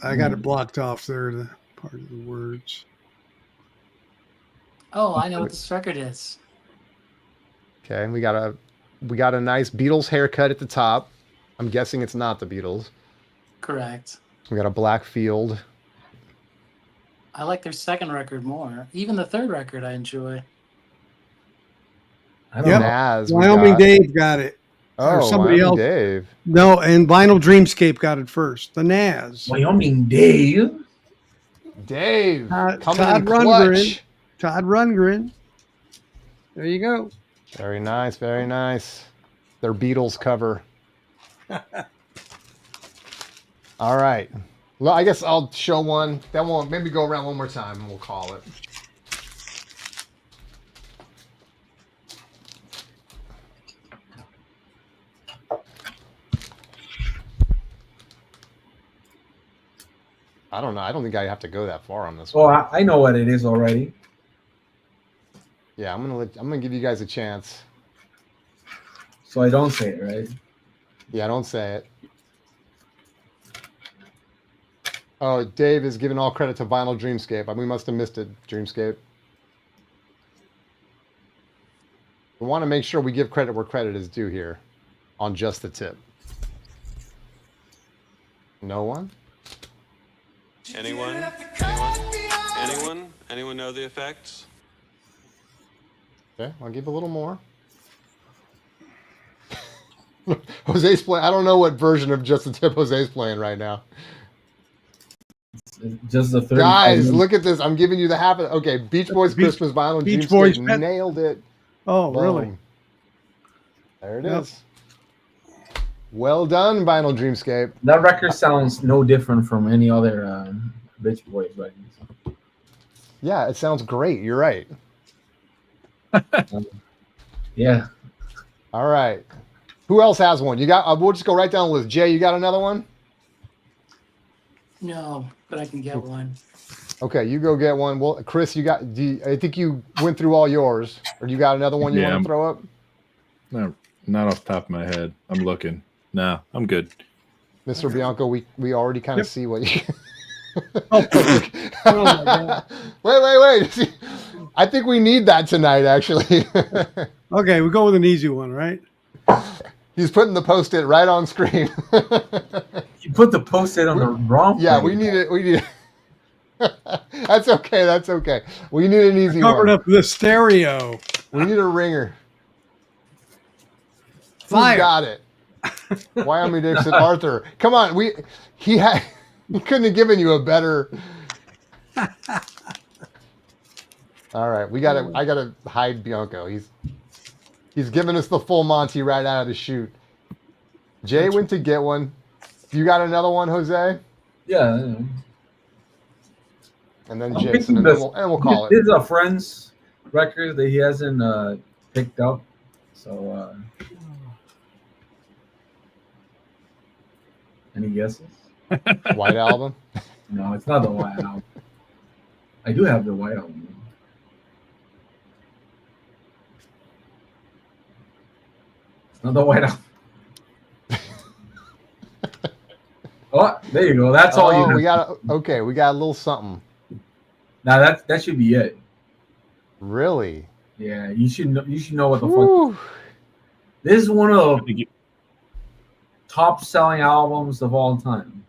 I got it blocked off there. The part of the words. Oh, I know what this record is. Okay, we got a nice Beatles haircut at the top. I'm guessing it's not the Beatles. Correct. We got a black field. I like their second record more. Even the third record I enjoy. I don't Yep. know. Naz. we Wyoming got- Dave got it. or Oh, somebody Wyoming else. Dave. No, and Vinyl Dreamscape got it first. The Naz. Wyoming Dave. Dave. Todd Coming in Rundgren. clutch. Todd Rundgren. There you go. Very nice, very nice. Their Beatles cover. All right. Well, I guess I'll show one. Then we'll maybe go around one more time and we'll call it. I don't know. I don't think I have to go that far on this Oh, one. I know what it is already. Yeah, I'm gonna give you guys a chance. So I don't say it, right? Yeah, don't say it. Oh, Dave is giving all credit to Vinyl Dreamscape. We must have missed it, Dreamscape. We want to make sure we give credit where credit is due here on just the tip. No one? Anyone? Anyone know the effects? Okay, I'll give a little more. Jose's playing. I don't know what version of Just the Tip Jose's playing right now. Just the 30. Guys, look at this. I'm giving you the half of okay, Beach Boys Beach- Christmas Vinyl Beach Dreamscape Boys- nailed it. Oh, Boom. really? There it Yep. is. Well done, Vinyl Dreamscape. That record sounds no different from any other Beach Boys records. Yeah, it sounds great. You're right. Yeah. All right. Who else has one? You got? We'll just go right down the list. Jay, you got another one? No, but I can get one. Okay, you go get one. Well, Chris, you got? I think you went through all yours, or you got another one you Yeah, want to throw up? No, not off the top of my head. I'm looking. No, I'm good. Mr. Bianco, we already kind of Yep. see what you. Oh, oh my God. Wait. I think we need that tonight, actually. Okay, we go with an easy one, right? He's putting the post-it right on screen. You put the post-it on the wrong Yeah, place. we need it. We need it. That's okay. We need an easy Covered one. up the stereo. We need a ringer. Fire. Who's got it? Wyoming Dixon, Arthur. Come on, he couldn't have given you a better. All right, I gotta hide Bianco. He's giving us the full Monty right out of the chute. Jay went to get one. You got another one, Jose? Yeah. And then I'm Jason, picking and this- we'll call it. This is a friend's record that he hasn't picked up. So, any guesses? White Album. No, it's not the White Album. I do have the White Album. It's not the White Album. Oh, there you go. That's all you Oh, have. we got a little something. Now that should be it. Really? Yeah, you should know what the fuck. Woo. This is one of I the think you- top selling albums of all time.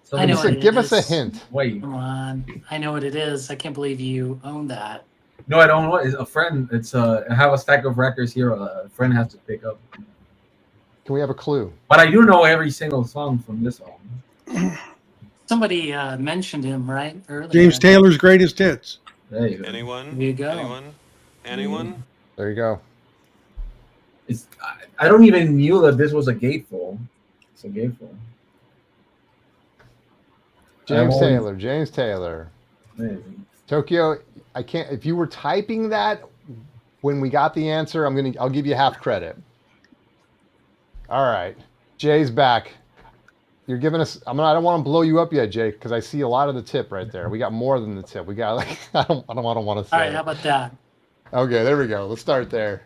So I know Lisa, what it give us a is. hint. Wait, Come on. I know what it is. I can't believe you own that. no, I don't know. It's a friend. I have a stack of records here. A friend has to pick up. Can we have a clue? But I do know every single song from this album. Somebody mentioned him, right? Earlier. James Taylor's greatest hits. There you go. Anyone? There you go. Anyone? There you go. I don't even knew that this was a gatefold. It's a gatefold. James Taylor. Amazing. Tokyo, I can't. If you were typing that when we got the answer, I'll give you half credit. All right, Jay's back. You're giving us. I don't want to blow you up yet, Jay, because I see a lot of the tip right there. We got more than the tip. We got like I don't want to say. All right, it. how about that? Okay, there we go. Let's start there.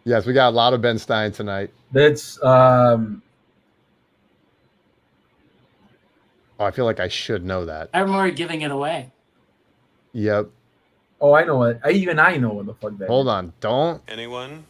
Yes, we got a lot of Ben Stein tonight. That's Oh, I feel like I should know that. I remember giving it away. Yep. oh, I know what. I know what the fuck that. Hold is. on. Don't. Anyone?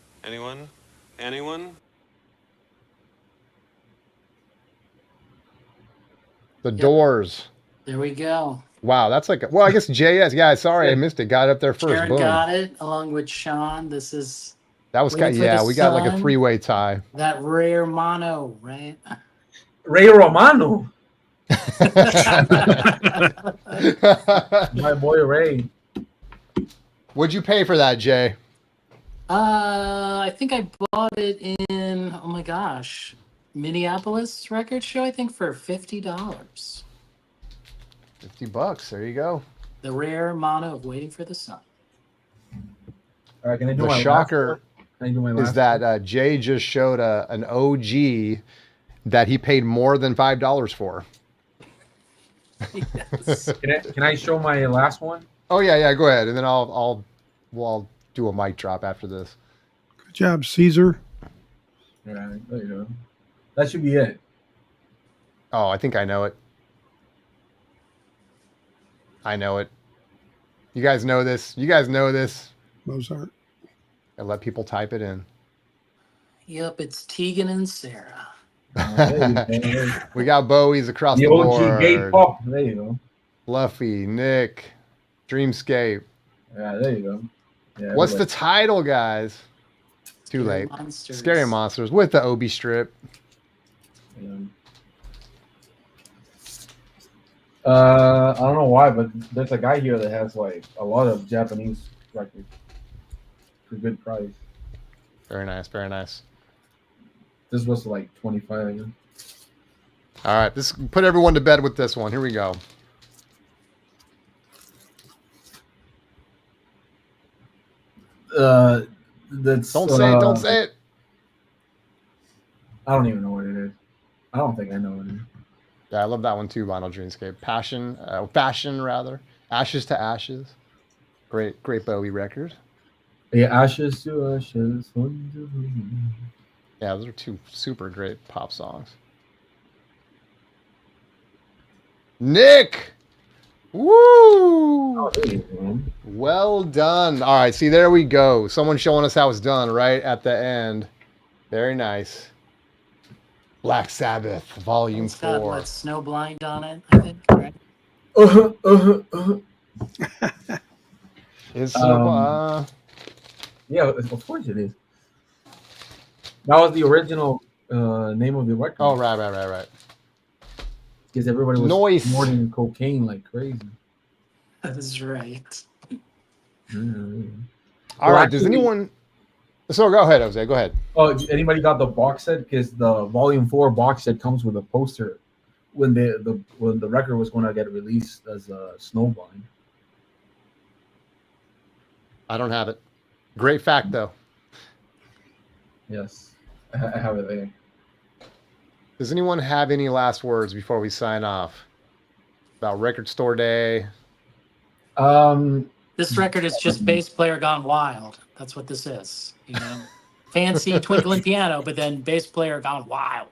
The Doors. There we go. Wow, that's like. Well, I guess JS. Yeah, sorry, I missed it. Got it up there first. Jared Boom. got it along with Sean. This is That was Waiting kind. for Yeah, the we got like a sun. three-way tie. that rare mono, right? Ray Romano, my boy Ray. What'd you pay for that, Jay? I think I bought it in, oh my gosh, Minneapolis record show, I think for $50. $50. There you go. The rare mono of Waiting for the Sun. All right, can I do The my shocker last one? Can I do my last is that Jay just showed an OG that he paid more than $5 for. Yes. Can I show my last one? Oh yeah, go ahead, and then I'll do a mic drop after this. Good job, Caesar. All right, there you go. That should be it. Oh, I think I know it. I know it. You guys know this. Mozart. I let people type it in. Yep, it's Tegan and Sarah. There you go. We got Bowies across The the OG gay board. pop. There you go. Fluffy, Nick, Dreamscape. Yeah, there you go. Yeah, What's the everybody- title, guys? Too Scary late. Monsters. Scary Monsters with the Obi strip. yeah. I don't know why, but there's a guy here that has like a lot of Japanese records for good price. Very nice, very nice. This was like 25. All right, this put everyone to bed with this one. Here we go. That's Don't say it. Don't say it. I don't even know what it is. I don't think I know what it is. Yeah, I love that one too. Vinyl Dreamscape. Fashion rather. Ashes to Ashes. Great Bowie record. Yeah, Ashes to Ashes. Yeah, those are two super great pop songs. Nick! Woo! Oh, there you go, man. Well done. All right, see, there we go. Someone showing us how it's done right at the end. Very nice. Black Sabbath, Volume It's got 4. what, Snowblind on it, I think, right? Is Yeah, of course it is. That was the original name of the record. oh, right. Because everybody was Noise. snorting cocaine like crazy. That is right. All right, does anyone... So go ahead, Jose, go ahead. Oh, anybody got the box set? Because the Volume 4 box set comes with a poster when the record was going to get released as a Snowblind. I don't have it. Great fact, though. Yes, I have it there. Does anyone have any last words before we sign off? About Record Store Day? This record is just bass player gone wild. That's what this is. You know, fancy twinkling piano, but then bass player gone wild.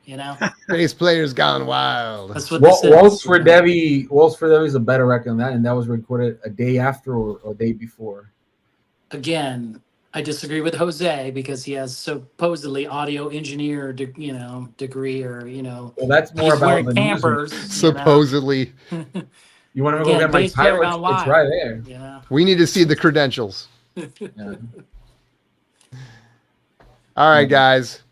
You know, Bass Players Gone Wild. that's what this is. Waltz for Debbie is a better record than that, and that was recorded a day after or a day before. Again, I disagree with Jose because he has supposedly audio engineer, degree, or Well, that's more he's about wearing the music. campers. Supposedly. You want to go Again, get my bass player title? gone It's wild. right there. You know, We need to see the credentials. Yeah. All right, guys.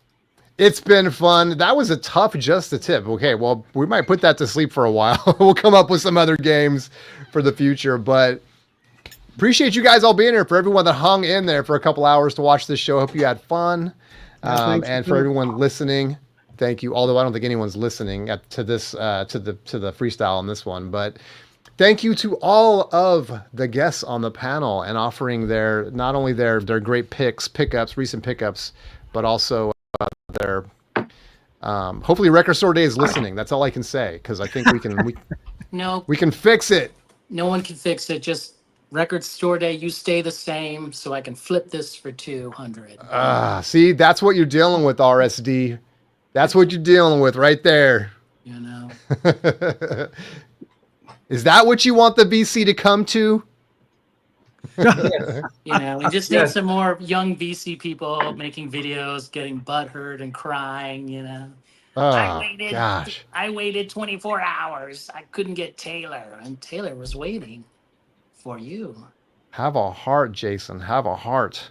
It's been fun. That was a tough just a tip. Okay, well, we might put that to sleep for a while. We'll come up with some other games for the future, but appreciate you guys all being here. For everyone that hung in there for a couple hours to watch this show, hope you had fun. thanks And for for doing it. everyone listening, thank you. Although I don't think anyone's listening to this to the freestyle on this one, but thank you to all of the guests on the panel and offering their not only their great recent pickups, but also their hopefully Record Store Day is listening. That's all I can say because I think no, we can fix it. no one can fix it. Just Record Store Day. You stay the same, so I can flip this for 200. See, that's what you're dealing with, RSD. That's what you're dealing with right there. You know, Is that what you want the BC to come to? we just need Yes. some more young VC people making videos, getting butthurt and crying. You know. Oh, gosh. I waited 24 hours. I couldn't get Taylor, and Taylor was waiting for you. Have a heart, Jason. Have a heart.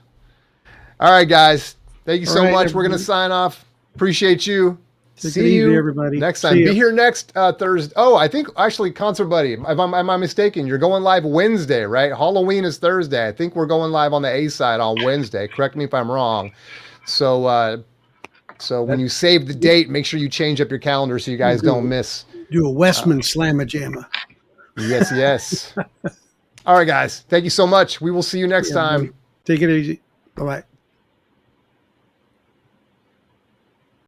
All right, guys. Thank you so All right, much. We're going to everybody. sign off. Appreciate you. Take it See easy, you everybody. next See time. ya. Be here next Thursday. Oh, I think actually, Concert Buddy, am I mistaken? You're going live Wednesday, right? Halloween is Thursday. I think we're going live on the A side on Wednesday. Correct me if I'm wrong. So, so when you save the date, make sure you change up your calendar so you guys don't miss. Do a Westman Slamma-Jamma. Yes, yes. All right, guys. Thank you so much. We will see you next Yeah, time. buddy. Take it easy. Bye-bye.